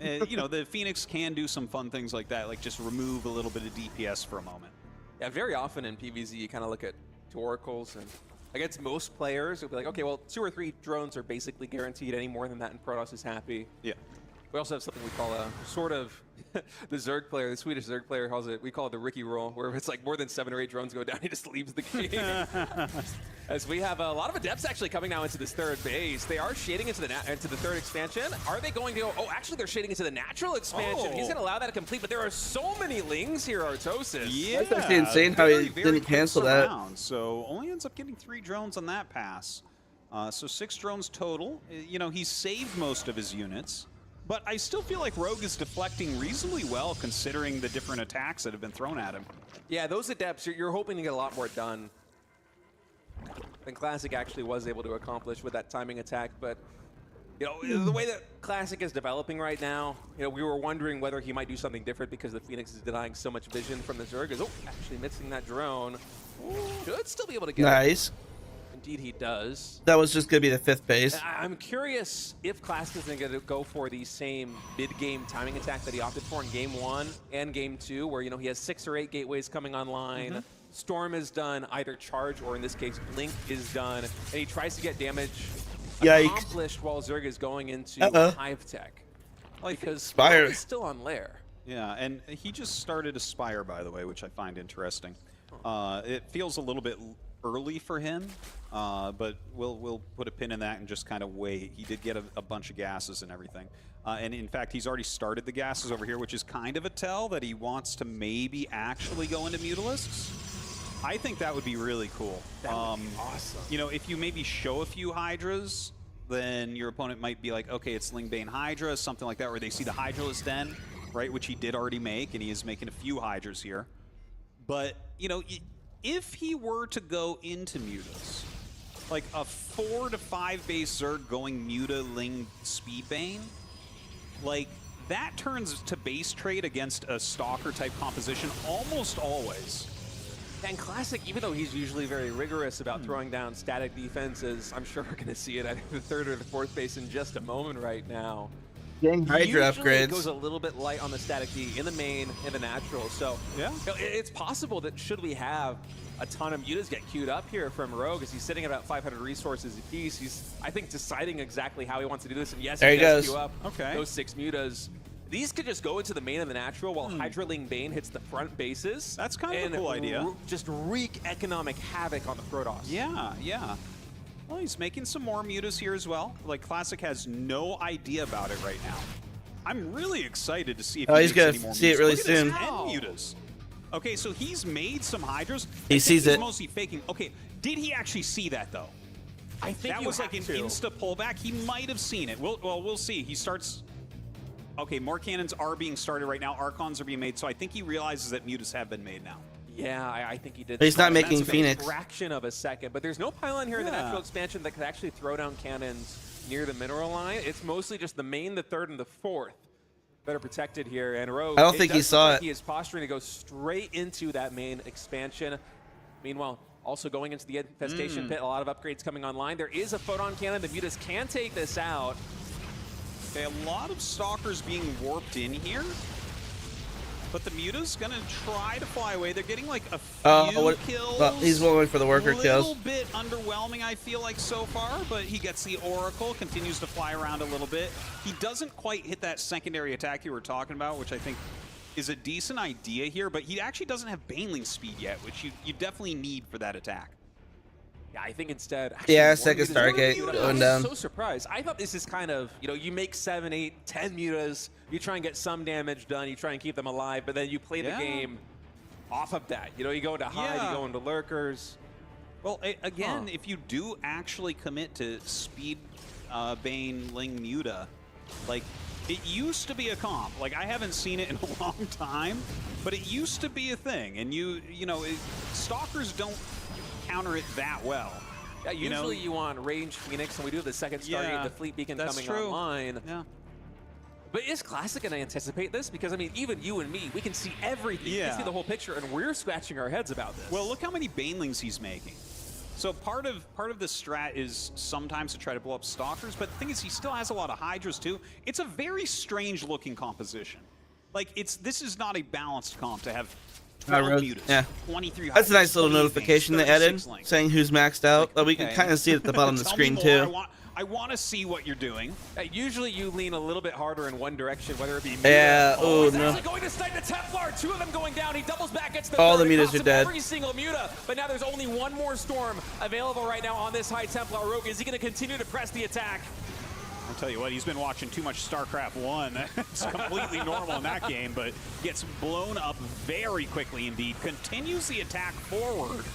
you know, the Phoenix can do some fun things like that, like just remove a little bit of DPS for a moment. Yeah, very often in PvZ, you kind of look at 2 Oracles, and against most players, it'll be like, okay, well, 2 or 3 drones are basically guaranteed. Any more than that, and Protoss is happy. Yeah. We also have something we call a sort of the Zerg player, the Swedish Zerg player calls it, we call it the Ricky roll, where if it's like more than 7 or 8 drones go down, he just leaves the game. As we have a lot of adepts actually coming now into this third base. They are shading into the third expansion. Are they going to go? Oh, actually, they're shading into the natural expansion. Oh. He's going to allow that to complete, but there are so many Lings here, Artosis. Yeah, That's actually insane how he didn't quick cancel that. surround, so only ends up getting 3 drones on that pass. So 6 drones total. You know, he saved most of his units. But I still feel like Rogue is deflecting reasonably well considering the different attacks that have been thrown at him. Yeah, those adepts, you're hoping to get a lot more done than Classic actually was able to accomplish with that timing attack. But, you know, the way that Classic is developing right now, you know, we were wondering whether he might do something different because the Phoenix is denying so much vision from the Zerg. Oh, actually missing that drone. Should still be able to get it. Nice. Indeed, he does. That was just gonna be the 5th base. I'm curious if Classic is going to go for the same mid-game timing attack that he opted for in Game 1 and Game 2, where, you know, he has 6 or 8 gateways coming online. Storm is done, either charge or in this case, Blink is done, and he tries to get damage accomplished while Zerg is going into Hive Tech. Because Spire is still on Lair. Yeah, and he just started Aspire, by the way, which I find interesting. It feels a little bit early for him, but we'll put a pin in that and just kind of wait. He did get a bunch of gases and everything. And in fact, he's already started the gases over here, which is kind of a tell that he wants to maybe actually go into Mutalisks. I think that would be really cool. That would be awesome. You know, if you maybe show a few Hydras, then your opponent might be like, okay, it's Lingbane Hydra, something like that, or they see the Hydraless Den, right, which he did already make, and he is making a few Hydras here. But, you know, if he were to go into Mutas, like a 4 to 5 base Zerg going Muta Ling Speedbane, like that turns to base trade against a Stalker type composition almost always. And Classic, even though he's usually very rigorous about throwing down static defenses, I'm sure we're going to see it at the 3rd or the 4th base in just a moment right now. Getting Hydra Usually upgrades. it goes a little bit light on the static D in the main and the natural. So yeah, you know, it's possible that should we have a ton of mutas get queued up here from Rogue as he's sitting at about 500 resources apiece. He's, I think, deciding exactly how he wants to do this. And yes, there he does goes. queue up those 6 mutas. These could just go into the main and the natural while Hydra Ling Bane hits the front bases. That's kind of a cool idea. Just wreak economic havoc on the Protoss. Yeah, yeah. Well, he's making some more mutas here as well. Like, Classic has no idea about it right now. I'm really excited to see if he's gonna see it really soon. Look at this, 10 mutas. Okay, so he's made some Hydras. He sees he's it. Mostly faking. Okay, did he actually see that though? I think that was like an insta pullback. He might have seen it. We'll see. He starts. Okay, more cannons are being started right now. Archons are being made, so I think he realizes that mutas have been made now. Yeah, I think he did. But he's not That's making a Phoenix. Fraction of a second, but there's no pylon here in the natural expansion that could actually throw down cannons near the mineral line. It's mostly just the main, the 3rd, and the 4th that are protected here. And Rogue, I don't think he saw it. He is posturing to go straight into that main expansion. Meanwhile, also going into the infestation pit, a lot of upgrades coming online. There is a photon cannon. The mutas can take this out. Okay, a lot of Stalkers being warped in here. But the Muta's gonna try to fly away. They're getting like a few kills. Well, he's going for the worker kills. A little bit underwhelming, I feel like, so far, but he gets the Oracle, continues to fly around a little bit. He doesn't quite hit that secondary attack you were talking about, which I think is a decent idea here, but he actually doesn't have Baneling speed yet, which you definitely need for that attack. Yeah, I think instead. Yeah, second Stargate going down. I'm so surprised. I thought this is kind of, you know, you make 7, 8, 10 mutas, you try and get some damage done, you try and keep them alive, but then you play the game off of that. You know, you go into hide, you go into lurkers. Well, again, if you do actually commit to speed Bane Ling Muta, like, it used to be a comp. Like, I haven't seen it in a long time, but it used to be a thing. And you know, Stalkers don't counter it that well. Yeah, usually you want range Phoenix, and we do have the second Stargate, the Fleet Beacon coming online. Yeah. But is Classic going to anticipate this? Because, I mean, even you and me, we can see everything. We can see the whole picture, and we're scratching our heads about this. Well, look how many Banelings he's making. So part of the strat is sometimes to try to blow up Stalkers, but the thing is he still has a lot of Hydras too. It's a very strange looking composition. Like, this is not a balanced comp to have 12 mutas, 23 Hydras. That's a nice little notification they added saying who's maxed out. We can kind of see it at the bottom of the screen too. I want to see what you're doing. Usually you lean a little bit harder in one direction, whether it be Yeah, oh, he's no. actually going to snipe the Templar. 2 of them going down. He doubles back, gets the All third. the It mutas costs are him dead. Every single muta, but now there's only one more storm available right now on this High Templar Rogue. Is he going to continue to press the attack? I'll tell you what, he's been watching too much StarCraft 1. It's completely normal in that game, but gets blown up very quickly indeed. Continues the attack forward.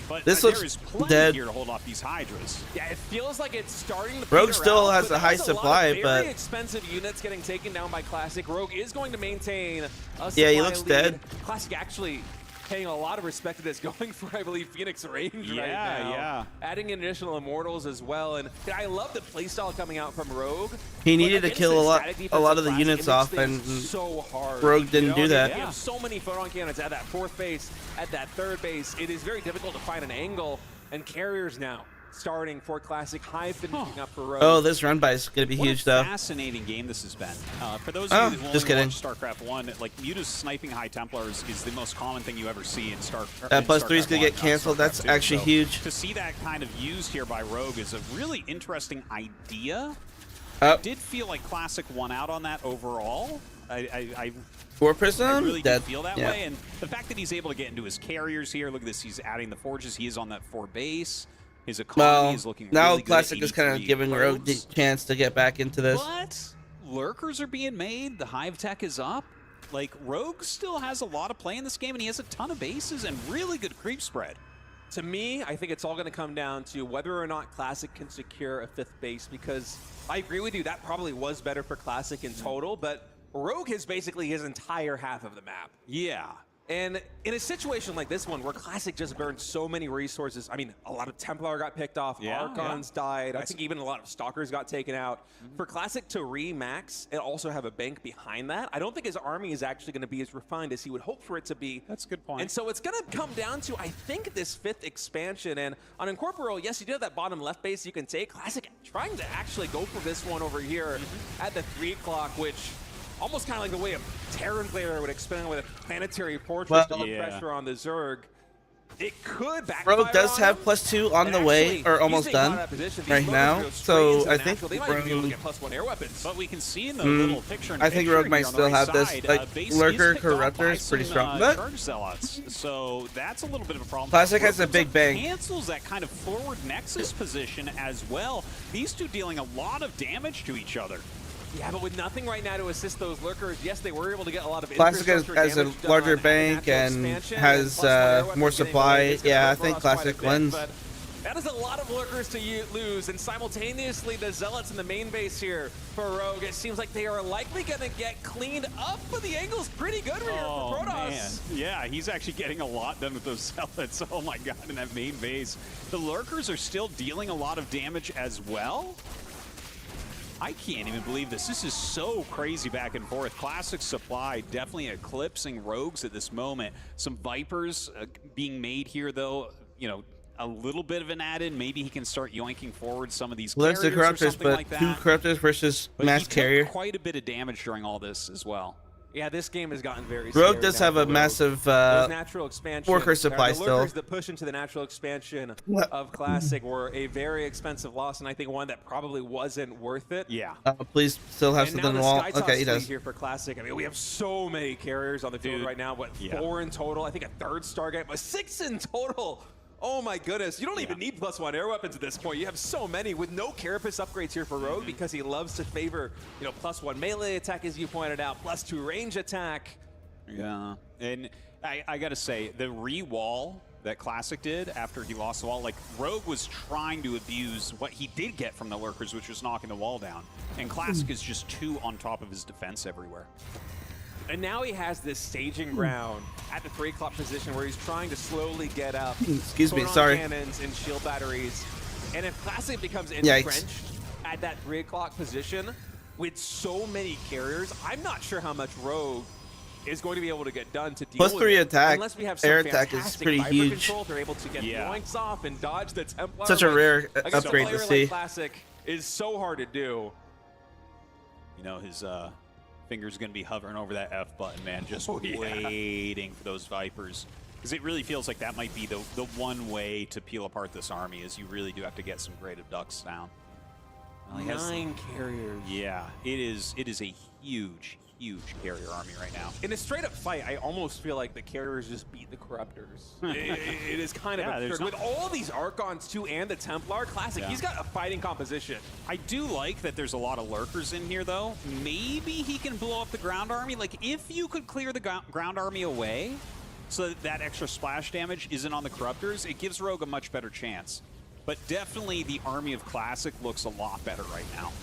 But This there looks is plenty dead. here to hold off these Hydras. Yeah, it feels like it's starting to Rogue peter still out, has but a high there's lot of supply, very but- expensive units getting taken down by Classic. Rogue is going to maintain a Yeah, he supply looks lead. dead. Classic actually paying a lot of respect to this, going for, I believe, Phoenix Range right now. Yeah. Adding in additional Immortals as well. And I love the playstyle coming out from Rogue. He but needed to against kill the a lot static of the defense units Classic, it off, makes and things so hard. Rogue didn't do that. You have so many photon cannons at that 4th base, at that 3rd base. It is very difficult to find an angle. And carriers now starting for Classic. Hive finishing up for Rogue. Oh, this run by is gonna be What huge a though. fascinating game this has been. For those Oh, of you who just only kidding. watch StarCraft 1, like Muta's sniping High Templars is the most common thing you ever see in StarCraft. That +3 is gonna get canceled. That's actually huge. To see that kind of used here by Rogue is a really interesting idea. Oh, Did feel like Classic won out on that overall. I War Prism really dead. do feel that Yeah. way, and the fact that he's able to get into his carriers here. Look at this, he's adding the forges. He is on that 4 base. His economy Well, is looking now really good. Classic is kind of 83 giving Rogue the probes. chance to get back into this. But lurkers are being made. The Hive tech is up. Like, Rogue still has a lot of play in this game, and he has a ton of bases and really good creep spread. To me, I think it's all going to come down to whether or not Classic can secure a 5th base, because I agree with you, that probably was better for Classic in total, but Rogue is basically his entire half of the map. Yeah. And in a situation like this one, where Classic just burned so many resources, I mean, a lot of Templar got picked off, Yeah, Archons died, I think even a lot of Stalkers got taken out. For Classic to re-max and also have a bank behind that, I don't think his army is actually going to be as refined as he would hope for it to be. That's a good point. And so it's going to come down to, I think, this 5th expansion. And on Incorporeal, yes, you do have that bottom left base you can take. Classic trying to actually go for this one over here at the 3 o'clock, which almost kind of like the way a Terran player would experiment with a planetary fortress to put pressure on the Zerg. It could backfire. Rogue does on have him. +2 on And the way, actually, or he's almost being caught done out of position. These right lurkers now. go straight So into the I think natural. They might even be able to Rogue, get +1 air weapons. But we can see in the little picture in the I think picture Rogue might here on the still right have this, side, like, base Lurker is picked off Corruptor by is pretty some, strong. But Charge Zealots. So that's a little bit of a problem. Classic has a Rogue big bang. Cancels that kind of forward nexus position as well. These two dealing a lot of damage to each other. Yeah, but with nothing right now to assist those lurkers, yes, they were able to get a lot of Classic has infrastructure a damage done larger on bank natural and expansion, has plus one air weapon more getting supply. away. It's gonna Yeah, I hurt think us quite a Classic bit, wins. but that is a lot of lurkers to lose, and simultaneously the Zealots in the main base here for Rogue, it seems like they are likely going to get cleaned up, but the angle's pretty good here for Protoss. Man. Yeah, he's actually getting a lot done with those Zealots. Oh my god, in that main base. The lurkers are still dealing a lot of damage as well. I can't even believe this. This is so crazy back and forth. Classic supply definitely eclipsing Rogues at this moment. Some Vipers being made here, though, you know, a little bit of an add-in. Maybe he can start yoinking forward some of these well, there's the carriers or Corruptors, something but like that. 2 Corruptors versus But Mass he took Carrier. quite a bit of damage during all this as well. Yeah, this game has gotten very Rogue scary does now have for a Rogue. massive Those natural expansion worker supply the lurkers still. that push into the natural expansion of Classic were a very expensive loss, and I think one that probably wasn't worth it. Yeah. Please still have And something now on the wall. Sky Top's Okay, he fleet does. here for Classic. I mean, we have so many carriers on the field right now. What, 4 in total? I think a 3rd Stargate, but 6 in total. Oh my goodness, you don't even need +1 air weapons at this point. You have so many with no carapace upgrades here for Rogue because he loves to favor, you know, +1 melee attack, as you pointed out, +2 range attack. Yeah, and I gotta say, the re-wall that Classic did after he lost the wall, like, Rogue was trying to abuse what he did get from the lurkers, which was knocking the wall down. And Classic is just 2 on top of his defense everywhere. And now he has this staging ground at the 3 o'clock position where he's trying to slowly get up. Excuse me, photon sorry. Cannons and shield batteries. And if Classic becomes entrenched at that 3 o'clock position with so many carriers, I'm not sure how much Rogue is going to be able to get done to deal with +3 it. attack, Unless we have some air attack is fantastic pretty Viper huge. control, they're able to get yoinks off and dodge the Templar. Such a which, rare against upgrade a to player see. Like Classic is so hard to do. You know, his finger's going to be hovering over that F button, man, just waiting for those Vipers. Because it really feels like that might be the one way to peel apart this army, is you really do have to get some great abducts down. Well, he has- 9 carriers. Yeah, it is a huge carrier army right now. In a straight-up fight, I almost feel like the carriers just beat the Corruptors. It is kind of Yeah, there's absurd. With all these Archons, too, and the Templar, Classic, he's got a fighting composition. I do like that there's a lot of lurkers in here, though. Maybe he can blow up the ground army. Like, if you could clear the ground army away so that extra splash damage isn't on the Corruptors, it gives Rogue a much better chance. But definitely the army of Classic looks a lot better right now.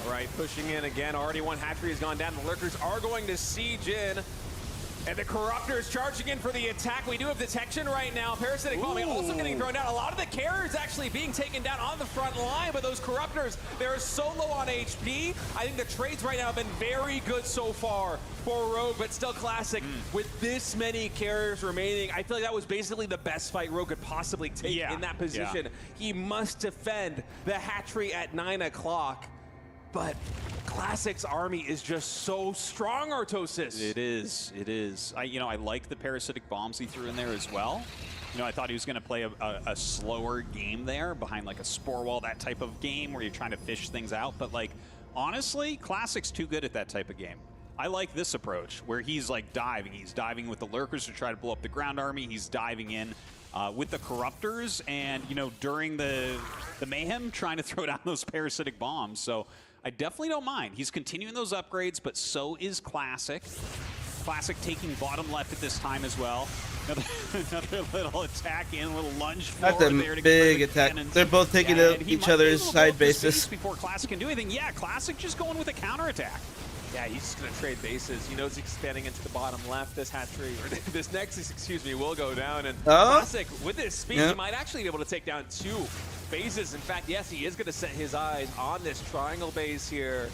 All right, pushing in again. Already one hatchery has gone down. The Lurkers are going to siege in. And the Corruptors charging in for the attack. We do have detection right now. Parasitic bombing also getting thrown down. A lot of the carriers actually being taken down on the front line, but those Corruptors, they're so low on HP. I think the trades right now have been very good so far for Rogue, but still Classic. With this many carriers remaining, I feel like that was basically the best fight Rogue could possibly take in that position. He must defend the hatchery at 9 o'clock. But Classic's army is just so strong, Artosis. It is. I like the parasitic bombs he threw in there as well. I thought he was going to play a slower game there behind like a spore wall, that type of game where you're trying to fish things out. But like, honestly, Classic's too good at that type of game. I like this approach where he's like diving. He's diving with the lurkers to try to blow up the ground army. He's diving in with the Corruptors and, during the mayhem, trying to throw down those parasitic bombs. So I definitely don't mind. He's continuing those upgrades, but so is Classic. Classic taking bottom left at this time as well. Another little attack in, a little lunge forward. That's there a to big get rid of the attack. cannons. They're both taking And he each might be other's able to blow side up the space bases. before Classic can do anything. Yeah, Classic just going with a counterattack. Yeah, he's just going to trade bases. He knows expanding into the bottom left. This hatchery, or this Nexus, excuse me, will go down. And Classic, with his speed, he might actually be able to take down 2 bases. In fact, yes, he is going to set his eyes on this triangle base here.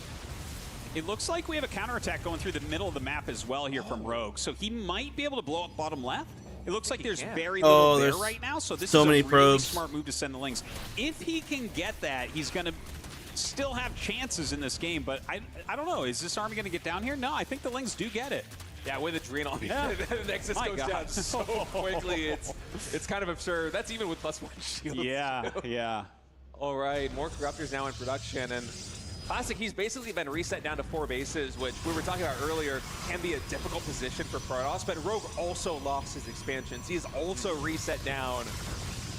It looks like we have a counterattack going through the middle of the map as well here from Rogue. So he might be able to blow up bottom left. It looks like there's very little there right now. So this is a many really probes. smart move to send the Lings. If he can get that, he's going to still have chances in this game. But I don't know. Is this army going to get down here? No, I think the Lings do get it. Yeah, with Adrenal, Yeah. the Nexus My goes God. down so quickly. It's kind of absurd. That's even with +1 shield. Yeah. All right, more Corruptors now in production. And Classic, he's basically been reset down to 4 bases, which we were talking about earlier can be a difficult position for Protoss, but Rogue also lost his expansions. He's also reset down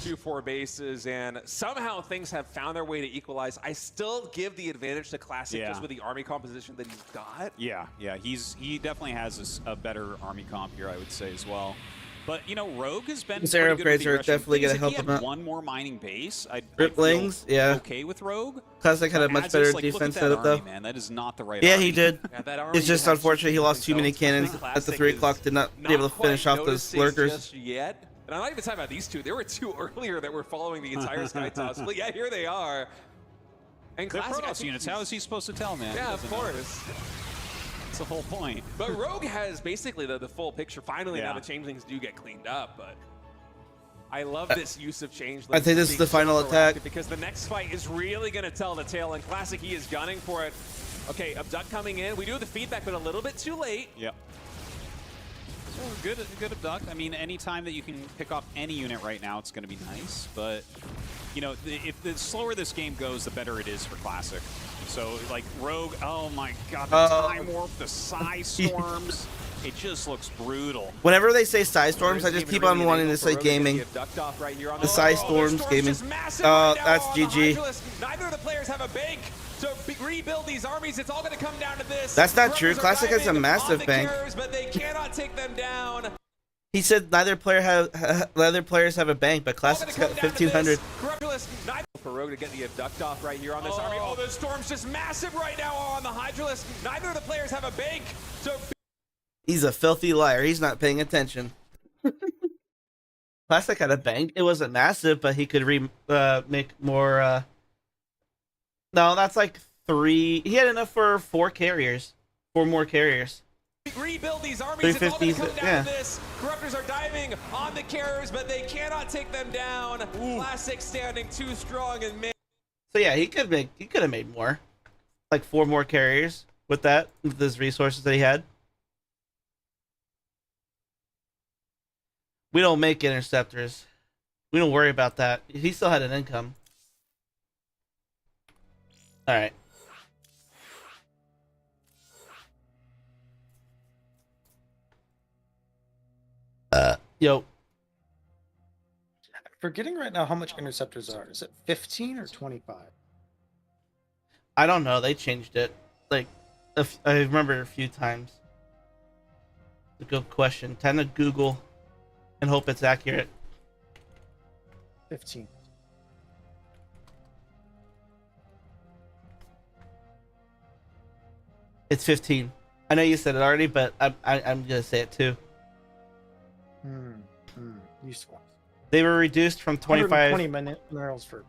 to 4 bases, and somehow things have found their way to equalize. I still give the advantage to Classic just with the army composition that he's got. Yeah. He definitely has a better army comp here, I would say, as well. But, Rogue has been These arrow pretty good with upgrades the are aggression. definitely going to If help he him had out. one more mining base, I'd Riplings, feel yeah. okay with Rogue. Classic had a much As better is, like, look defense at that setup, though. army, man. That is not the right Yeah, army. he did. Yeah, that army It's just has unfortunate he lost too many cannons themselves. at the Classic 3 is o'clock. Did not be able to quite finish off those noticing lurkers. just yet. And I'm not even talking about these 2. There were 2 earlier that were following the entire Sky Toss. But yeah, here they are. And They're Classic, I Protoss think units. How is he supposed to tell, man? Yeah, He of doesn't know. course. That's the whole point. But Rogue has basically the full picture. Finally, now the changelings do get cleaned up, but I love this use of changelings. I think this is being the final so attack. proactive because the next fight is really going to tell the tale. And Classic, he is gunning for it. Okay, Abduct coming in. We do have the feedback, but a little bit too late. Yep. So good abduct. I mean, anytime that you can pick off any unit right now, it's going to be nice. But, if the slower this game goes, the better it is for Classic. So, like, Rogue, oh my God, the Time Warp, the Psy Storms, it just looks brutal. Whenever they say Side Storms, I just keep on wanting to say gaming. The Side Storms gaming. That's GG. Neither of the players have a bank to rebuild these armies. It's all going to come down to this. That's not true. Classic has a massive bank. But they cannot take them down. He said neither players have a bank, but Classic's got 1,500. For Rogue to get the abduct off right here on this army. Oh, the storm's just massive right now on the Hydralisk. Neither of the players have a bank. He's a filthy liar. He's not paying attention. Classic had a bank. It wasn't massive, but he could make more. No, that's like 3. He had enough for 4 carriers. 4 more carriers. Rebuild these armies. It's all going to come down yeah. to this. Corruptors are diving on the carriers, but they cannot take them down. Classic standing too strong and man. So yeah, he could have made more, like 4 more carriers with his resources that he had. We don't make interceptors. We don't worry about that. He still had an income. All right. Yo. Forgetting right now how much interceptors are. Is it 15 or 25? I don't know. They changed it. Like, I remember a few times. It's a good question. Time to Google and hope it's accurate. 15. It's 15. I know you said it already, but I'm gonna say it too. Useful. They were reduced from 25. 20 minerals for.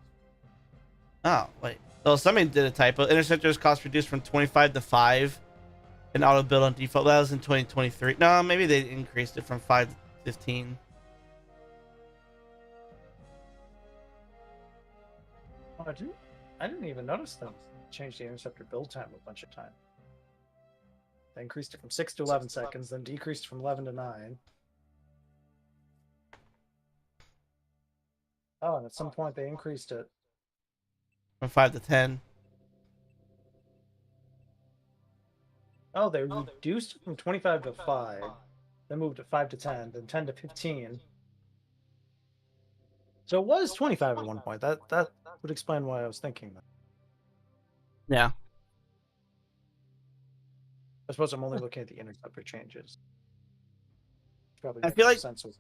Oh wait. Well, somebody did a typo. Interceptors cost reduced from 25 to 5, and auto build on default. That was in 2023. No, maybe they increased it from 5 to 15. Oh, I didn't even notice them change the interceptor build time a bunch of times. They increased it from 6 to 11 seconds, then decreased from 11 to 9. Oh, and at some point they increased it From 5 to 10. Oh, they reduced it from 25 to 5, then moved it 5 to 10, then 10 to 15. So it was 25 at one point. That would explain why I was thinking that. Yeah. I suppose I'm only looking at the interceptor changes. Probably I feel like sense with...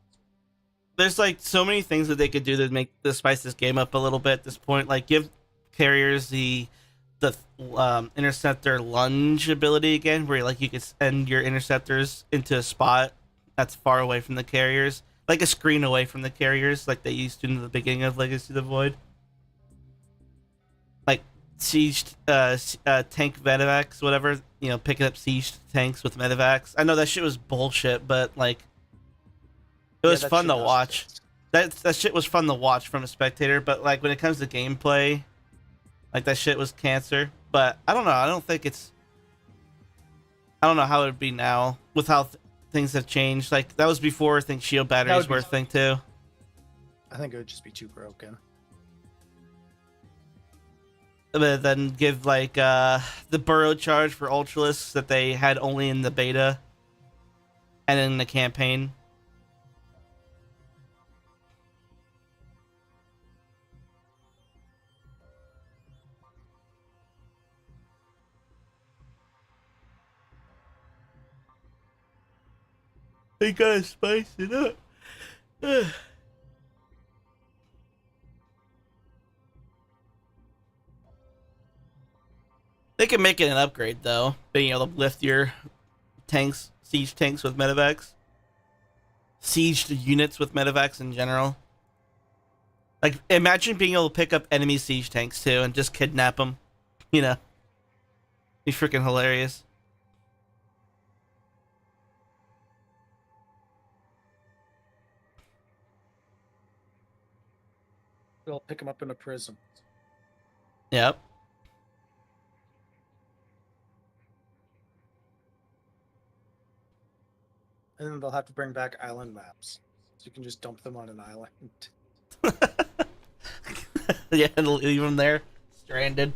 there's like so many things that they could do to spice this game up a little bit at this point. Like give carriers the interceptor lunge ability again, where like you could send your interceptors into a spot that's far away from the carriers, like a screen away from the carriers, like they used to in the beginning of Legacy of the Void. Like siege tank medevacs, whatever, you know, picking up siege tanks with medevacs. I know that shit was bullshit, but like it was fun to watch. That shit was fun to watch from a spectator, but like when it comes to gameplay, like that shit was cancer. But I don't know. I don't know how it would be now with how things have changed. Like that was before I think shield batteries were a thing too. I think it would just be too broken. But then give like the burrow charge for Ultralists that they had only in the beta and in the campaign. They gotta spice it up. They can make it an upgrade though, being able to lift your tanks, siege tanks with medevacs, siege units with medevacs in general. Like imagine being able to pick up enemy siege tanks too and just kidnap them. You know, be freaking hilarious. They'll pick them up in a prison. Yep. And then they'll have to bring back island maps. So you can just dump them on an island. Yeah, and leave them there, stranded.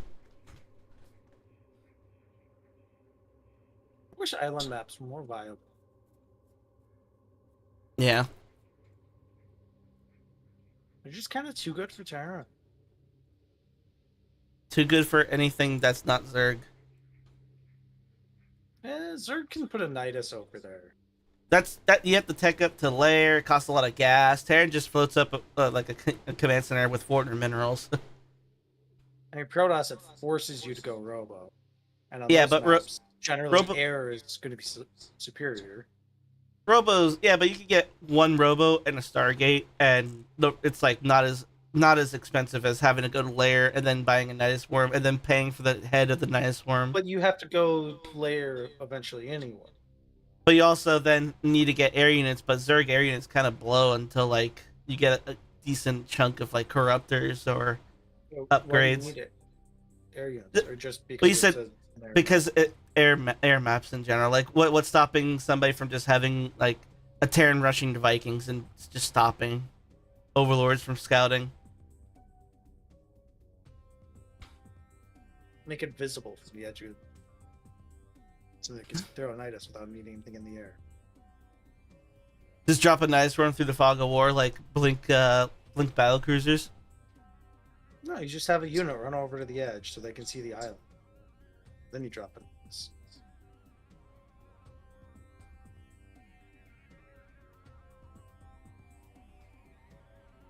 I wish island maps were more viable. Yeah. They're just kind of too good for Terra. Too good for anything that's not Zerg. Zerg can put a Nidus over there. That you have to tech up to lair. It costs a lot of gas. Terran just floats up like a command center with 400 minerals. I mean, Protoss, it forces you to go Robo. And on yeah, those but maps, generally air is going to be superior. Robos, yeah, but you can get one Robo and a Stargate, and it's like not as expensive as having to go to lair and then buying a Nidus Worm and then paying for the head of the Nidus Worm. But you have to go lair eventually anyway. But you also then need to get air units, but Zerg air units kind of blow until like you get a decent chunk of like corruptors or upgrades. Why do you need it? Air units, or just because well, you said because air maps in general. Like what's stopping somebody from just having like a Terran rushing to Vikings and just stopping Overlords from scouting? Make it visible from the edge of, so they can throw a Nidus without needing anything in the air. Just drop a nice run through the fog of war like Blink battle cruisers. No, you just have a unit run over to the edge so they can see the island. Then you drop it.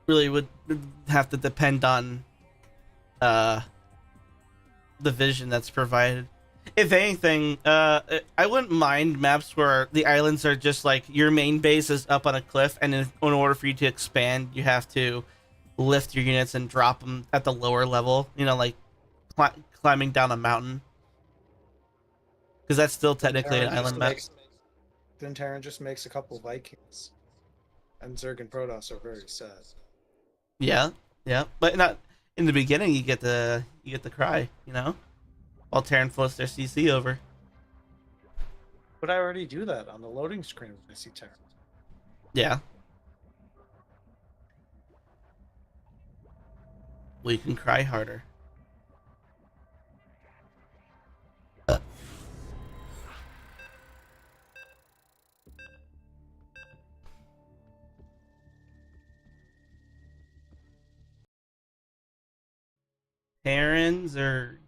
Really would have to depend on the vision that's provided. If anything, I wouldn't mind maps where the islands are just like your main base is up on a cliff, and in order for you to expand, you have to lift your units and drop them at the lower level. You know, like climbing down a mountain, because that's still technically an island map. Then Terran just makes a couple of Vikings, and Zerg and Protoss are very sad. Yeah, yeah, but not in the beginning. You get the cry, you know, while Terran floats their CC over. But I already do that on the loading screen when I see Terran. Yeah. Well, you can cry harder. Terrans or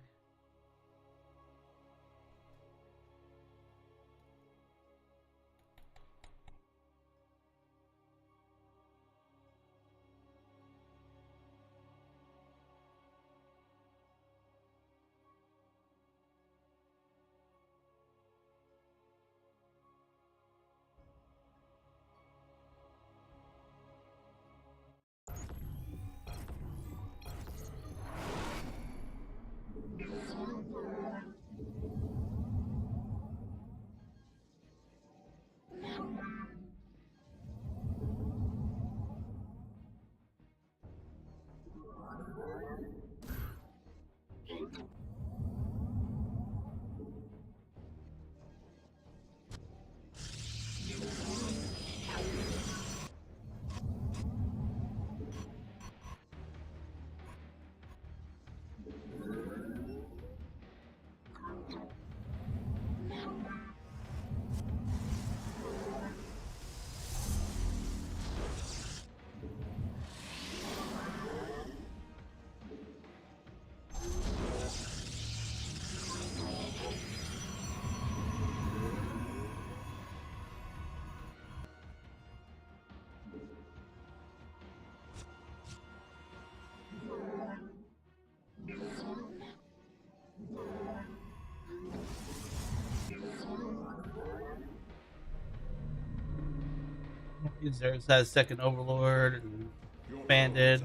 Zergs has second Overlord and expanded.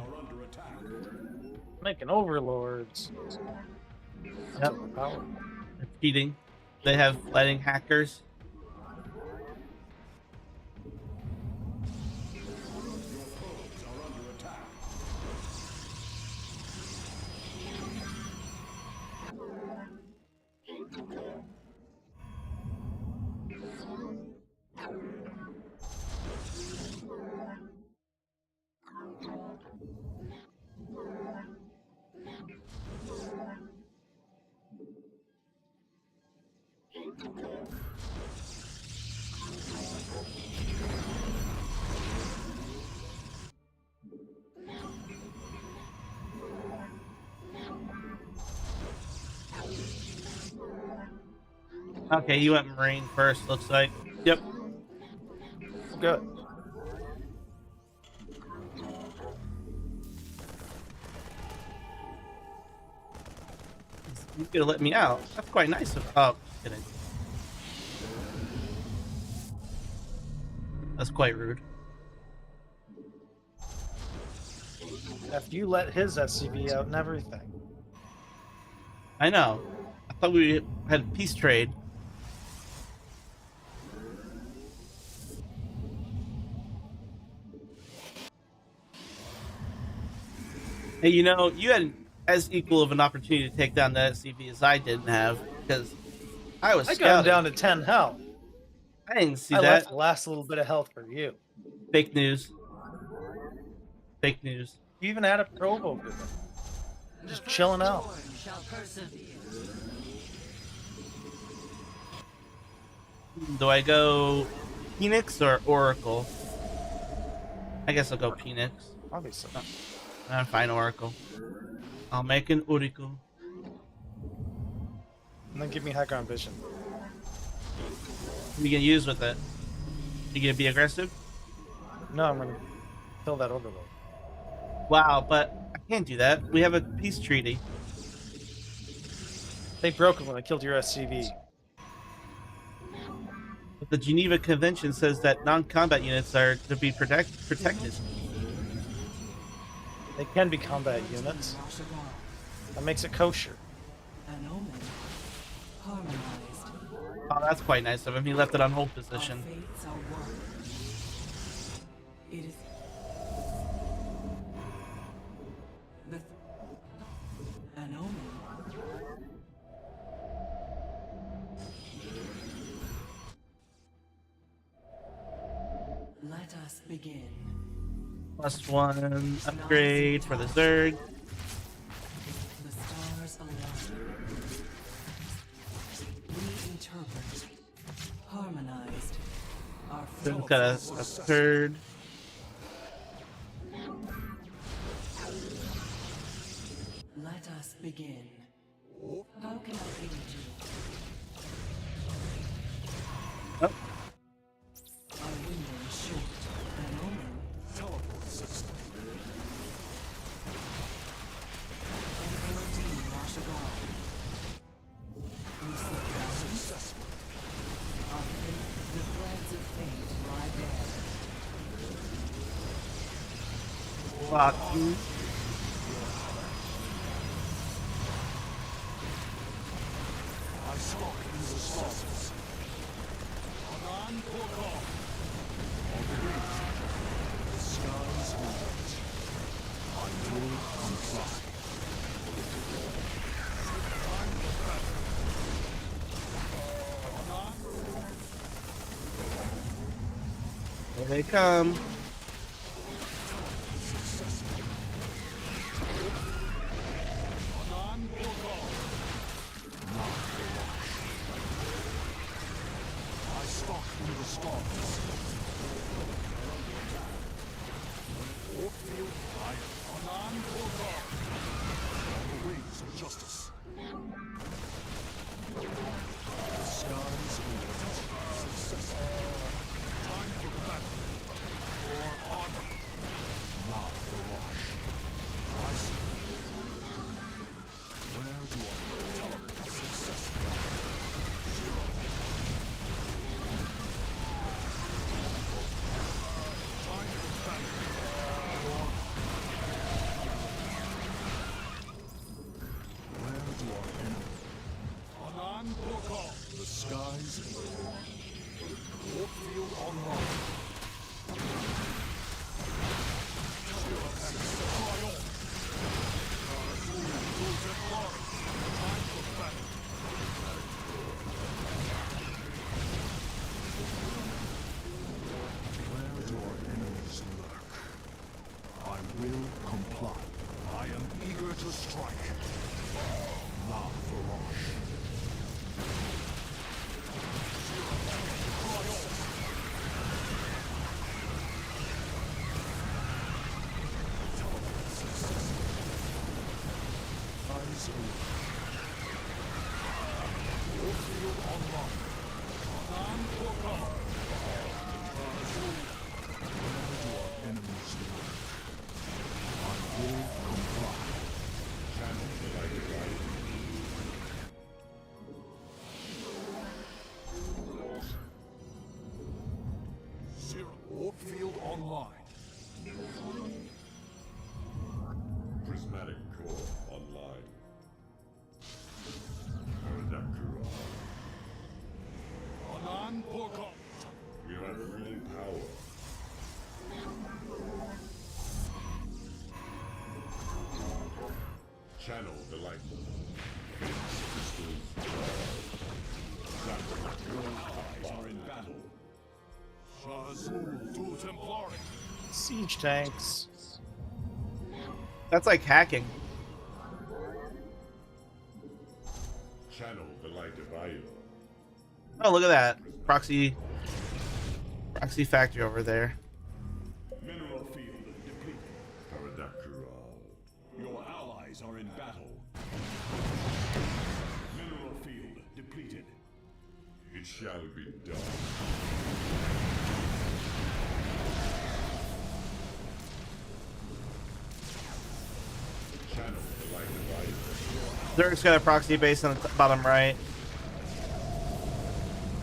Making overlords. Yep. They're cheating. They have fighting hackers. Okay, you went Marine first, looks like. Yep. Good. You could have let me out. That's quite nice of. Oh, just kidding. That's quite rude. After you let his SCV out and everything. I know. I thought we had a peace trade. Hey, you know, you had as equal of an opportunity to take down that SCV as I didn't have, because I was I got him down to 10 health. I didn't see I that. left the last little bit of health for you. Fake news. Fake news. You even had a probe over there. Just chilling out. Shall persevere. Do I go Phoenix or Oracle? I guess I'll go Phoenix. Obviously. I'm fine, Oracle. I'll make an Oracle. And then give me high ground vision. What are you gonna use with it? You gonna be aggressive? No, I'm gonna kill that overload. Wow, but I can't do that. We have a peace treaty. They broke it when they killed your SCV. But the Geneva Convention says that non-combat units are to be protected. They can be combat units. That makes it kosher. An omen harmonized. Oh, that's quite nice of him. He left it on hold position. Our fates are one. It is an omen. Let us begin. +1 upgrade for the Zerg. The stars align. We interpret. Harmonized. Our Then got a third. Let us begin. How can I aid you? Oh, Our window is short. An omen. Teleport system. Emperor Dean Rashagal. We seek justice. Our fate, the threads of fate lie bare. fuck. I stalk in the sauces. On Portal. On the wings. The skies hold. I will comply. Time for battle. Here they come. I stalk in the stars. Warfield Iron. On Portal. On the wings of justice. The skies hold. Success. Time for battle. For honor. Not for rush. I see. Where do I teleport? Success. Time for battle. Where do our enemies? Anan Portal. The skies Warfield online. Time for battle. Where do our enemies lurk? I will comply. I am eager to strike. La Faroche. Eyes open. Warfield online. On Portal. Where do our enemies lurk? I will comply. Channel divided. Zero. Warfield online. Prismatic core online. Aradakura. Anan Porkot. We have full power. Channel the light. Crystals Your eyes are in battle. Shazul to Templari. Siege tanks. That's like hacking. Channel the light of Io. Oh, look at that. Proxy factory over there. Mineral field depleted. Your allies are in battle. Mineral field depleted. It shall be done. Channel the light of Io. Zerg's got a proxy base on the bottom right.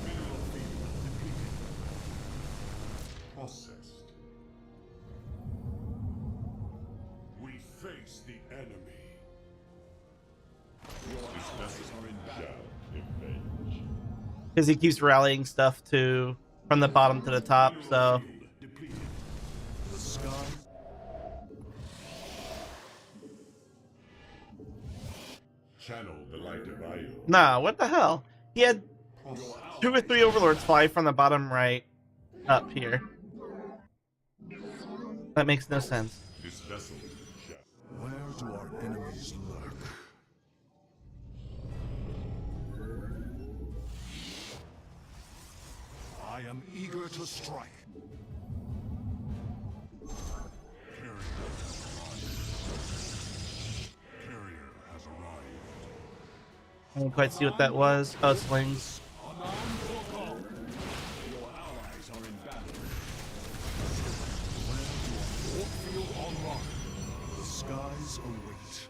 Mineral field depleted. Processed. We face the enemy. Your allies are in battle. Avenge. Because he keeps rallying stuff to from the bottom to the top, so Field depleted. The sky. Channel the light of Io. nah, what the hell? He had 2 or 3 overlords fly from the bottom right up here. That makes no sense. This vessel shall. Where do our enemies lurk? I am eager to strike. Carrier has arrived. I don't quite see what that was. Oh, slings. Your allies are in battle. Field online. The skies await.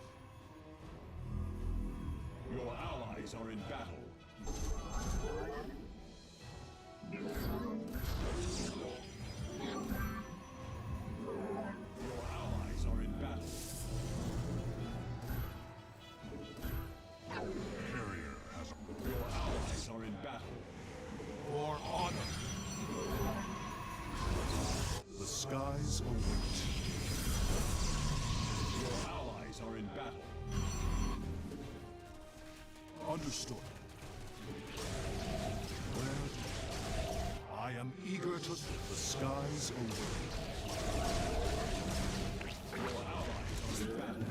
Your allies are in battle. Your allies are in battle. Carrier has Your allies are in battle. for honor. The skies await. Your allies are in battle. Understood. Where I am eager to. The skies await. Your allies are in battle.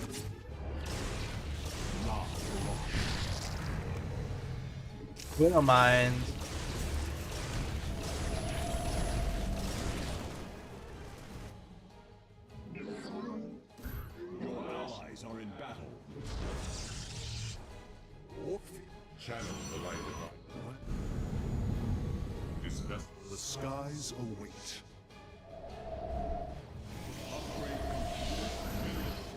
We don't mind. Your allies are in battle. Channel the light of Io. This vessel. The skies await.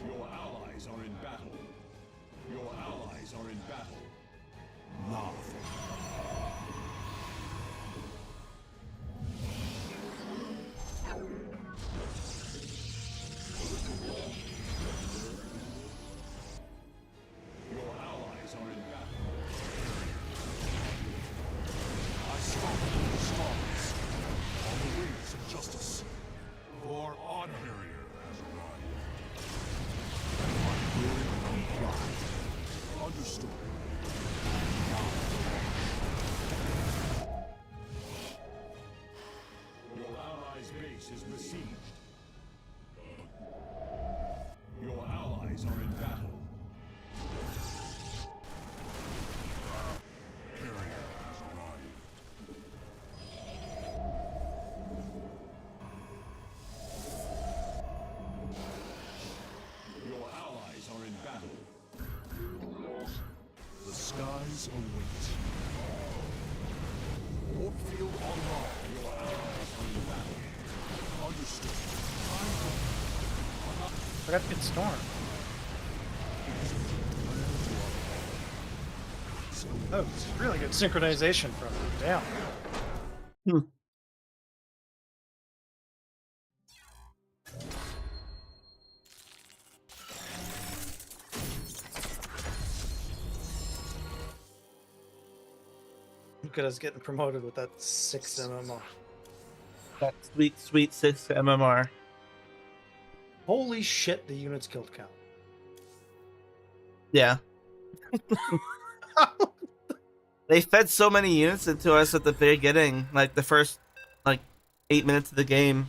Your allies are in battle. Your allies are in battle. Love. Your allies are in battle. I stalk the stars on the wings of justice. For honor. Carrier has arrived. I will comply. Understood. Your allies' base is besieged. Your allies are in battle. Carrier has arrived. Your allies are in battle. The skies await. Warfield online. Your allies are in battle. Understood. Forgot to get Storm. Oh, it's really good synchronization from down. Look at us getting promoted with that 6 MMR. That sweet, sweet 6 MMR. Holy shit, the units killed count. Yeah. They fed so many units into us at the beginning, like the first 8 minutes of the game.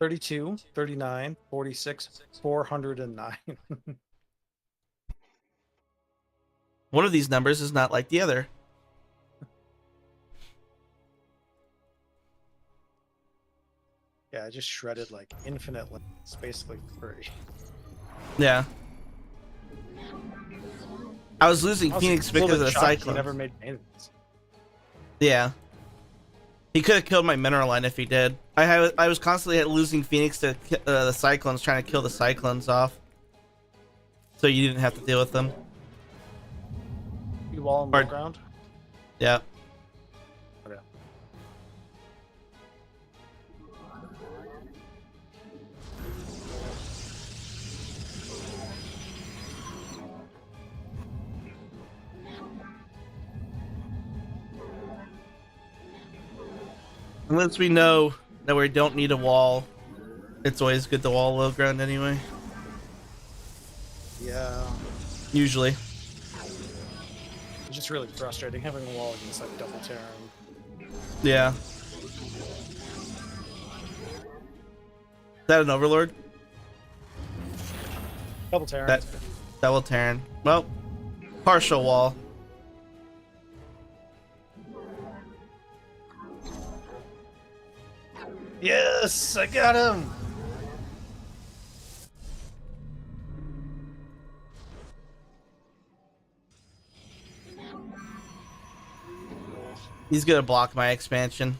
32, 39, 46, 409. One of these numbers is not like the other. Yeah, I just shredded like infinite limits, basically free. Yeah. I was losing I was Phoenix a little because of bit the shocked he Cyclones. never made maintenance. Yeah. He could have killed my mineral line if he did. I was constantly losing Phoenix to the Cyclones, trying to kill the Cyclones off. So you didn't have to deal with them. You wall on low ground? Yeah. Okay. Unless we know that we don't need a wall, it's always good to wall low ground anyway. Yeah. Usually. It's just really frustrating having a wall against like double Terran. Yeah. Is that an Overlord? Double Terran. That double Terran. Well, partial wall. Yes, I got him. He's gonna block my expansion.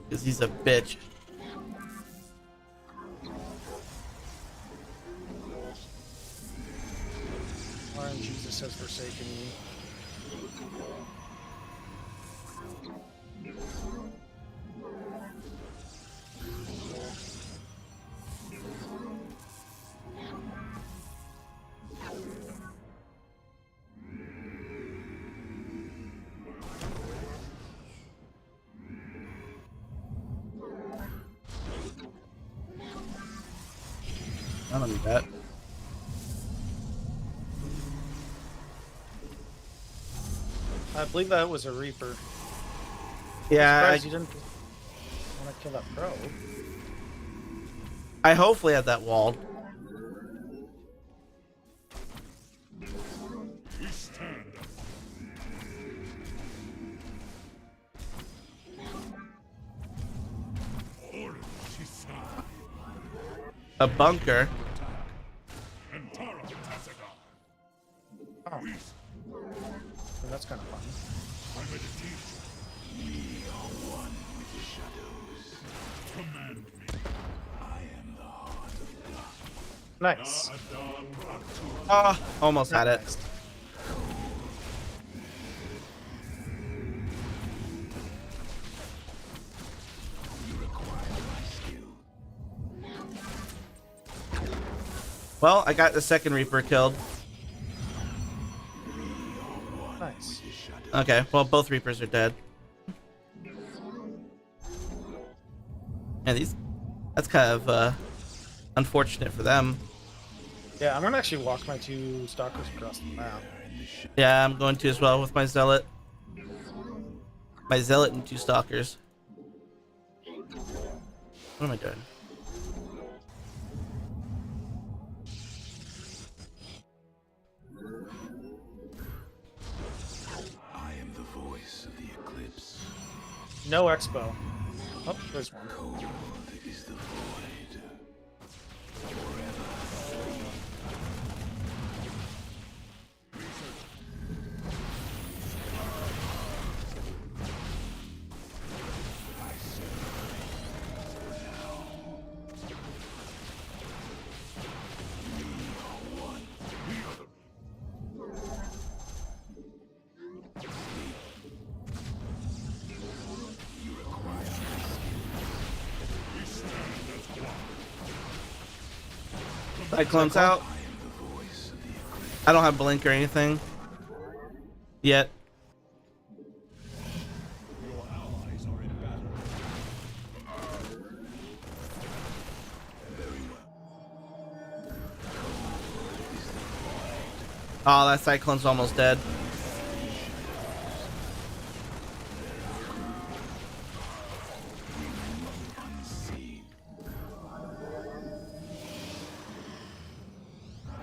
Because he's a bitch. Iron Jesus has forsaken me. I don't need that. I believe that was a Reaper. Yeah, I'm surprised you didn't want to kill that pro. I hopefully have that walled. We stand. A bunker. Oh. So that's kind of fun. We are one with the shadows. Command me. I am the heart of God. Nice. Ah, almost had it. Nice. Well, I got the second Reaper killed. Nice. Okay, well, both Reapers are dead. And that's kind of unfortunate for them. Yeah, I'm gonna actually walk my two stalkers across the map. Yeah, I'm going to as well with my Zealot. My Zealot and two Stalkers. What am I doing? I am the voice of the eclipse. No expo. Oh, there's one. Cold is the void. Cyclone's out. I don't have blink or anything yet. Your allies are in battle. Oh, that Cyclone's almost dead.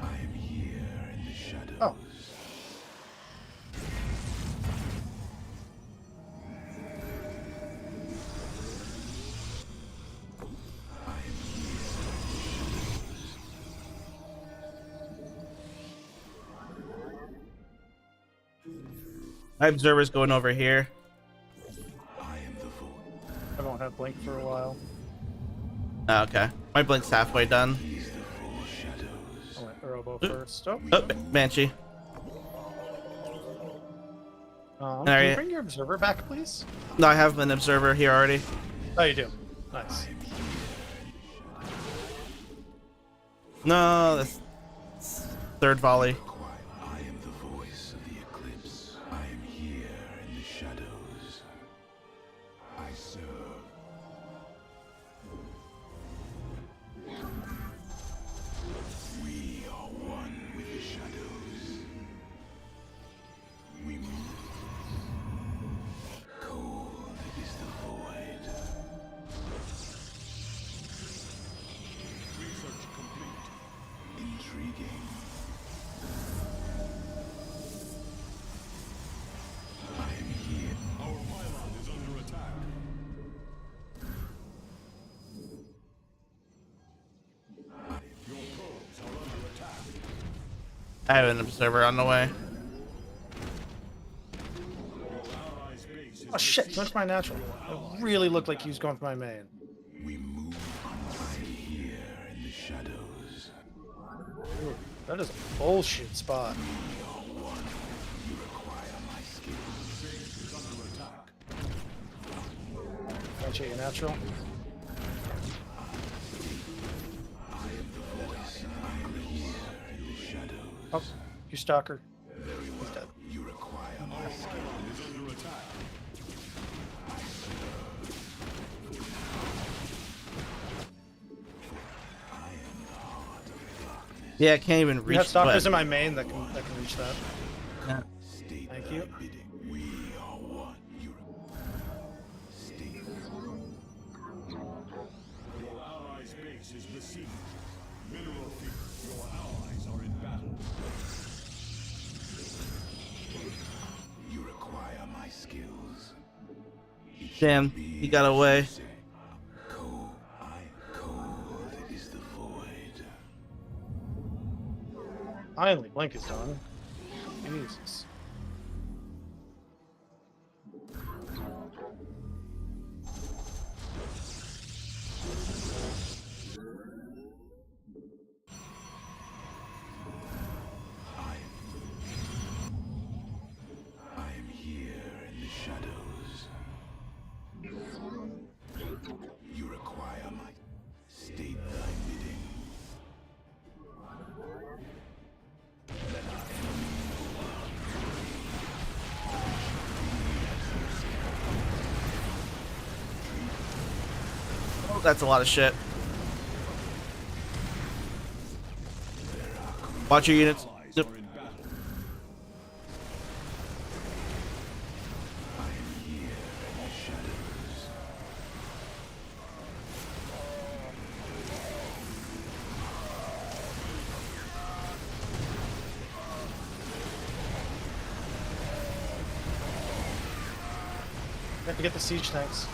I am here in the shadows. Oh. My observer's going over here. I won't have blink for a while. Oh, okay. My blink's halfway done. I went Robo first. Oh. Oh, Banshee. Can you bring your observer back, please? No, I have an observer here already. Oh, you do. Nice. No, that's third volley. I am the voice of the eclipse. I am here in the shadows. I serve. We are one with the shadows. We move. Cold is the void. Research complete. Intriguing. I am here. Our pylon is under attack. Your probes are under attack. I have an observer on the way. Allies' base is Oh shit, so much my natural. It really looked like he was going for my main. We move right here in the shadows. Ooh, that is a bullshit spot. We are one. You require my skills. base is under attack. Can't you your natural? Oh, you stalker. He's dead. You require my Our pylon is under attack. Yeah, I can't even We reach. have stalkers but- in my main that can reach that. Yeah. state. Thank you. Bidding. We are one. You state. Your allies' base is besieged. Mineral fever. Your allies are in battle. You require my skills. Damn, he got away. Cold. Cold is the void. Finally, blink is done. Jesus. I am here in the shadows. You require my state thy bidding. Oh, that's a lot of shit. Watch your units. Allies Yep. are in battle. We have to get the siege tanks.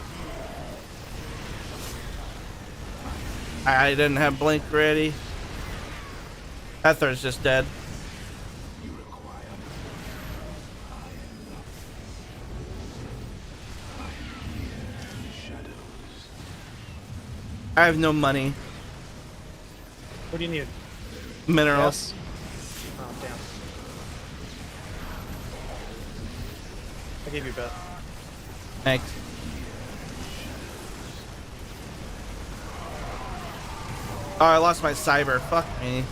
I didn't have blink ready. Ether's just dead. I have no money. What do you need? Minerals. Yes? Oh, damn. I gave you a bet. Thanks. Oh, I lost my cyber. Fuck me.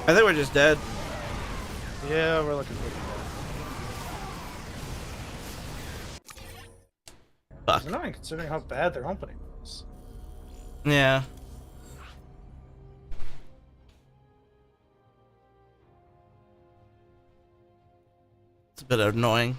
I think we're just dead. Yeah, we're looking good. Fuck. It's annoying considering how bad their opening was. Yeah. It's a bit annoying.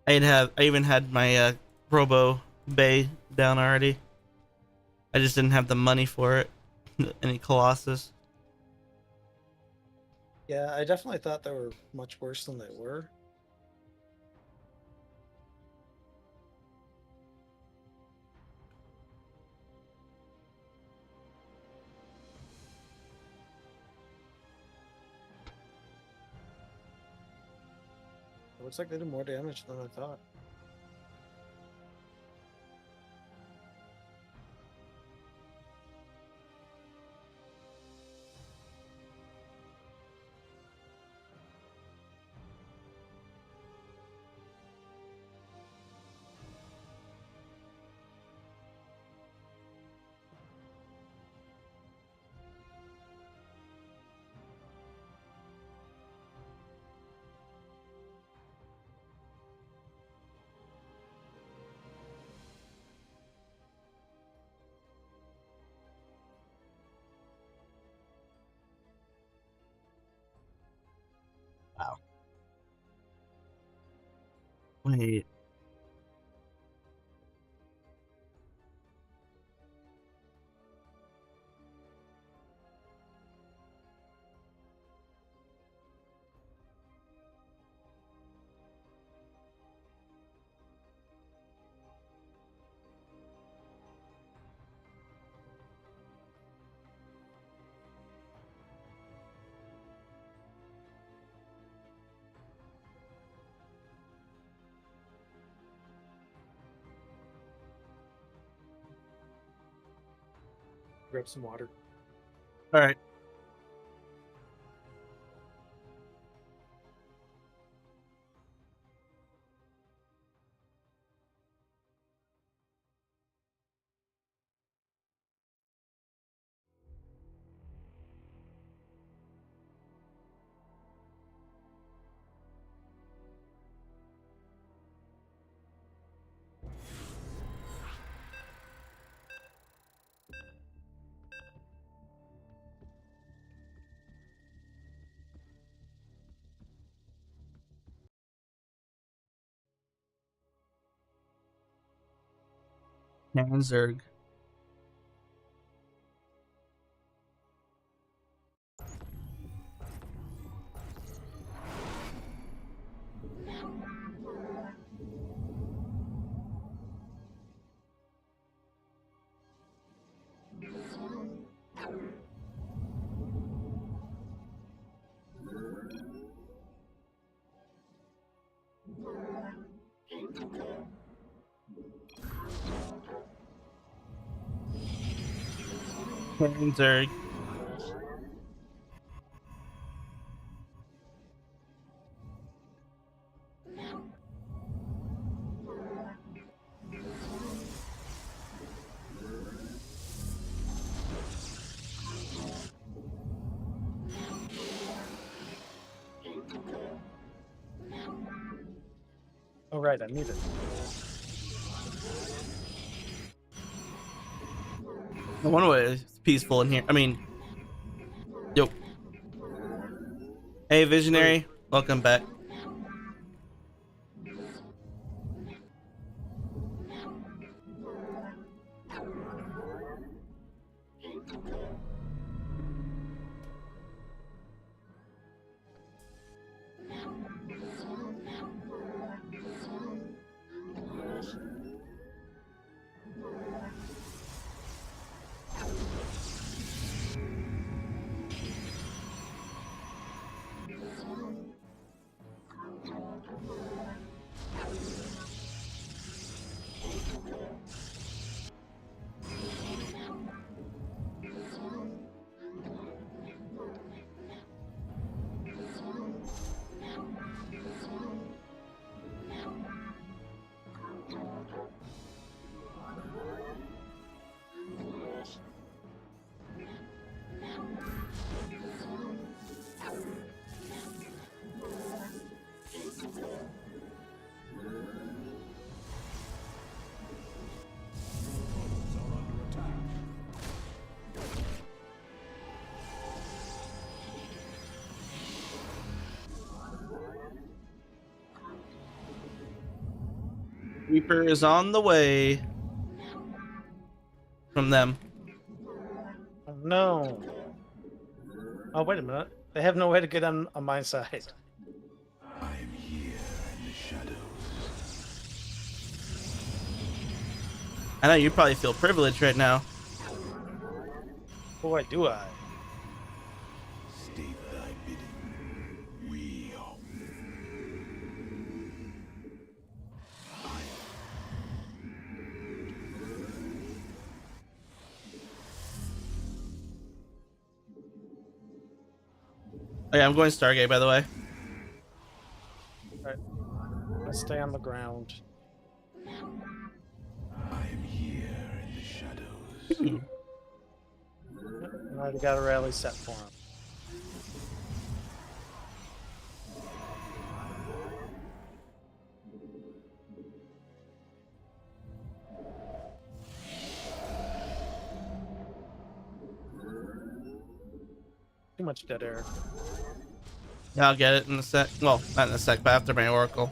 I even had my Robo Bay down already. I just didn't have the money for it. Any Colossus. Yeah, I definitely thought they were much worse than they were. It looks like they did more damage than I thought. Wow. Wait. Grab some water. All right. Nanzerg. Nanzerg. Oh, right, I need it. No wonder why it's peaceful in here. I mean, yo. Hey, Visionary. Welcome back. Reaper is on the way from them. Oh, no. Oh, wait a minute. They have no way to get on my side. I am here in the shadows. I know you probably feel privileged right now. Boy, do I. State thy bidding. We are. Oh, yeah, I'm going Stargate, by the way. Alright. I stay on the ground. I am here in the shadows. I already got a rally set for him. Too much dead air. Yeah, I'll get it in a sec. Well, not in a sec, but after my Oracle.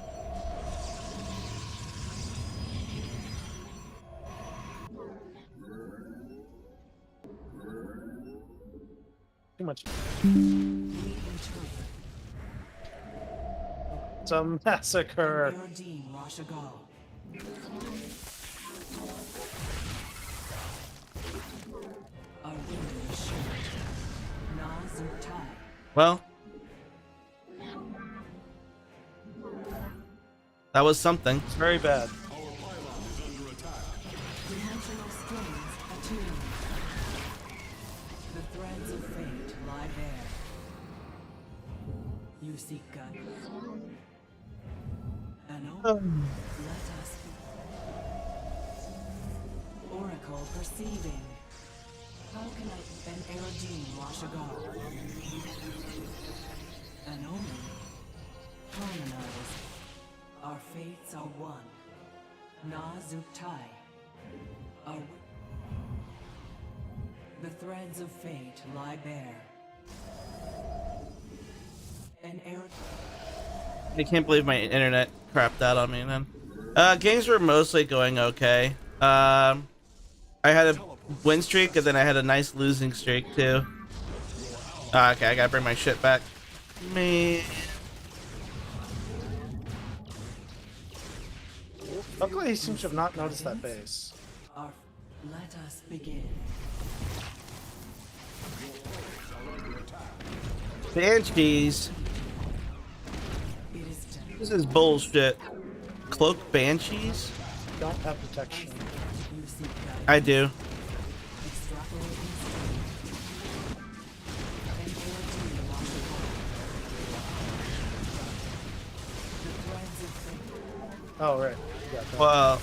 Too much. It's a massacre. Well, that was something. It's very bad. Dimensional strings attuned. The threads of fate lie bare. You seek guidance. And let us Oracle perceiving. How can I an Erodine Washagal? An omen. Harmonize. Our fates are one. Na-Zuk-Tai. The threads of fate lie bare. An Erodine. I can't believe my internet crapped out on me, man. Games were mostly going okay. I had a win streak, and then I had a nice losing streak, too. Okay, I gotta bring my shit back. Man. Luckily, he seems to have not noticed that base. Let us begin. Banshees. This is bullshit. Cloak Banshees? Don't have protection. I do. Oh, right. Yeah, Well.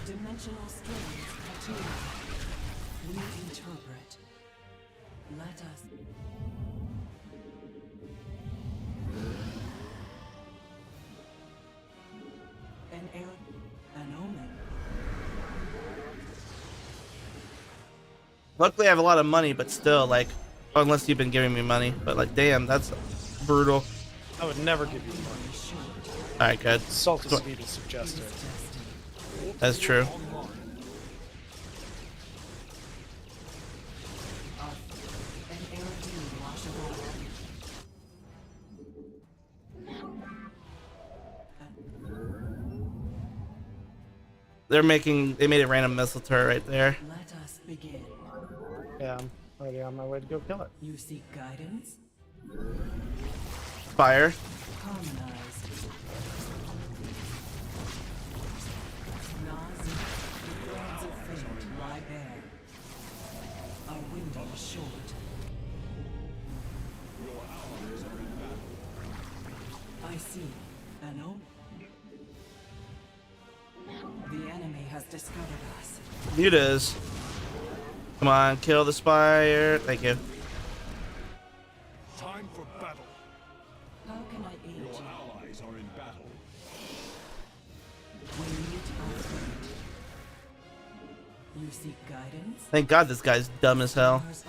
Dimensional strings attuned. We interpret. Let us. An omen. Luckily, I have a lot of money, but still, like, unless you've been giving me money. But, like, damn, that's brutal. I would never give you money. Alright, good. Salt is speed is suggested. That's true. They made a random missile turret right there. Let us begin. Yeah, I'm already on my way to go kill it. You seek guidance? Fire. Harmonize. Nazi, the threads of fate lie bare. Our window is short. I see an omen. The enemy has discovered us. It is. Come on, kill the spire. Thank you. Time for battle. How can I aid Your you? allies are in battle. We meet our fate. You seek guidance? Thank God this guy's dumb as hell. Stars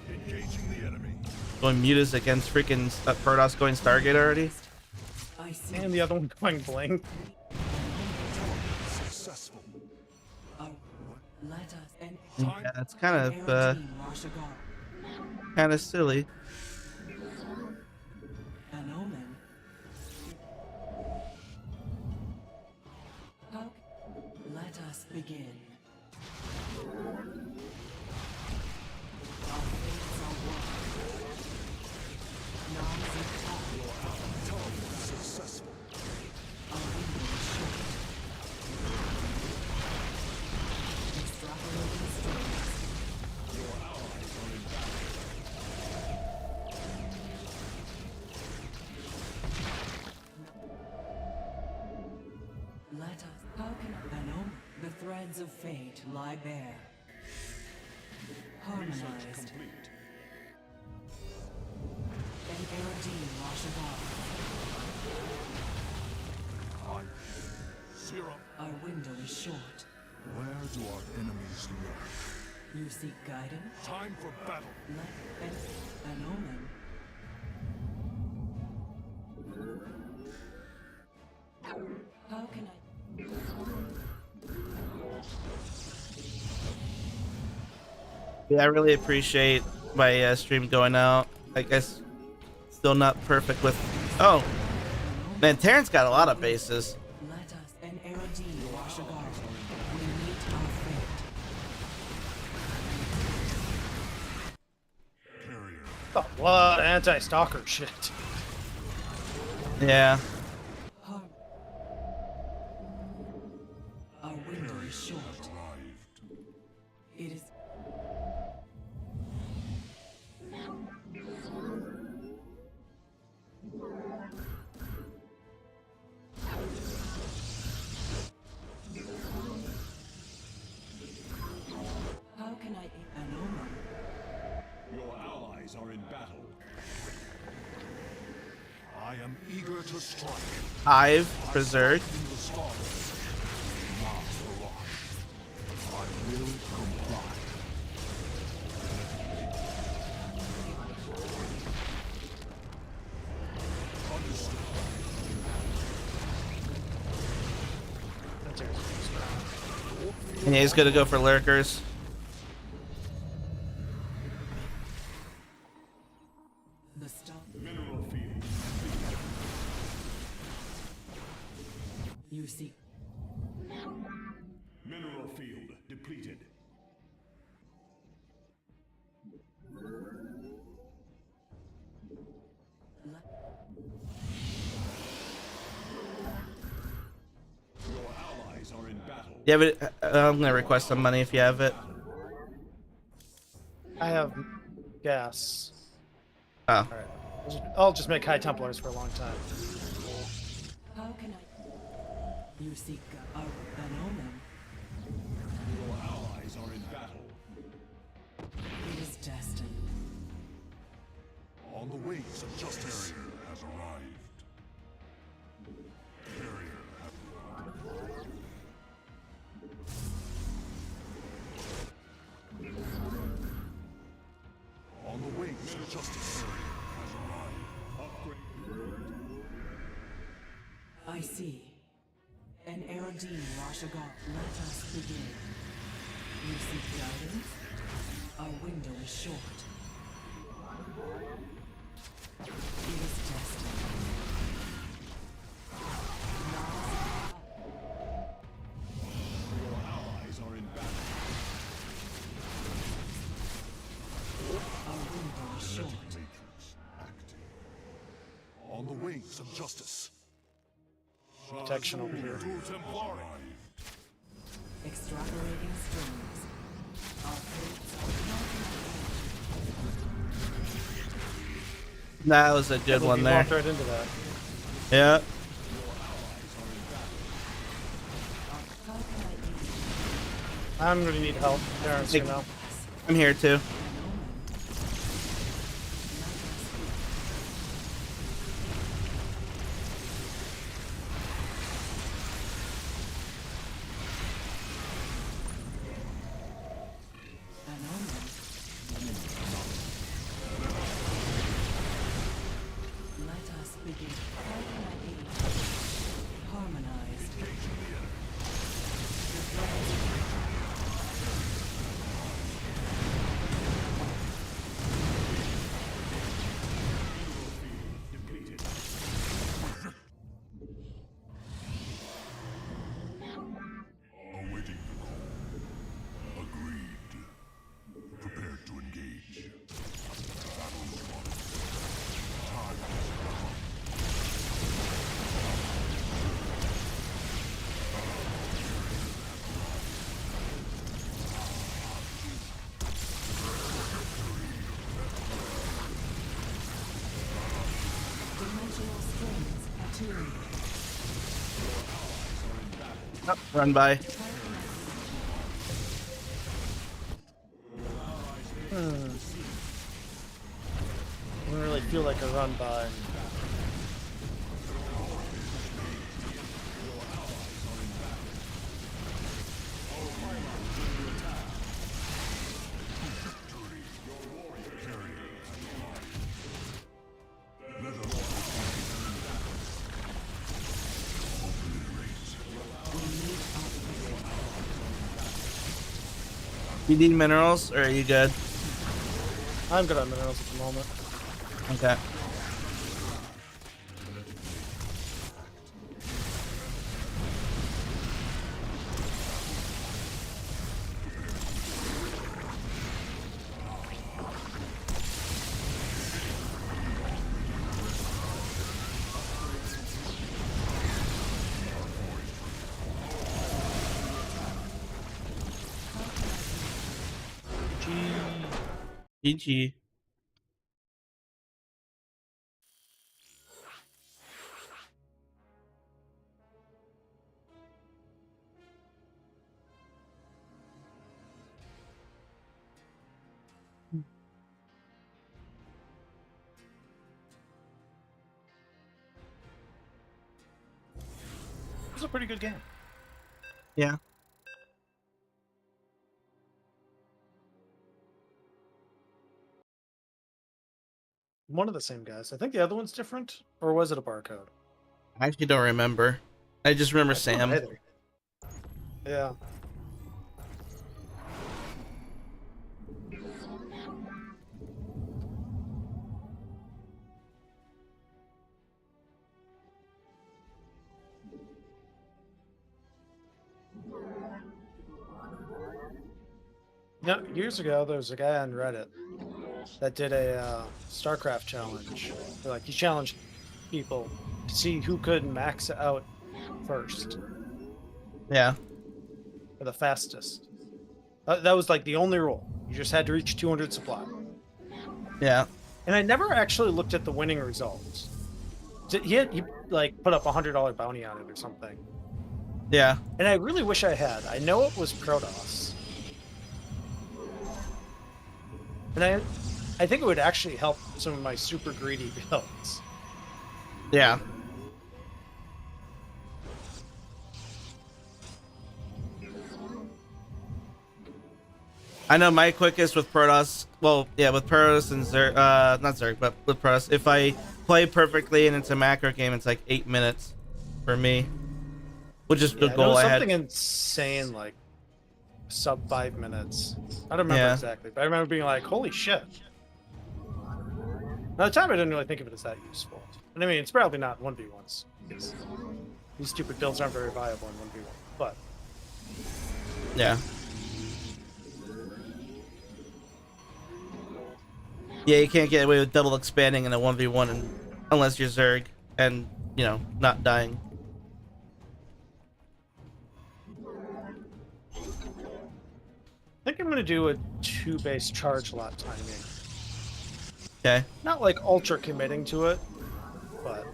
align. Engaging the enemy. Going Mutas against freaking Protoss going Stargate already. I see. And the other one going blink. successful. Let us and Yeah, it's kind of silly. an omen. Let us begin. Our fates are one. Knives of time. Successful. Our window is short. Extrapolating strings. Your allies are in battle. Let us. How can an omen? The threads of fate lie bare. Harmonized. Complete. An Erodine Rashadar. Serum. Our window is short. Where do our enemies lurk? You seek guidance? Time for battle. Let an omen. How can I? Yeah, I really appreciate my stream going out. I guess still not perfect with. Oh, man, Terrence got a lot of bases. Let us an Erodine Rashadar. We meet our fate. Oh, what anti-stalker shit. Yeah. Our window is short. It is. How can I? An omen. Your allies are in battle. I am eager to strike. Hive, Berserk. In the stars. Not Mirage. I will comply. Understood. And yeah, he's gonna go for lurkers. The stop. Mineral field. You seek. Mineral field depleted. Your allies are in battle. Yeah, but I'm gonna request some money if you have it. I have gas. Oh. Alright. I'll just make High Templars for a long time. How can I? You seek an omen. Your allies are in battle. It is destined. On the wings of justice. Carrier has arrived. Carrier has arrived. On the wings of justice. Carrier has arrived. I see. An Erodine Rashagar. Let us begin. You seek guidance? Our window is short. It is destined. Your allies are in battle. Our window is short. Matrix active. On the wings of justice. Protection over here. Extrapolating strings. Our fates are That was a good one You there. walked right into that. Yeah. I'm gonna need help, Terrence, you know. I'm here too. an omen. Let us begin. How can I aid? Harmonized. Oh, run by. Doesn't really feel like a run by. You need minerals, or are you good? I'm good on minerals at the moment. Okay. GG. It was a pretty good game. Yeah. One of the same guys. I think the other one's different, or was it a barcode? I actually don't remember. I just remember I don't Sam. either. Yeah. Yeah, years ago there was a guy on Reddit that did a StarCraft challenge. Like he challenged people to see who could max out first. Yeah. Or the fastest. That was like the only rule. You just had to reach 200 supply. Yeah. And I never actually looked at the winning results. He like put up $100 bounty on it or something. Yeah. And I really wish I had. I know it was Protoss. And I think it would actually help some of my super greedy builds. Yeah. I know my quickest with Protoss, well, yeah, with Protoss and Zerg, not Zerg, but with Protoss, if I play perfectly and it's a macro game, it's like 8 minutes for me, which is the goal I had. Something insane like sub 5 minutes. I don't remember exactly, but I remember being like, holy shit. Now, at the time, I didn't really think of it as that useful. And I mean, it's probably not 1v1s, because these stupid builds aren't very viable in 1v1, but... Yeah. Yeah, you can't get away with double expanding in a 1v1 unless you're Zerg and, you know, not dying. I think I'm going to do a 2-base charge lot timing. Okay. Not like ultra committing to it, but...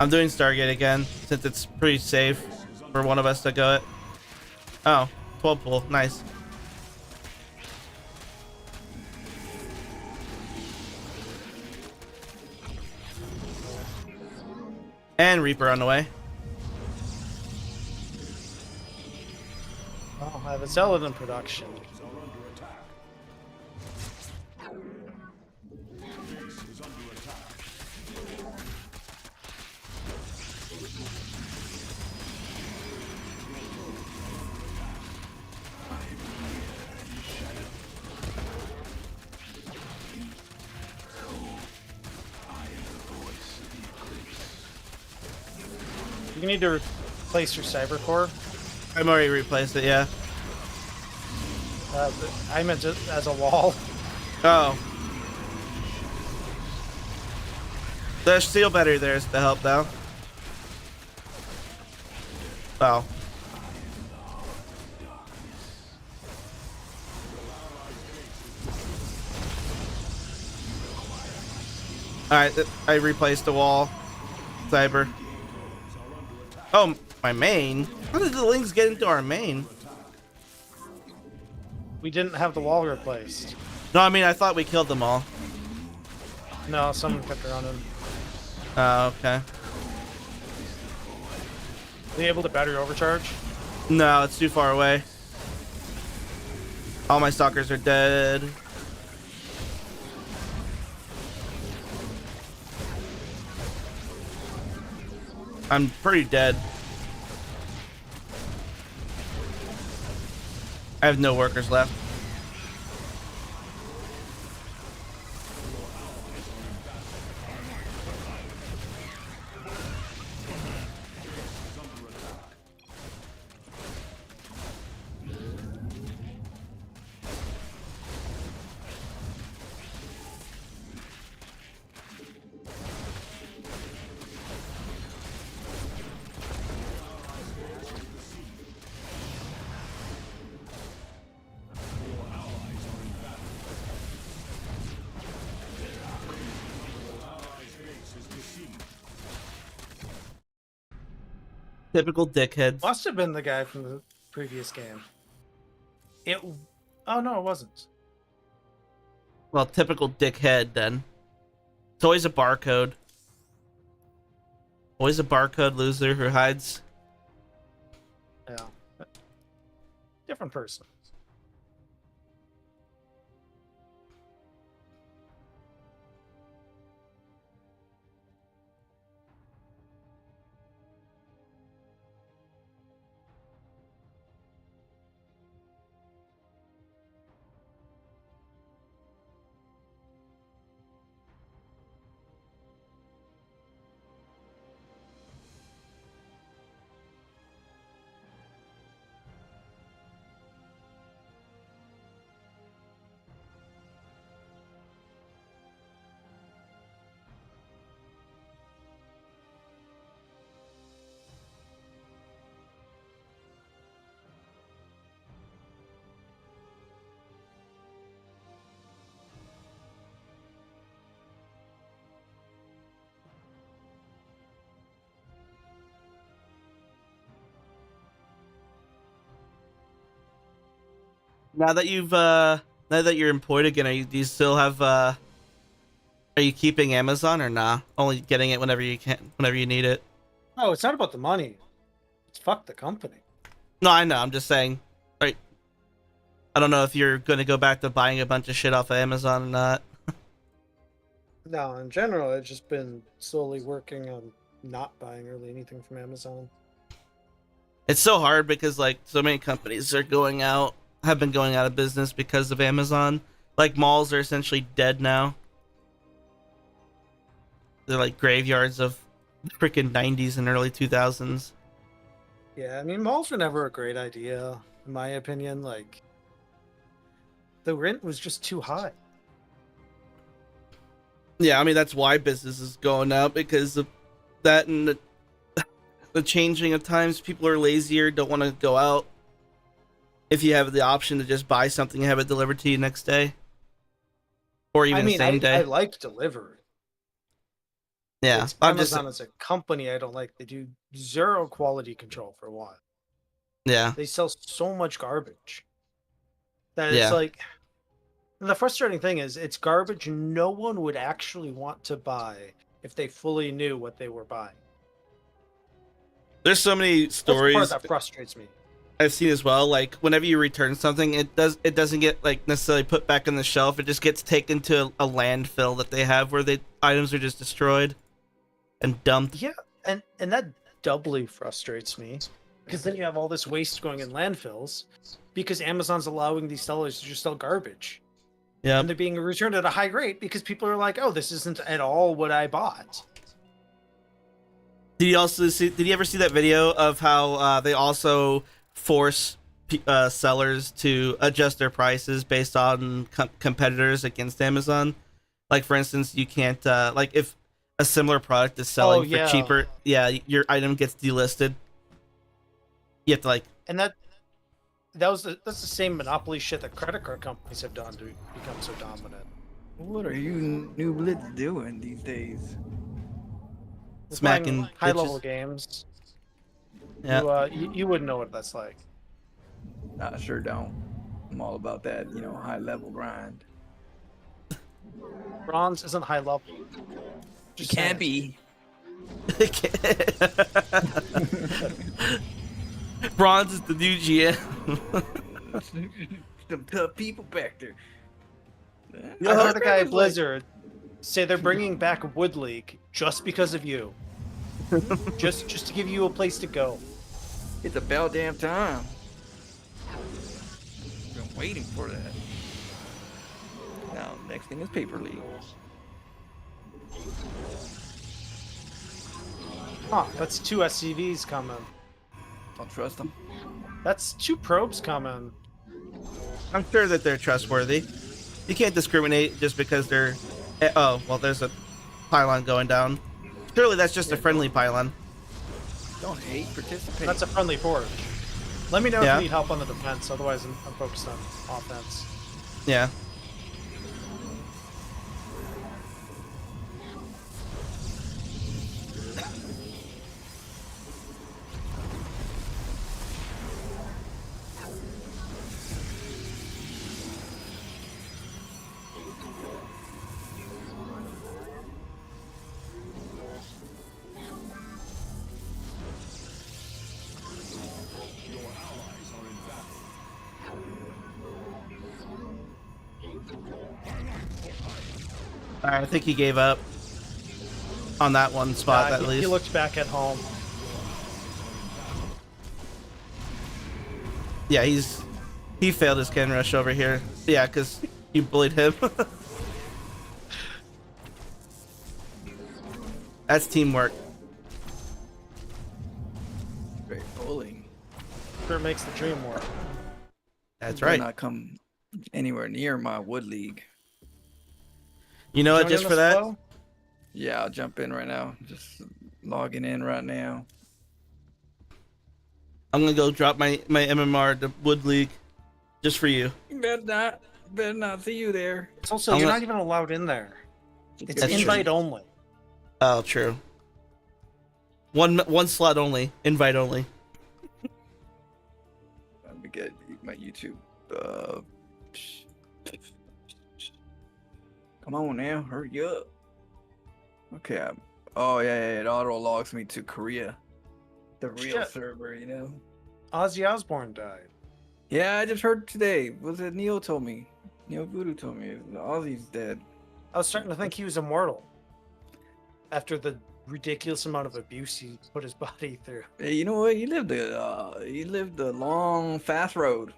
I'm doing Stargate again, since it's pretty safe for one of us to go it. Oh, 12 pool, nice. And Reaper on the way. Oh, I have a Zealot in production. You need to replace your Cyber Core. I've already replaced it, yeah. I meant it as a wall. Oh. There's steel battery there to help though. Oh. Alright, I replaced the wall. Cyber. Oh, my main? How did the Lings get into our main? We didn't have the wall replaced. No, I mean, I thought we killed them all. No, someone kept running. Oh, okay. Are you able to battery overcharge? No, it's too far away. All my stalkers are dead. I'm pretty dead. I have no workers left. Typical dickheads. Must have been the guy from the previous game. Oh no, it wasn't. Well, typical dickhead then. It's always a barcode. Always a barcode loser who hides. Yeah. Different person. Now that you're employed again, do you still have are you keeping Amazon or nah? Only getting it whenever you can, whenever you need it. Oh, it's not about the money. It's fuck the company. No, I know. I'm just saying. Right. I don't know if you're gonna go back to buying a bunch of shit off of Amazon or not. No, in general, I've just been slowly working on not buying really anything from Amazon. It's so hard because like so many companies are have been going out of business because of Amazon. Like malls are essentially dead now. They're like graveyards of the freaking 90s and early 2000s. Yeah, I mean, malls were never a great idea, in my opinion. Like, the rent was just too high. Yeah, I mean, that's why business is going up, because of that and the changing of times. People are lazier, don't want to go out. If you have the option to just buy something and have it delivered to you next day. Or even the same day. I like delivery. Yeah. It's Amazon as a company I don't like. They do zero quality control for one. Yeah. They sell so much garbage. That it's like... And the frustrating thing is, it's garbage no one would actually want to buy if they fully knew what they were buying. There's so many stories That's the part that frustrates me. I've seen as well. Like whenever you return something, it doesn't get like necessarily put back on the shelf. It just gets taken to a landfill that they have where the items are just destroyed and dumped. Yeah, and that doubly frustrates me because then you have all this waste going in landfills because Amazon's allowing these sellers to just sell garbage. Yeah, and they're being returned at a high rate because people are like, "Oh, this isn't at all what I bought." Did you ever see that video of how they also force sellers to adjust their prices based on competitors against Amazon? Like for instance, you can't like if a similar product is selling for cheaper, your item gets delisted. You have to like, and that's the same monopoly shit that credit card companies have done to become so dominant. What are you new blitz doing these days? Smacking high level bitches. games. Yeah. You wouldn't know what that's like. I sure don't. I'm all about that, you know, high level grind. Bronze isn't high level. Just can't be. Bronze is the new GM. Some tough people back there. I heard a guy at Blizzard say they're bringing back Wood League just because of you. just to give you a place to go. It's about damn time. Been waiting for that. Now, next thing is Paper League. Huh, that's 2 SCVs coming. Don't trust them. That's 2 probes coming. I'm sure that they're trustworthy. You can't discriminate just because they're... Oh, well, there's a pylon going down. Surely that's just a friendly pylon. Don't hate, participate. That's a friendly forge. Let me know Yeah. if you need help on the defense, otherwise I'm focused on offense. Yeah. I think he gave up on that one spot, at least. He looked back at home. Yeah, he failed his can rush over here. Yeah, because you bullied him. That's teamwork. Great bullying. Sure makes the dream work. That's Better right. not come anywhere near my Wood League. You know what? Join Just us, for that, Flo? Yeah, I'll jump in right now. Just logging in right now. I'm gonna go drop my MMR to Wood League, just for you. You better not see you there. It's also, you're not even allowed in there. It's That's invite true. only. Oh, true. One slot only. Invite only. Let me get my YouTube. Come on now, hurry up. Okay. Oh yeah, it auto logs me to Korea, the real Shit. server. You know. Ozzy Osbourne died. Yeah, I just heard today. Was it Neil told me? Neil Voodoo told me Ozzy's dead. I was starting to think he was immortal after the ridiculous amount of abuse he put his body through. Hey, you know what? He lived a long, fast road.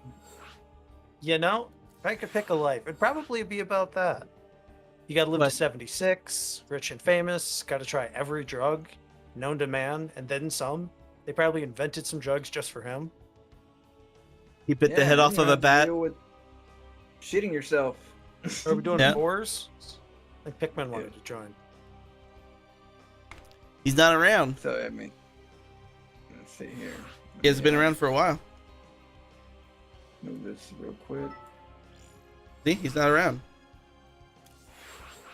You know, if I could pick a life, it'd probably be about that. You gotta live to 76, rich and famous, gotta try every drug known to man, and then some. They probably invented some drugs just for him. He bit the head off of a bat. Shitting yourself. Are we doing Yeah. fours? I think Pikmin wanted to join. He's not around. So I mean, let's see here. He hasn't been around for a while. Move this real quick. See, he's not around.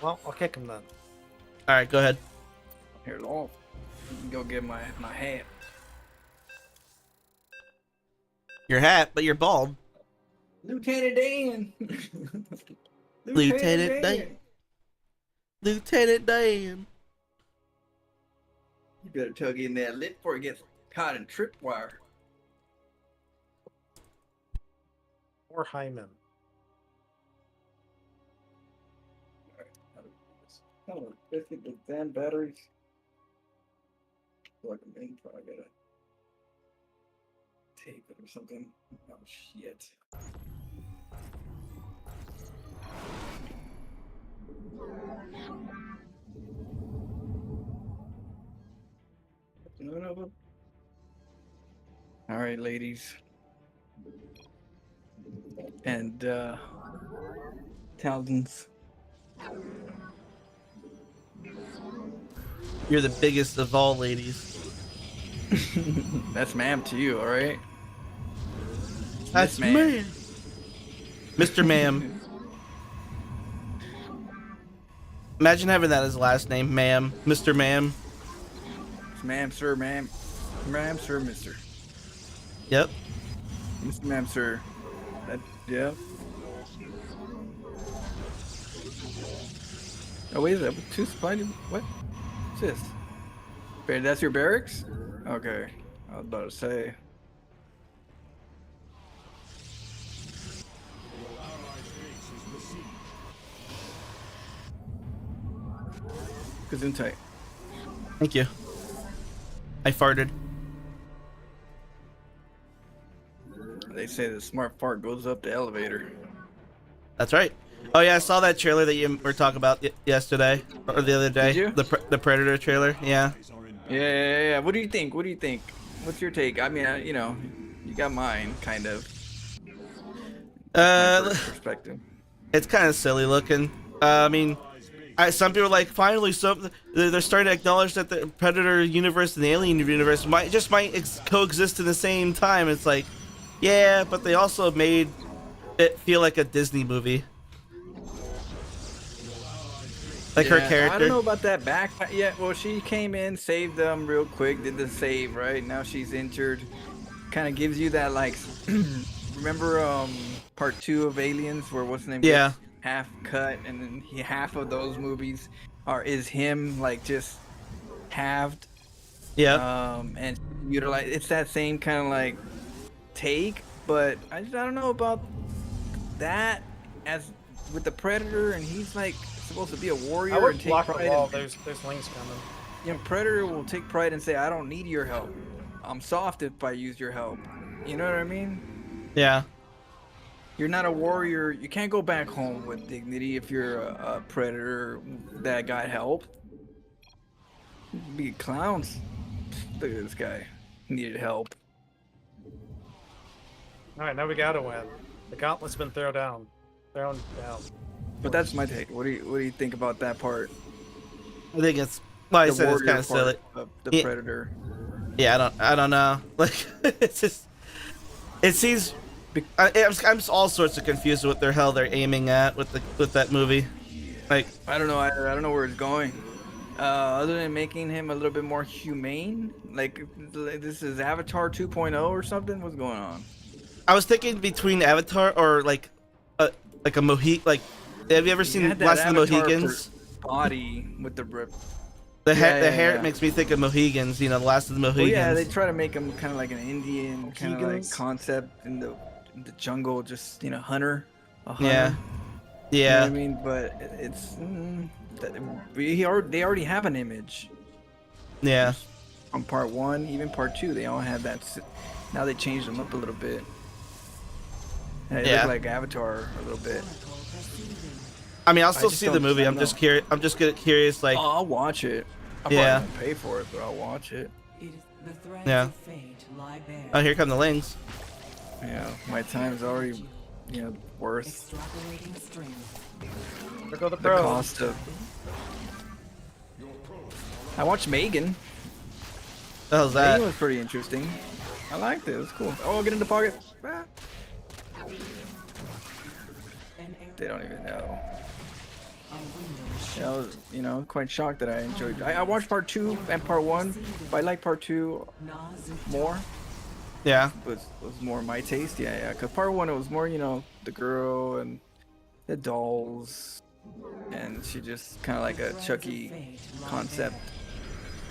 Well, I'll kick him then. All right, go ahead. Here, long. Go get my hat. Your hat, but you're bald. Lieutenant Dan. Lieutenant Dan. Lieutenant Dan. You better tug in that lip before it gets caught in tripwire. Or Hyman. Oh, biscuit with damn batteries. Like a main I gotta tape it or something. Oh shit. All right, ladies. And thousands. You're the biggest of all ladies. That's ma'am to you, all right? That's Miss Ma'am. man. Mr. Ma'am. Imagine having that as a last name, ma'am, Mr. Ma'am. Ma'am, sir, ma'am. Ma'am, sir, mister. Yep. Mr. Ma'am, sir. Yeah. Oh, wait, is that 2 spiny? What? What's this? Wait, that's your barracks? Okay. I was about to say. Gesundheit. Thank you. I farted. They say the smart fart goes up the elevator. That's right. Oh yeah, I saw that trailer that you were talking about yesterday or the other day. Did you? The Predator trailer. Yeah. Yeah. What do you think? What's your take? I mean, you know, you got mine, kind of. Perspective. It's kind of silly looking. I mean, some people are like, finally, they're starting to acknowledge that the Predator universe and the Alien universe might coexist in the same time. It's like, yeah, but they also made it feel like a Disney movie. Like her character. I don't know about that back. Yeah, well, she came in, saved them real quick, did the save, right? Now she's injured. Kind of gives you that, like, remember part 2 of Aliens where what's the name? Yeah. Half cut, and then half of those movies is him, like, just halved. Yeah. And utilize. It's that same kind of like take, but I don't know about that as with the Predator, and he's like supposed to be a warrior I would and take block pride the wall. in, There's links coming. you know, Predator will take pride and say, I don't need your help. I'm soft if I use your help. You know what I mean? Yeah. You're not a warrior. You can't go back home with dignity if you're a Predator that got help. Be clowns. Look at this guy. He needed help. All right, now we gotta win. The gauntlet's been thrown down. But that's my take. What do you think about that part? I think it's. Well, I The said it's warrior kind of part silly. of the Predator. Yeah, I don't know. Like, it's just. It seems. I'm all sorts of confused with what the hell they're aiming at with that movie. Like, I don't know. I don't know where it's going. Other than making him a little bit more humane, like this is Avatar 2.0 or something. What's going on? I was thinking between Avatar or like a Mohican. Like, have you ever seen Last of the Mohicans? Body with the rip. The hair makes me think of Mohicans. You know, the Last of the Mohicans. Well, yeah, they try to make him kind of like an Indian kind of like concept in the jungle, just hunter. A hunter. Yeah. You know what I mean, but it's they already have an image. Yeah. From part 1, even part 2, they all have that. Now they changed them up a little bit. And they look like Avatar a little bit. I mean, I'll still see the movie. I'm just curious. I'm just curious. Like, I'll watch it. I'll probably not pay for it, but I'll watch it. Yeah. Oh, here come the Lings. Yeah, my time's already, worth There go the the pros. cost of. I watched Megan. The hell's that? Megan was pretty interesting. I liked it. It was cool. Oh, get in the pocket. Ah. They don't even know. Yeah, I was, quite shocked that I enjoyed. I watched part 2 and part 1, but I like part 2 more. Yeah. Was more my taste. Yeah. Cause part 1 it was more, the girl and the dolls, and she just kind of like a Chucky concept.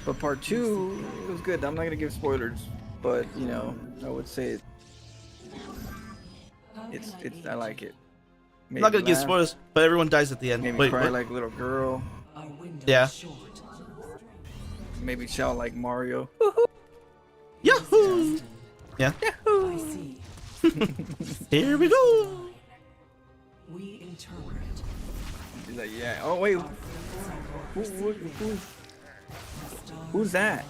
But part 2 it was good. I'm not gonna give spoilers, but I would say it's I like it. I'm not gonna give spoilers, but everyone dies at the end. Maybe Wait, cry what? like a little girl. Yeah. Maybe shout like Mario. Yahoo! Yeah. Yahoo! Here we go. We interpret. He's like, yeah. Oh wait. Who's that?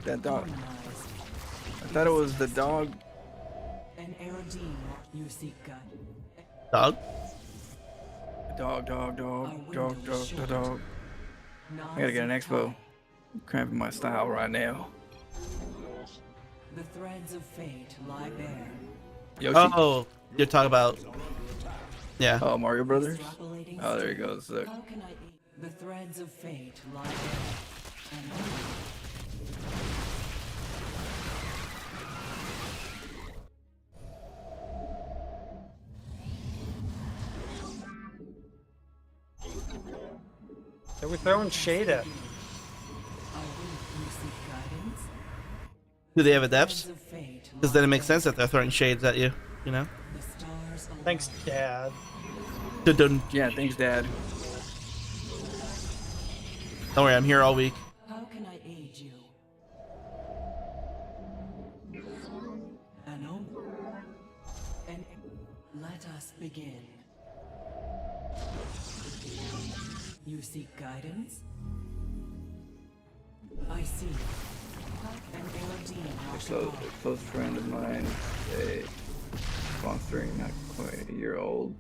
That dog. I thought it was the dog. An Aerodine you seek gun. Dog. Dog. I gotta get an expo. I'm cramping my style right now. The threads of fate lie bare. Yoshi. Oh, you're talking about. Yeah. Oh, Mario Brothers. Oh, there he goes. Look. The threads of fate lie there, and They were throwing shade at me. Do they have adepts? Because then it makes sense that they're throwing shades at you, you know? Thanks, Dad. Dun-dun. Yeah, thanks, Dad. Don't worry, I'm here all week. how can I aid you? An omen. And let us begin. You seek guidance? I see. An A close friend of mine, sponsoring not quite a year old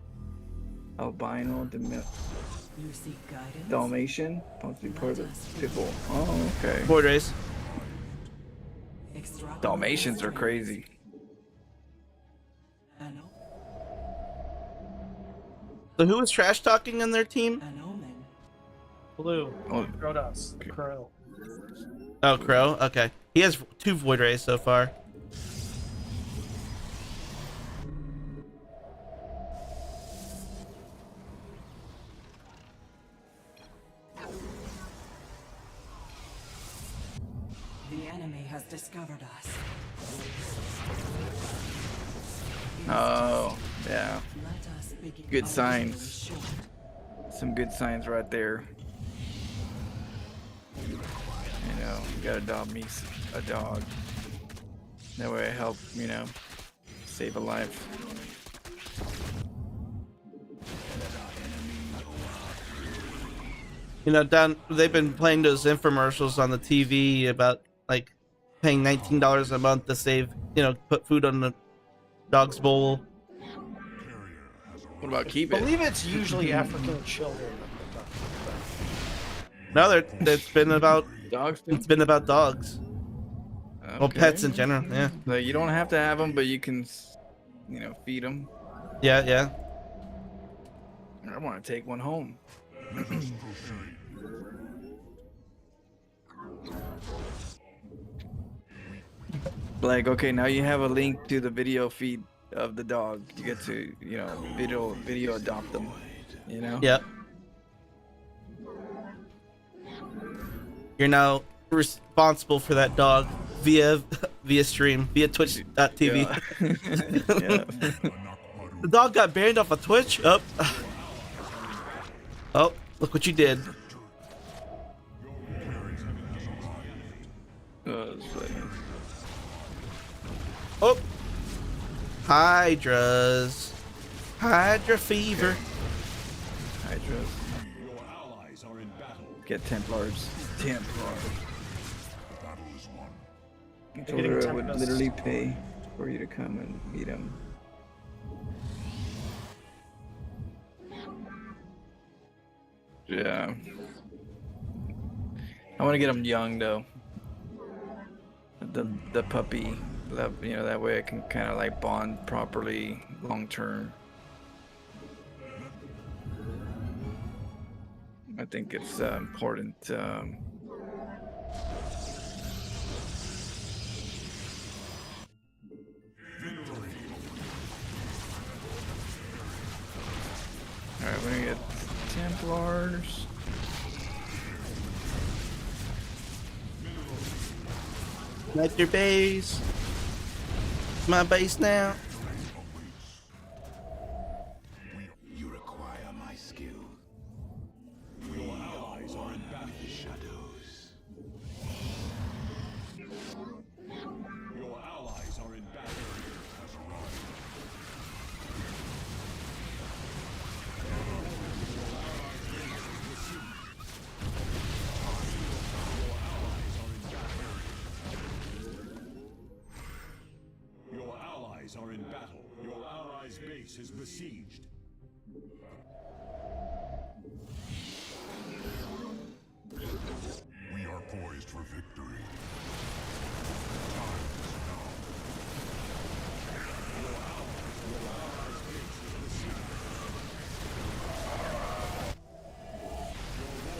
albino You seek guidance? Dalmatian, supposed to be part of the people. Oh, okay. Void race. Dalmatians are crazy. So who was trash talking on their team? Blue. Oh. Protoss. Crow. Oh, Crow? Okay. He has 2 Void Rays so far. The enemy has discovered us. Oh, yeah. Let us begin. Good signs. Some good signs right there. You know, you gotta adopt me a dog. That way I help, you know, save a life. You know, they've been playing those infomercials on the TV about like paying $19 a month to save, you know, put food on the dog's bowl. What about keep I it? believe it's usually African children. No, it's been about dogs. It's been about dogs. Okay. Well, pets in general, yeah. So you don't have to have them, but you can, you know, feed them. Yeah, yeah. I want to take one home. Like, okay, now you have a link to the video feed of the dog. You get to, you know, video adopt them. You know. Yep. You're now responsible for that dog via stream, via Twitch.tv. Yeah. The dog got banned off of Twitch. Oh. Oh, look what you did. Oh. Hydras. Hydra fever. Hydras. Get Templars. Templars. I told her I would literally pay for you to come and meet him. Yeah. I want to get him young though. The puppy, you know, that way I can kind of like bond properly long term. I think it's important. Alright, we're gonna get Templars. That's your base. My base now. You require my skill. Your allies are in battle. Shadows. Your allies are in battle. Your allies are in battle. Your allies' base is besieged. We are poised for victory. Your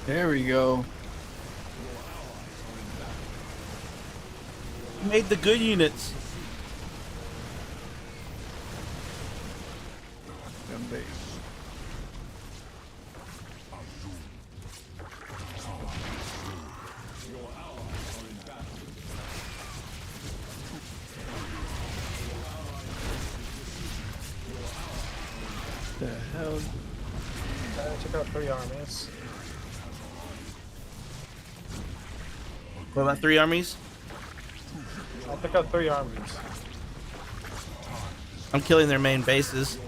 There we go. Made the good units. Gun base. The hell? I took out 3 armies. What about 3 armies? I took out 3 armies. I'm killing their main bases.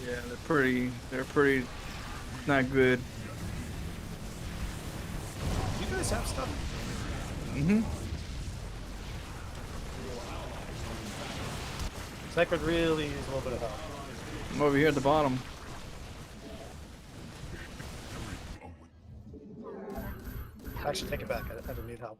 Yeah, they're pretty not good. Do you guys have stuff? Mm-hmm. So I could really use a little bit of help. I'm over here at the bottom. Actually, take it back. I don't need help.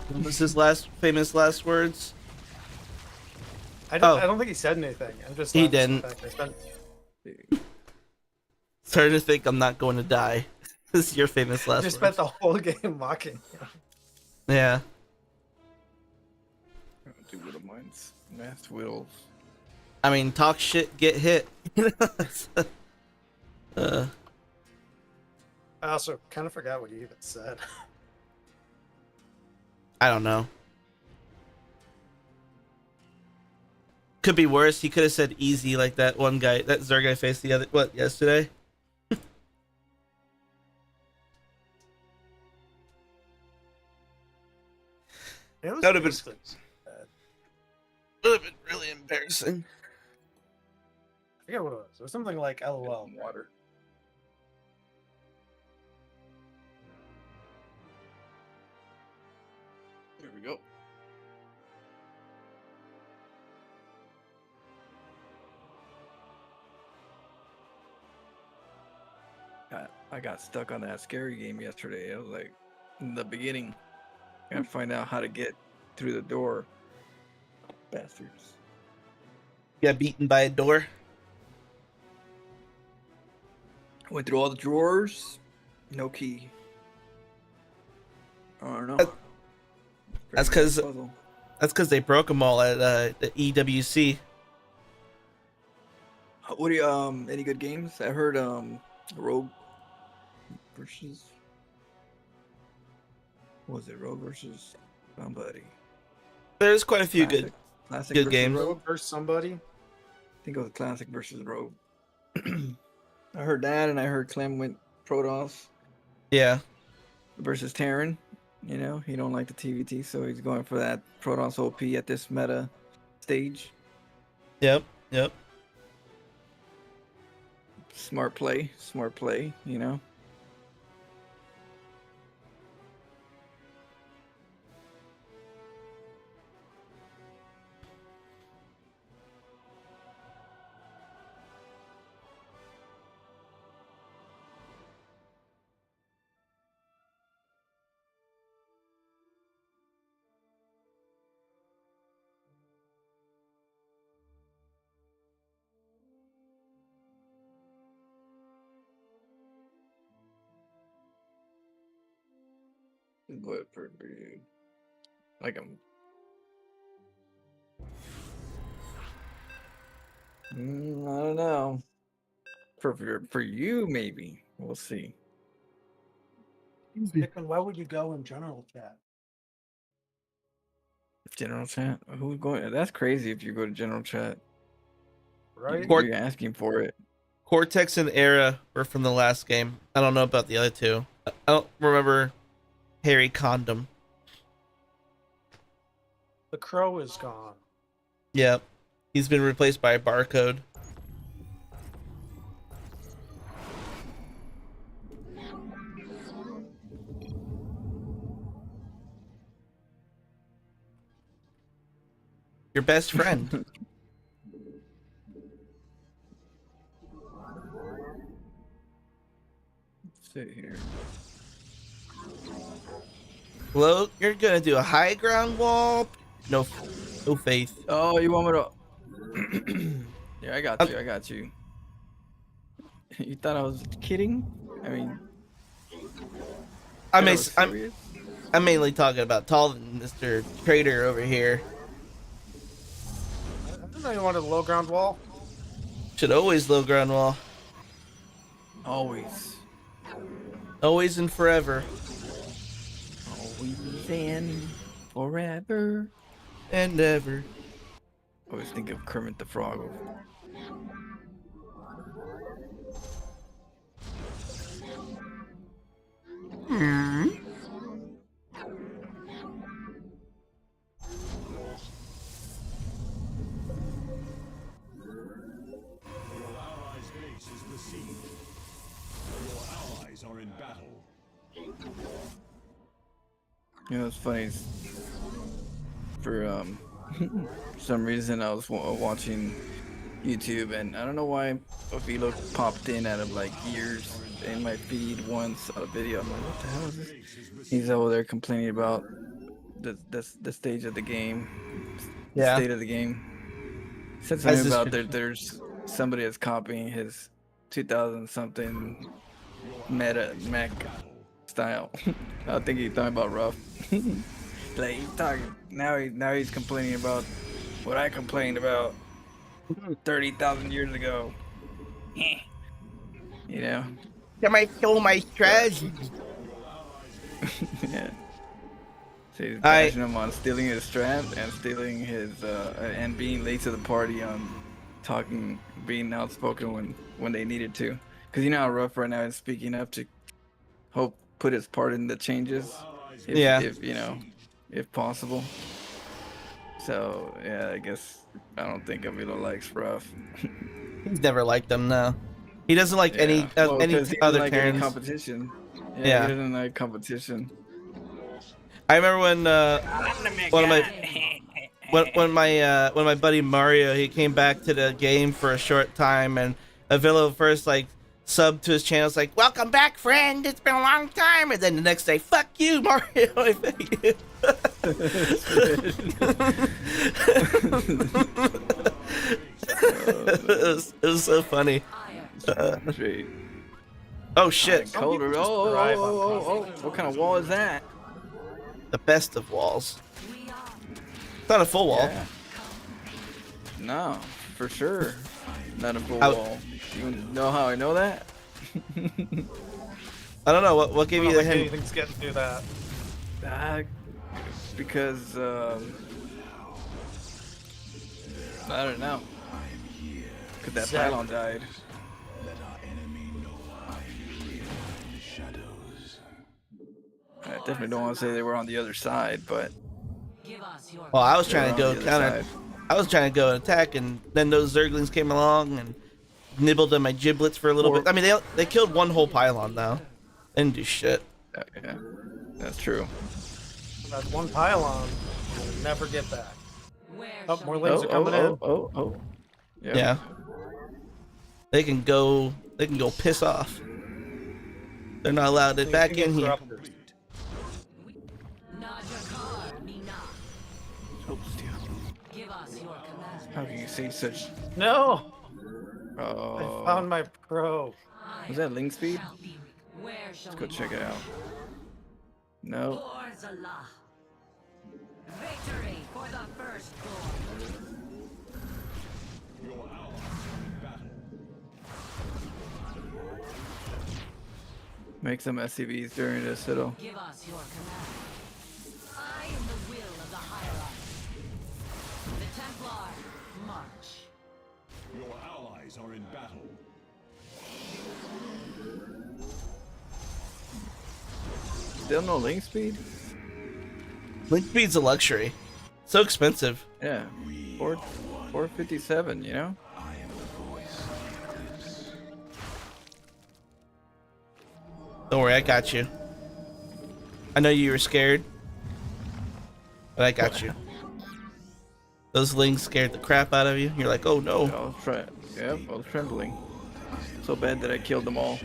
What was his last famous last words? I don't think he said anything. I'm just. He didn't. I spent. Starting to think I'm not going to die. This is your famous last Just words. spent the whole game mocking. Yeah. Do Whittle Mines. Mass Whittles. I mean, talk shit, get hit. I also kind of forgot what he even said. I don't know. Could be worse. He could have said easy like that one guy, that Zer guy faced yesterday? That would have been really embarrassing. I forget what it was. It was something like LOL water. There we go. I got stuck on that scary game yesterday. I was like, in the beginning, gotta find out how to get through the door. Bastards. Got beaten by a door. Went through all the drawers, no key. I don't know. That's because they broke them all at the EWC. What do you any good games? I heard Rogue versus, what was it, Rogue versus somebody? There's quite a few Classic good versus games. Rogue versus somebody. I think it was Classic versus Rogue. I heard that, and I heard Clem went Protoss. Yeah. Versus Terran. You know, he don't like the TVT, so he's going for that Protoss OP at this meta stage. Yep. Smart play, you know. But pretty like I don't know. For you, maybe. We'll see. Dickman, why would you go in general chat? General chat? Who's going? That's crazy if you go to general chat. right? You're asking for it. Cortex and Era were from the last game. I don't know about the other two. I don't remember Harry Condom. The crow is gone. Yep. He's been replaced by Barcode. Your best friend. Sit here. Hello, you're gonna do a high ground wall? No faith. Oh, you want me to? Yeah, I got you. I got you. You thought I was kidding? I mean, I'm mainly talking about tall Mr. Trader over here. I didn't know you wanted a low ground wall. Should always low ground wall. always. Always and forever. Always and forever. And ever. Always think of Kermit the Frog. Hmm. Your allies' base is besieged. Your allies are in battle. You know, it's funny. For some reason, I was watching YouTube, and I don't know why a video popped in out of like years in my feed once on a video. I'm like, what the hell is this? He's over there complaining about the stage of the game, the state of the game. Said something about there's somebody that's copying his 2000 something mech style. I think he's talking about rough. Like he's talking now he's complaining about what I complained about 30,000 years ago. You know. Somebody stole my strategy. Yeah. So he's bashing him on stealing his strat and stealing his and being late to the party on talking, being outspoken when they needed to. Cause you know how rough right now is speaking up to hope put his part in the changes. If you know, if possible. So yeah, I guess I don't think Avila likes rough. He's never liked them, no. He doesn't like any other like Terrans. any competition. He doesn't like competition. I remember when when my buddy Mario, he came back to the game for a short time, and Avila first like subbed to his channel. It's like, "Welcome back, friend. It's been a long time." And then the next day, "Fuck you, Mario." I thank you. It was so funny. Oh shit! Colder. Oh! What kind of wall is that? The best of walls. It's not a full wall. Yeah. No, for sure. Not a full wall. You know how I know that? I don't know what gave you the hint. Anything's getting to do that. Because I don't know. Because that pylon died. I definitely don't want to say they were on the other side, but. Well, I was trying to go counter. I was trying to go and attack, and then those Zerglings came along and nibbled on my giblets for a little bit. I mean, they killed one whole pylon though. They didn't do shit. Yeah, that's true. That one pylon will never get back. Oh, more lanes are coming in. Oh. Yeah. They can go piss off. They're not allowed it back in here. How can you say such? No! Oh. I found my pro. Was that link speed? Let's go check it out. No. Victory for the first Make some SCVs during this hill. Give us your command. I am the will of the hierarchy. The Templar, march. Your allies are in battle. Still no link speed? Link speed's a luxury. So expensive. Yeah. 457, you know? Don't worry, I got you. I know you were scared, but I got you. Those lings scared the crap out of you. You're like, oh no. I was trembling. So bad that I killed them all.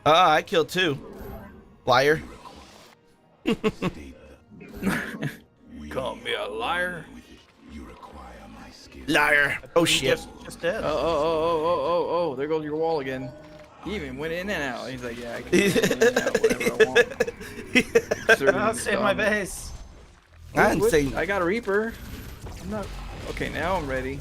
I killed 2. Liar. Call me a liar. Liar. Oh shit. Just dead. Oh, there goes your wall again. He even went in and out. He's like, yeah, I can go in and out whenever I want. I'll save my base. I'm saying I got a Reaper. I'm not. Okay, now I'm ready.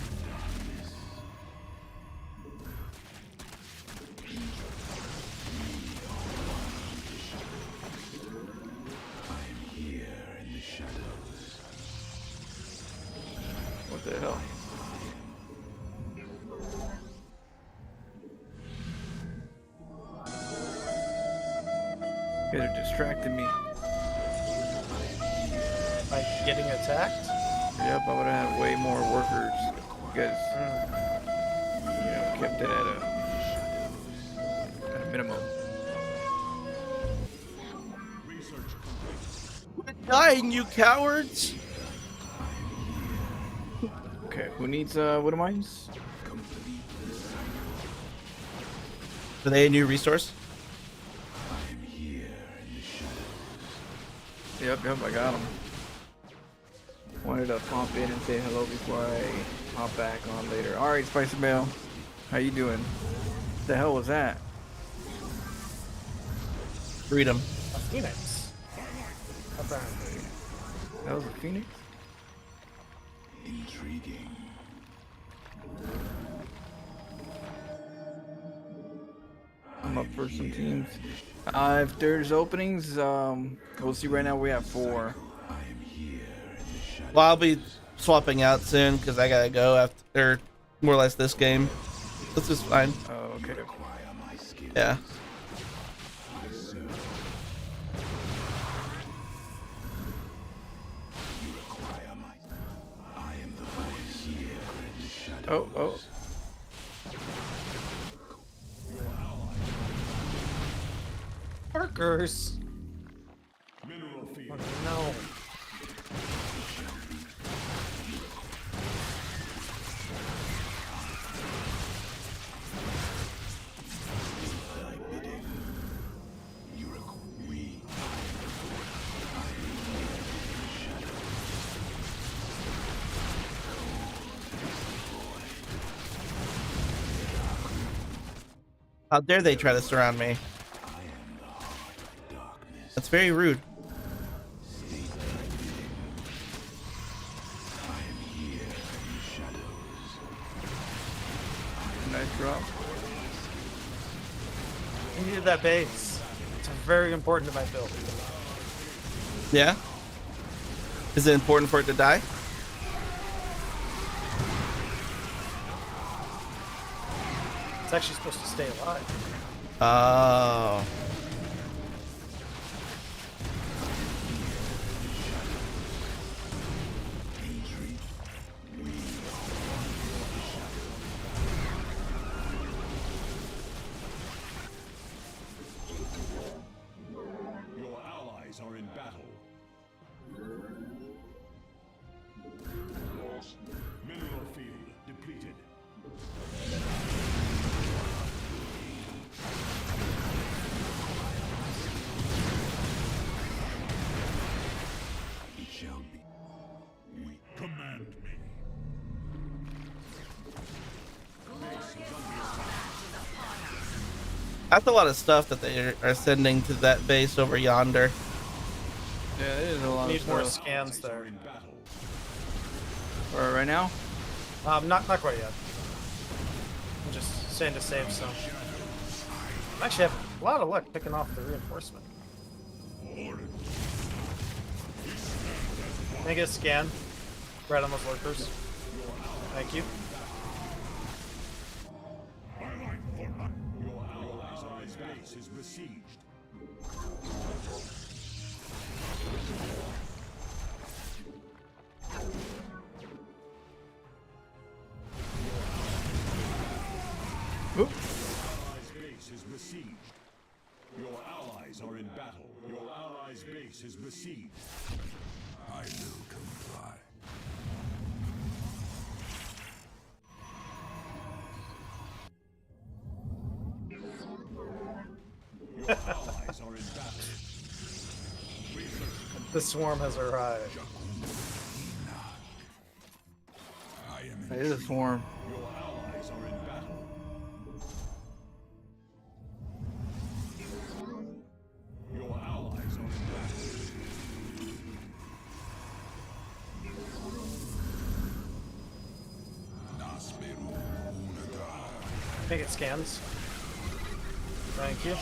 What the hell? You guys are distracting me. Like getting attacked? Yep, I would have had way more workers. You guys, you know, kept it at a minimum. dying, you cowards. Okay, who needs what am I? Are they a new resource? Yep, I got him. Wanted to pop in and say hello before I hop back on later. Alright, Spicy Mail. How you doing? What the hell was that? Freedom. A phoenix. Apparently. That was a phoenix? Intriguing. I'm up for some teams. If there's openings, we'll see. Right now we have 4. Well, I'll be swapping out soon because I gotta go after more or less this game. This is fine. Oh, okay. Yeah. Oh. Workers. Mineral field. No. How dare they try to surround me? That's very rude. Nice drop. I needed that base. It's very important to my build. Yeah? Is it important for it to die? It's actually supposed to stay alive. Oh. Your allies are in battle. Mineral field depleted. It shall be. We command me. That's a lot of stuff that they are sending to that base over yonder. Yeah, it is a lot Need of more stuff. scans there. Alright, right now? Not quite yet. I'm just saying to save some. I actually have a lot of luck picking off the reinforcement. Can I get a scan? Right on those workers. Thank you. base is besieged. Oop. Allies' base is besieged. Your allies are in battle. Your allies' base is besieged. I will comply. Your allies are in battle. The swarm has arrived. It is a swarm. Your allies are in battle. Your allies are in battle. I think it scans. Thank you.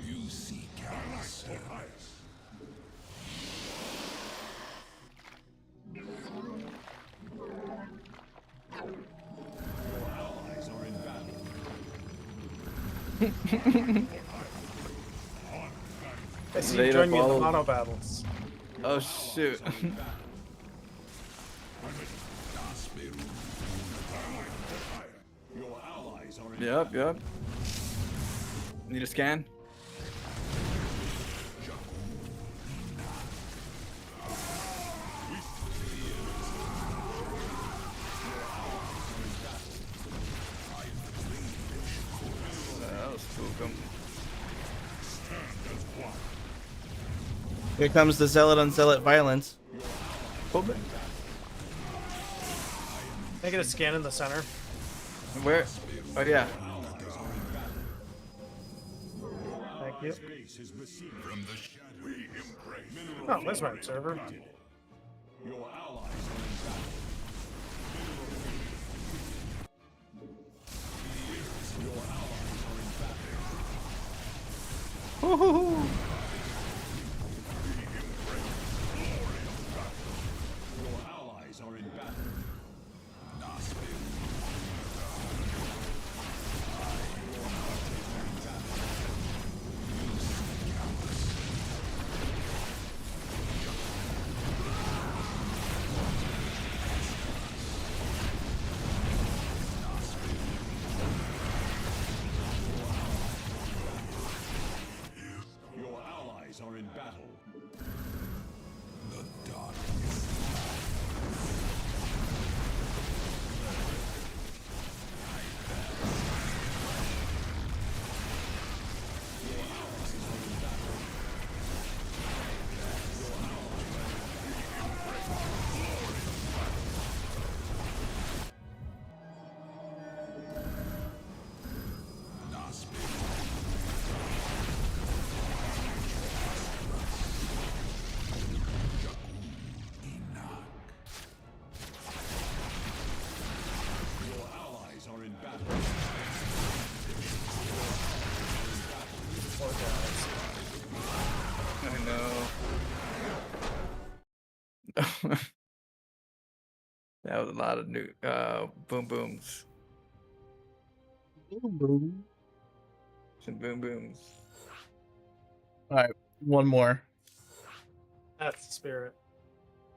You seek counsel. Your allies are in battle. I see you Later, join me in the follow. mono battles. Oh shoot. Your allies are in Yep, yep. Need a scan? That'll spook him. Here comes the zealot on zealot violence. Hold it. Make it a scan in the center. Where? Oh yeah. Thank you. base is besieged. From the shadow we embrace. Oh, there's my observer. Your allies are in battle. Your allies are in battle. Woohoo! Your allies are in battle. Your allies are in battle. The darkness. Your allies are in battle. Poor guys. I know. That was a lot of new boom booms. Boom, boom. Some boom booms. All right, one more. That's the spirit.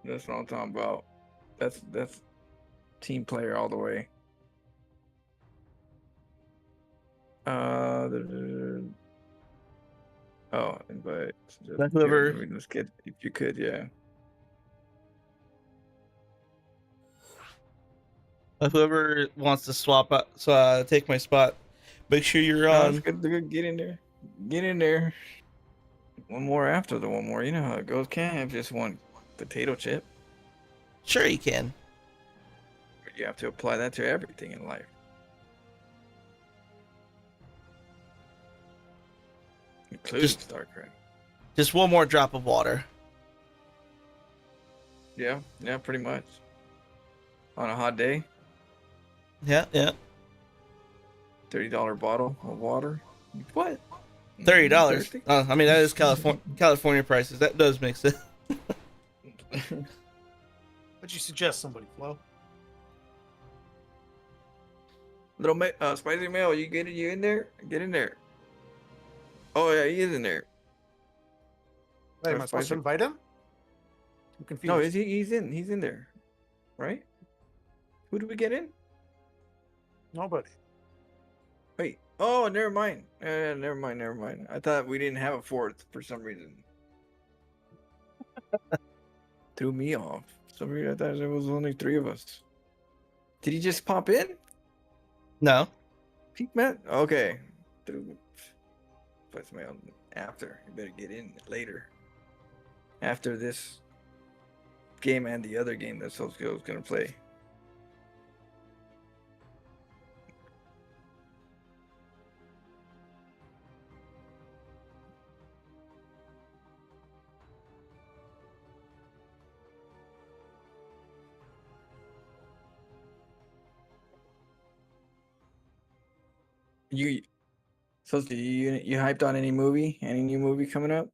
That's what I'm talking about. That's team player all the way. Oh, invite. Let whoever- Let's get if you could, yeah. Whoever wants to swap out, so take my spot. Make sure you're No, on. it's good. Get in there. Get in there. One more after the one more. You know how it goes. Can't have just one potato chip. Sure, you can. You have to apply that to everything in life. Including StarCraft. Just one more drop of water. Yeah, pretty much. On a hot day, Yeah. $30 bottle of water. What? $30. Thirsty? I mean, that is California prices. That does make sense. What'd you suggest, somebody, Flo? Little spicy mail, you in there? Get in there. Oh yeah, he is in there. Wait, am I supposed to invite him? I'm confused. No, he's in there, right? Who did we get in? Nobody. Wait. Oh, never mind. Never mind. I thought we didn't have a fourth for some reason. Threw me off. For some reason I thought there was only 3 of us. Did he just pop in? No. Peak Matt? Okay. Puts me on after. You better get in later. After this game and the other game that Soulskill is gonna play. You hyped on any movie? Any new movie coming up?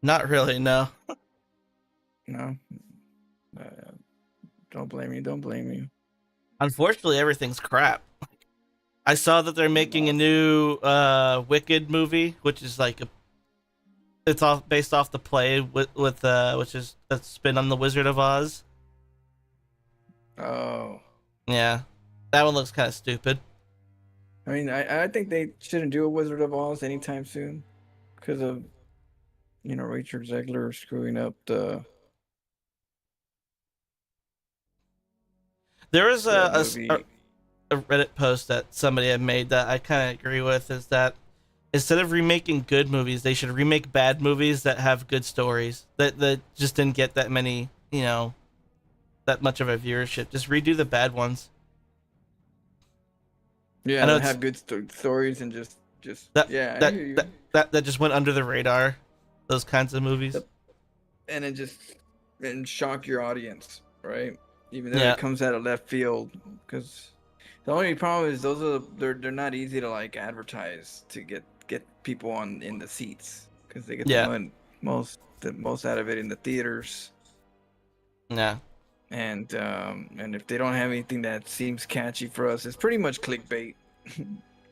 Not really, no. No. Don't blame you. Unfortunately, everything's crap. I saw that they're making a new Wicked movie, which is like it's all based off the play that's been on the Wizard of Oz. Oh. Yeah, that one looks kind of stupid. I mean, I think they shouldn't do a Wizard of Oz anytime soon, because of Richard Zegler screwing up the. There was a Reddit post that somebody had made that I kind of agree with, is that instead of remaking good movies, they should remake bad movies that have good stories that just didn't get that many, that much of a viewership. Just redo the bad ones. Yeah, I know have good stories and just that, yeah. That, that just went under the radar. Those kinds of movies. And it shock your audience, right? Even though it comes out of left field, because the only problem is they're not easy to like advertise to get people in the seats, because they get the most out of it in the theaters. Yeah. And if they don't have anything that seems catchy for us, it's pretty much clickbait.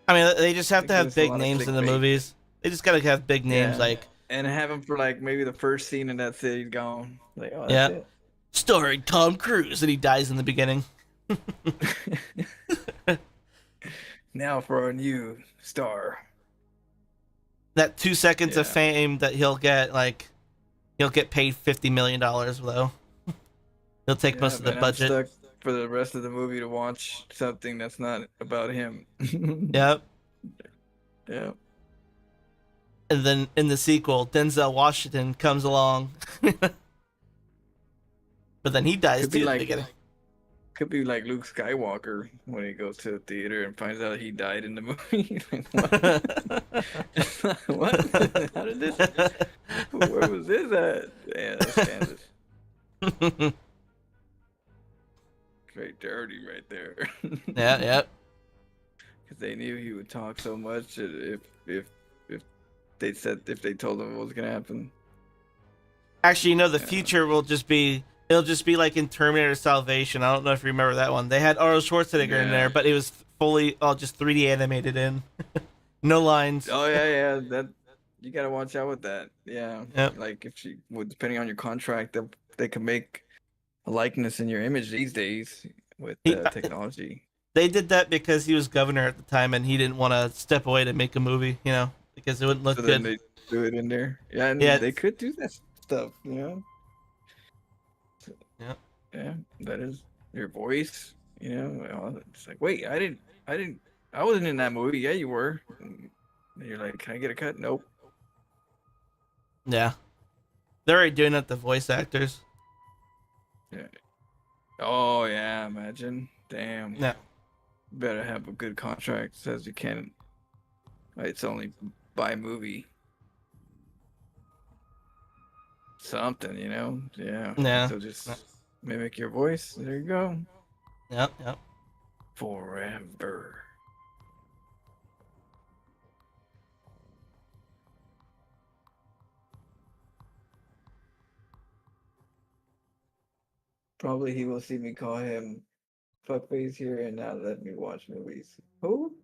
I mean, they just have to have big names in the movies. They just gotta have big names, and have them for like maybe the first scene and that's it. He's gone. Like, oh, that's it. Starring Tom Cruise, and he dies in the beginning. Now for a new star. That 2 seconds of fame that he'll get paid $50 million though. He'll take most of the budget. I'm stuck for the rest of the movie to watch something that's not about him. Yep. Yeah. And then in the sequel, Denzel Washington comes along. But then he dies too in the beginning. Could be like Luke Skywalker when he goes to the theater and finds out he died in the movie. Like, what? How did this? Where was this at? Yeah, that's Kansas. Straight dirty right there. Yeah. Because they knew he would talk so much if they told him what was gonna happen. Actually, the future will just be. It'll just be like in Terminator Salvation. I don't know if you remember that one. They had Arnold Schwarzenegger in there, but it was fully all just 3D animated in. No lines. Oh yeah. That you gotta watch out with that. Yeah. Yep. Like depending on your contract, they can make a likeness in your image these days with technology. They did that because he was governor at the time, and he didn't want to step away to make a movie. Because it wouldn't look good. Then they do it in there. Yeah, and they could do that stuff. Yeah, that is your voice. It's like, wait, I wasn't in that movie. Yeah, you were. And you're like, can I get a cut? Nope. Yeah, they're already doing that to voice actors. Yeah. Oh yeah, imagine. Damn. Yeah. Better have a good contract. Says you can't. It's only by movie. Something, Yeah. Yeah. So just mimic your voice. There you go. Yep. Forever. Probably he will see me call him fuckface here and not let me watch movies. Who?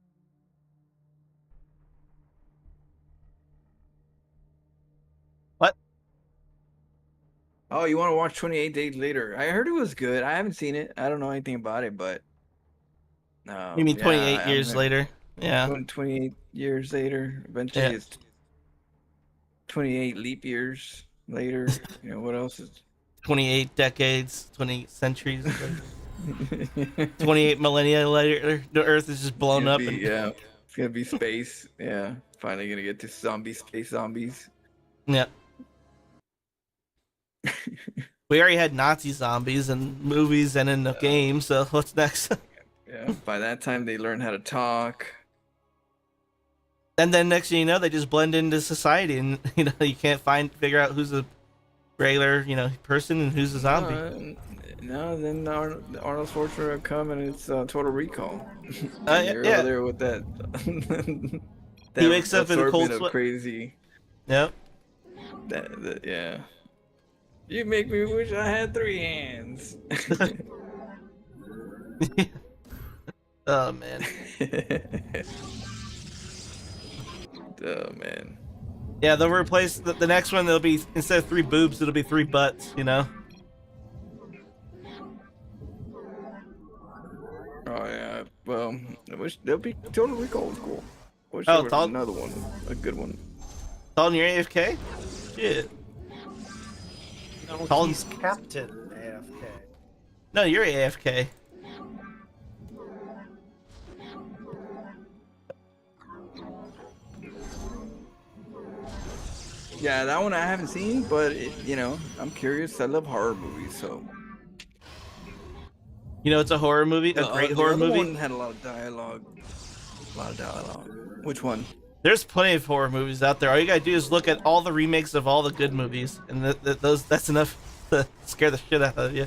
What? Oh, you want to watch 28 Days Later? I heard it was good. I haven't seen it. I don't know anything about it, but You mean yeah, 28 years later? Yeah. 28 years later. Eventually, Yeah. it's 28 leap years later. You know what else is 28 decades, 28 centuries, 28 millennia later, the Earth is just blown up. Yeah, it's gonna be space. Yeah, finally gonna get to space zombies. Yeah. We already had Nazi zombies in movies and in the game, so what's next? Yeah, by that time they learn how to talk. And then next thing you know, they just blend into society, and you can't figure out who's a regular person and who's a zombie. No, then Arnold Schwarzenegger will come and it's Total Recall. You're over there with that. He wakes up in a cold sweat. Crazy. Yep. Yeah. You make me wish I had 3 hands. Oh man. Oh man. Yeah, they'll replace the next one. There'll be, instead of 3 boobs, it'll be 3 butts. Oh yeah. Well, I wish there'll be Total Recall was cool. I wish there was another one, a good one. Dalton, you're AFK? Shit. No, he's Captain AFK. No, you're AFK. Yeah, that one I haven't seen, but I'm curious. I love horror movies, so. It's a horror movie, a great horror movie. The other one had a lot of dialogue. Which one? There's plenty of horror movies out there. All you gotta do is look at all the remakes of all the good movies, and that's enough to scare the shit out of you.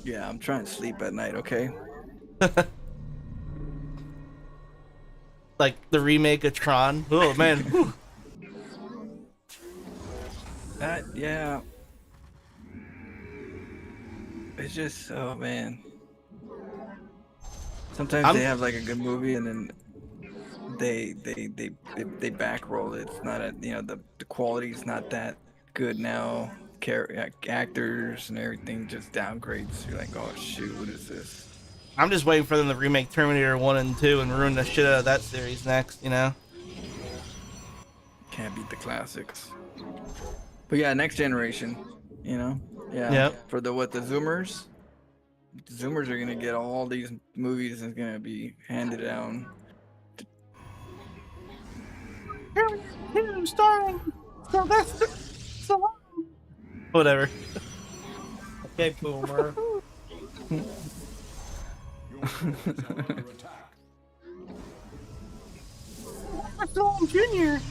Yeah, I'm trying to sleep at night, okay? Like the remake of Tron. Oh man. Yeah. It's just, oh man. Sometimes they have like a good movie and then they backroll it. It's not the quality's not that good now. Actors and everything just downgrades. You're like, oh shoot, what is this? I'm just waiting for them to remake Terminator 1 and 2 and ruin the shit out of that series next, Can't beat the classics. But yeah, next generation, Yeah. Yep. For the Zoomers? The Zoomers are gonna get all these movies and it's gonna be handed down. Starring Sylvester Stallone. Whatever. Okay, boomer. Stallone Jr.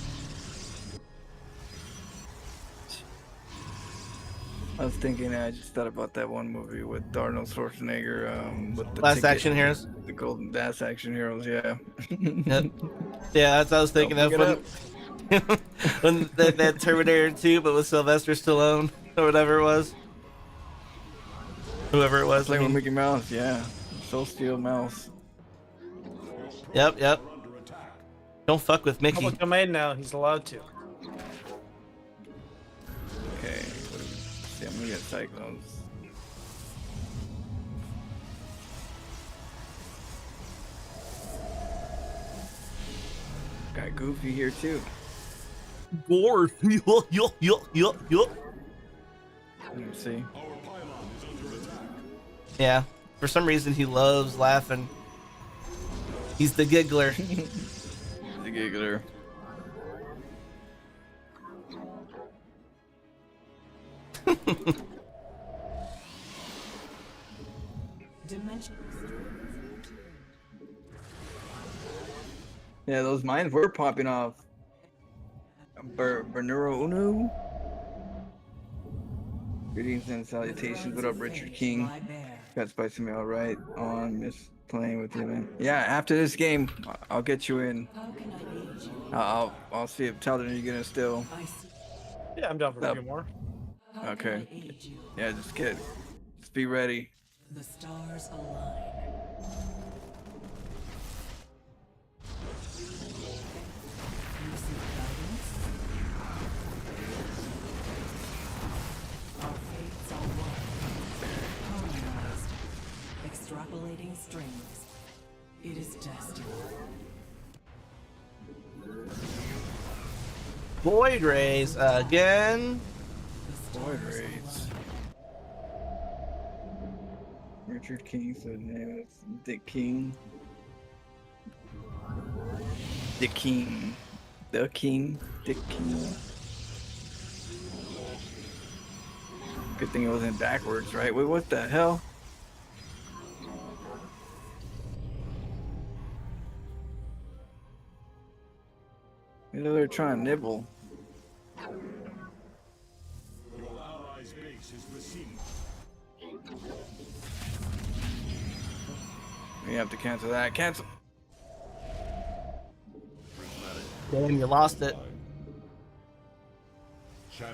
I was thinking, I just thought about that one movie with Arnold Schwarzenegger, with the Last Action Heroes. The Golden Last Action Heroes, yeah. Yep. Yeah, that's what I was thinking of when that Terminator 2, but with Sylvester Stallone or whatever it was. Whoever it was. Playing with Mickey Mouse, yeah. Soul Steel Mouse. Yep. Don't fuck with Mickey. Public domain now. He's allowed to. Okay. See, I'm gonna get Cyclones. Got Goofy here too. Gore. Let me see. Yeah. For some reason, he loves laughing. He's the giggler. The giggler. Yeah, those mines were popping off. Bernero Uno. Greetings and salutations. What up, Richard King? Got Spicy Mail right on. Miss playing with you, man. Yeah, after this game, I'll get you in. I'll see if Talon, are you gonna still? Yeah, I'm down for a few more. Okay. Yeah, just Let's be ready. The stars align. You seek guidance? Our fates are one. Harmonized. Extrapolating strings. It is destined. Void rays again. Void rays. Richard King said, name is Dick King. Dick King. The King. Dick King. Good thing it wasn't backwards, right? Wait, what the hell? You know they're trying to nibble. Your allies' base is besieged. We have to cancel that. Cancel. Damn, you lost it.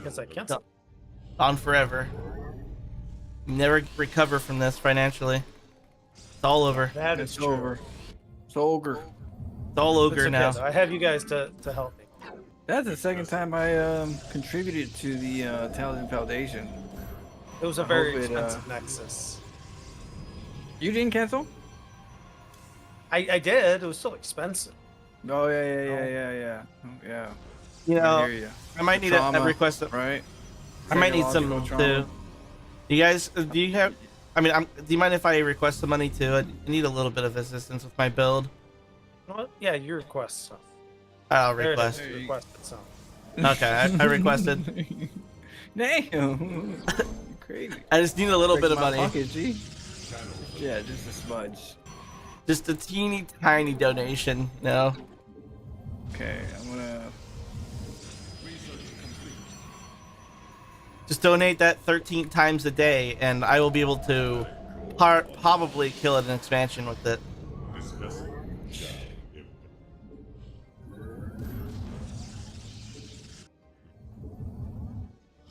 Guess I canceled. On forever. Never recover from this financially. It's all over. That is It's true. over. It's ogre. It's all It's ogre okay, now. though. I have you guys to help me. That's the second time I contributed to the Talisman Foundation. It was a I very hope it, expensive Nexus. You didn't cancel? I did. It was still expensive. Oh yeah. You I know, hear ya. I might The need trauma, a request. right? I might need some Psychological too. trauma. You guys, do you have? I mean, do you mind if I request some money too? I need a little bit of assistance with my build. You know what? Yeah, you request stuff. I'll There it is. request. You requested some. Okay, I requested. Damn. Crazy. I just need a little Breaks bit of my money. pocket, G. Yeah, just a smudge. Just a teeny tiny donation, you know? Okay, I'm gonna. Just donate that 13 times a day, and I will be able to probably kill an expansion with it. This vessel shall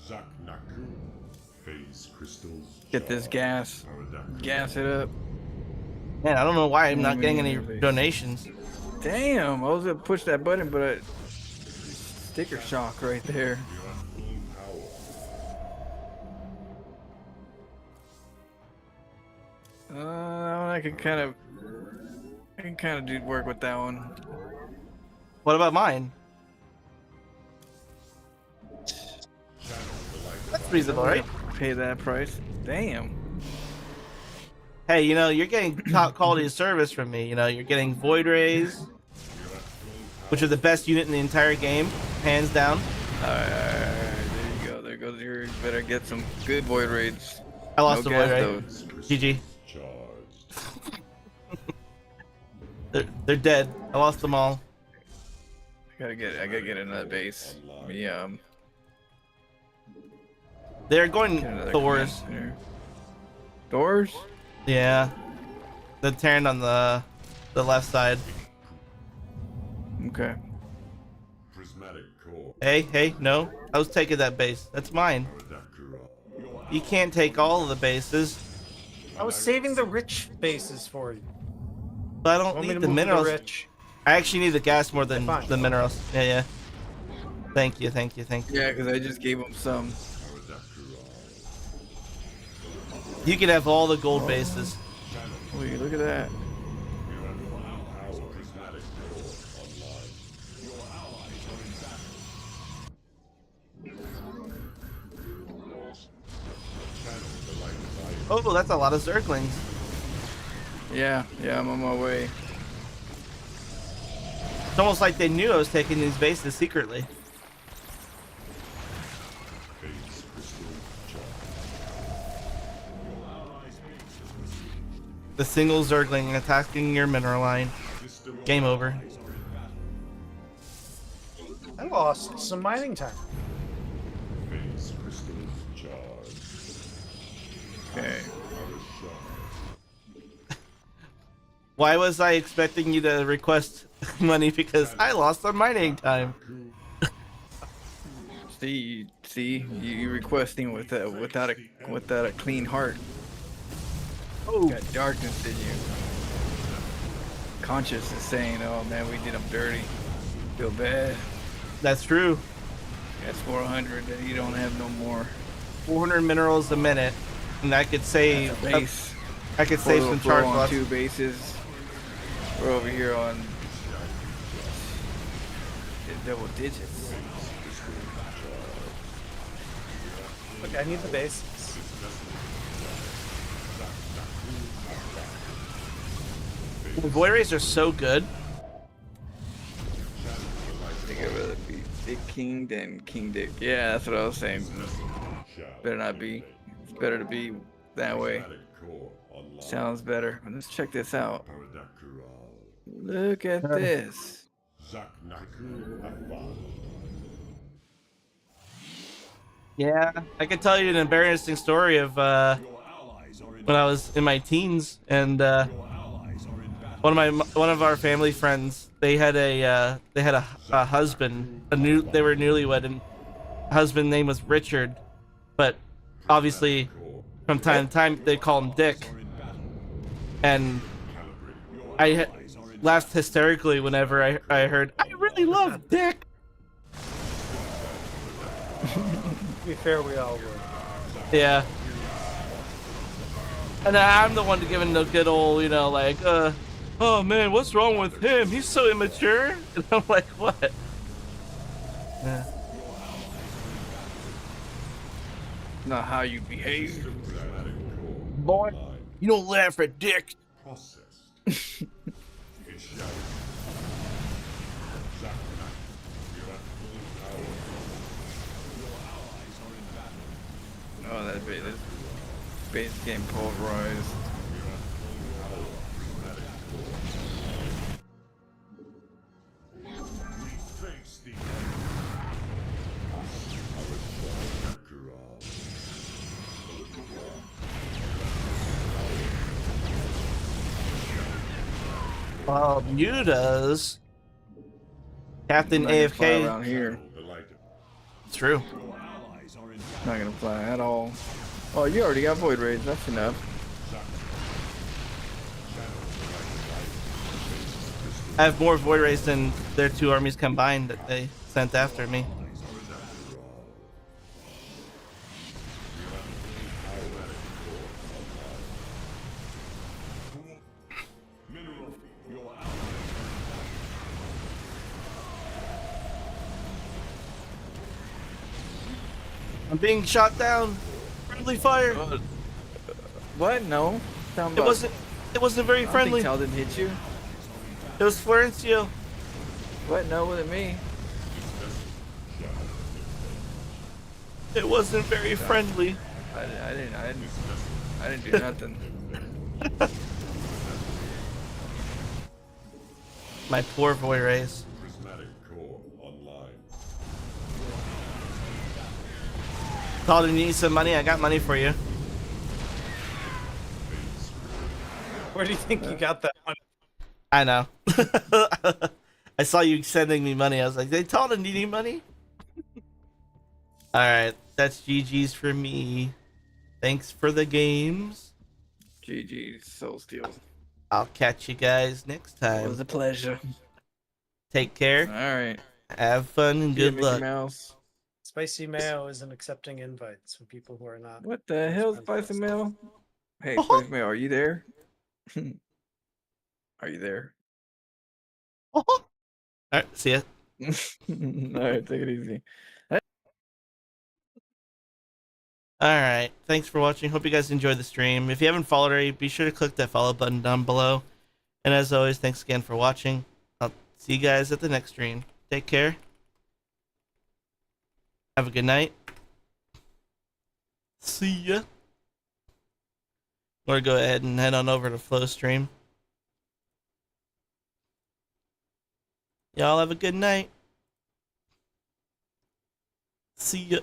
Zaknaku, phase crystals. Get this gas. Gas it up. Man, I don't know why I'm not getting any donations. Damn, I was gonna push that button, but sticker shock right there. I can kind of do work with that one. What about mine? That's reasonable, right? Pay that price. Damn. Hey, you know, you're getting top quality of service from me. You know, you're getting Void Rays, which are the best unit in the entire game, hands down. Alright, there you go. There goes your. Better get some good void raids. I lost No the Void gas, Ray. though. GG. They're dead. I lost them all. I gotta get another base. Yeah. They're going Get another Thors. command center. Doors? Yeah. They're tearing on the left side. Okay. Prismatic core. Hey, no. I was taking that base. That's mine. You can't take all of the bases. I was saving the rich bases for you. But I don't Want me need to the move to minerals. rich? I actually need the gas more than Fine. the minerals. Yeah. Thank you. Yeah, because I just gave him some. You can have all the gold bases. Wait, look at that. Oh, that's a lot of Zerglings. Yeah, I'm on my way. It's almost like they knew I was taking these bases secretly. The single Zergling attacking your mineral line. Game over. I lost some mining time. Phase crystals charged. Okay. Why was I expecting you to request money? Because I lost some mining time. See, you requesting without a clean heart. You got darkness in you. Conscious is saying, "Oh man, we did him dirty. Feel bad." That's true. That's 400 that you don't have no more. 400 minerals a minute, and I could save base. I could save some charge on lots. 2 bases. We're over here on double digits. Look, I need the bases. The Void Rays are so good. I think I'd rather be Dick King than King Dick. Yeah, that's what I was saying. Better not be. It's better to be that way. Sounds better. Let's check this out. Look at this. Yeah, I could tell you an embarrassing story of when I was in my teens, and one of our family friends, they had a husband, they were newlywed, and husband name was Richard, but obviously from time to time they call him Dick, and I laughed hysterically whenever I heard, "I really love Dick." To be fair, we all would. Yeah. And I'm the one to give him the good old, like, oh man, what's wrong with him? He's so immature. And I'm like, what? Yeah. Not how you behave. Boy, you don't laugh at Dick. Oh, that base game pulverized. Mutas. Captain AFK. Around here. True. Not gonna fly at all. Oh, you already got Void Rays. That's enough. I have more Void Rays than their 2 armies combined that they sent after me. I'm being shot down. Friendly fire. What? No. It wasn't very friendly. Cal didn't hit you. It was Florencio. What? No, wasn't me. It wasn't very friendly. I didn't do nothing. My poor Void Rays. Told him you need some money. I got money for you. Where do you think you got that money? I know. I saw you sending me money. I was like, they told him you need money. All right, that's GG's for me. Thanks for the games. GG's, Soul Steel. I'll catch you guys next time. It was a pleasure. Take care. All right. Have fun and good luck. Mouse. Spicy Mayo isn't accepting invites from people who are not. What the hell, Spicy Mail? Hey, Spicy Mail, are you there? Are you there? All right, see ya. All right, take it easy. All right, thanks for watching. Hope you guys enjoyed the stream. If you haven't followed already, be sure to click that follow button down below. And as always, thanks again for watching. I'll see you guys at the next stream. Take care. Have a good night. See ya. Or go ahead and head on over to Flow Stream. Y'all have a good night. See ya.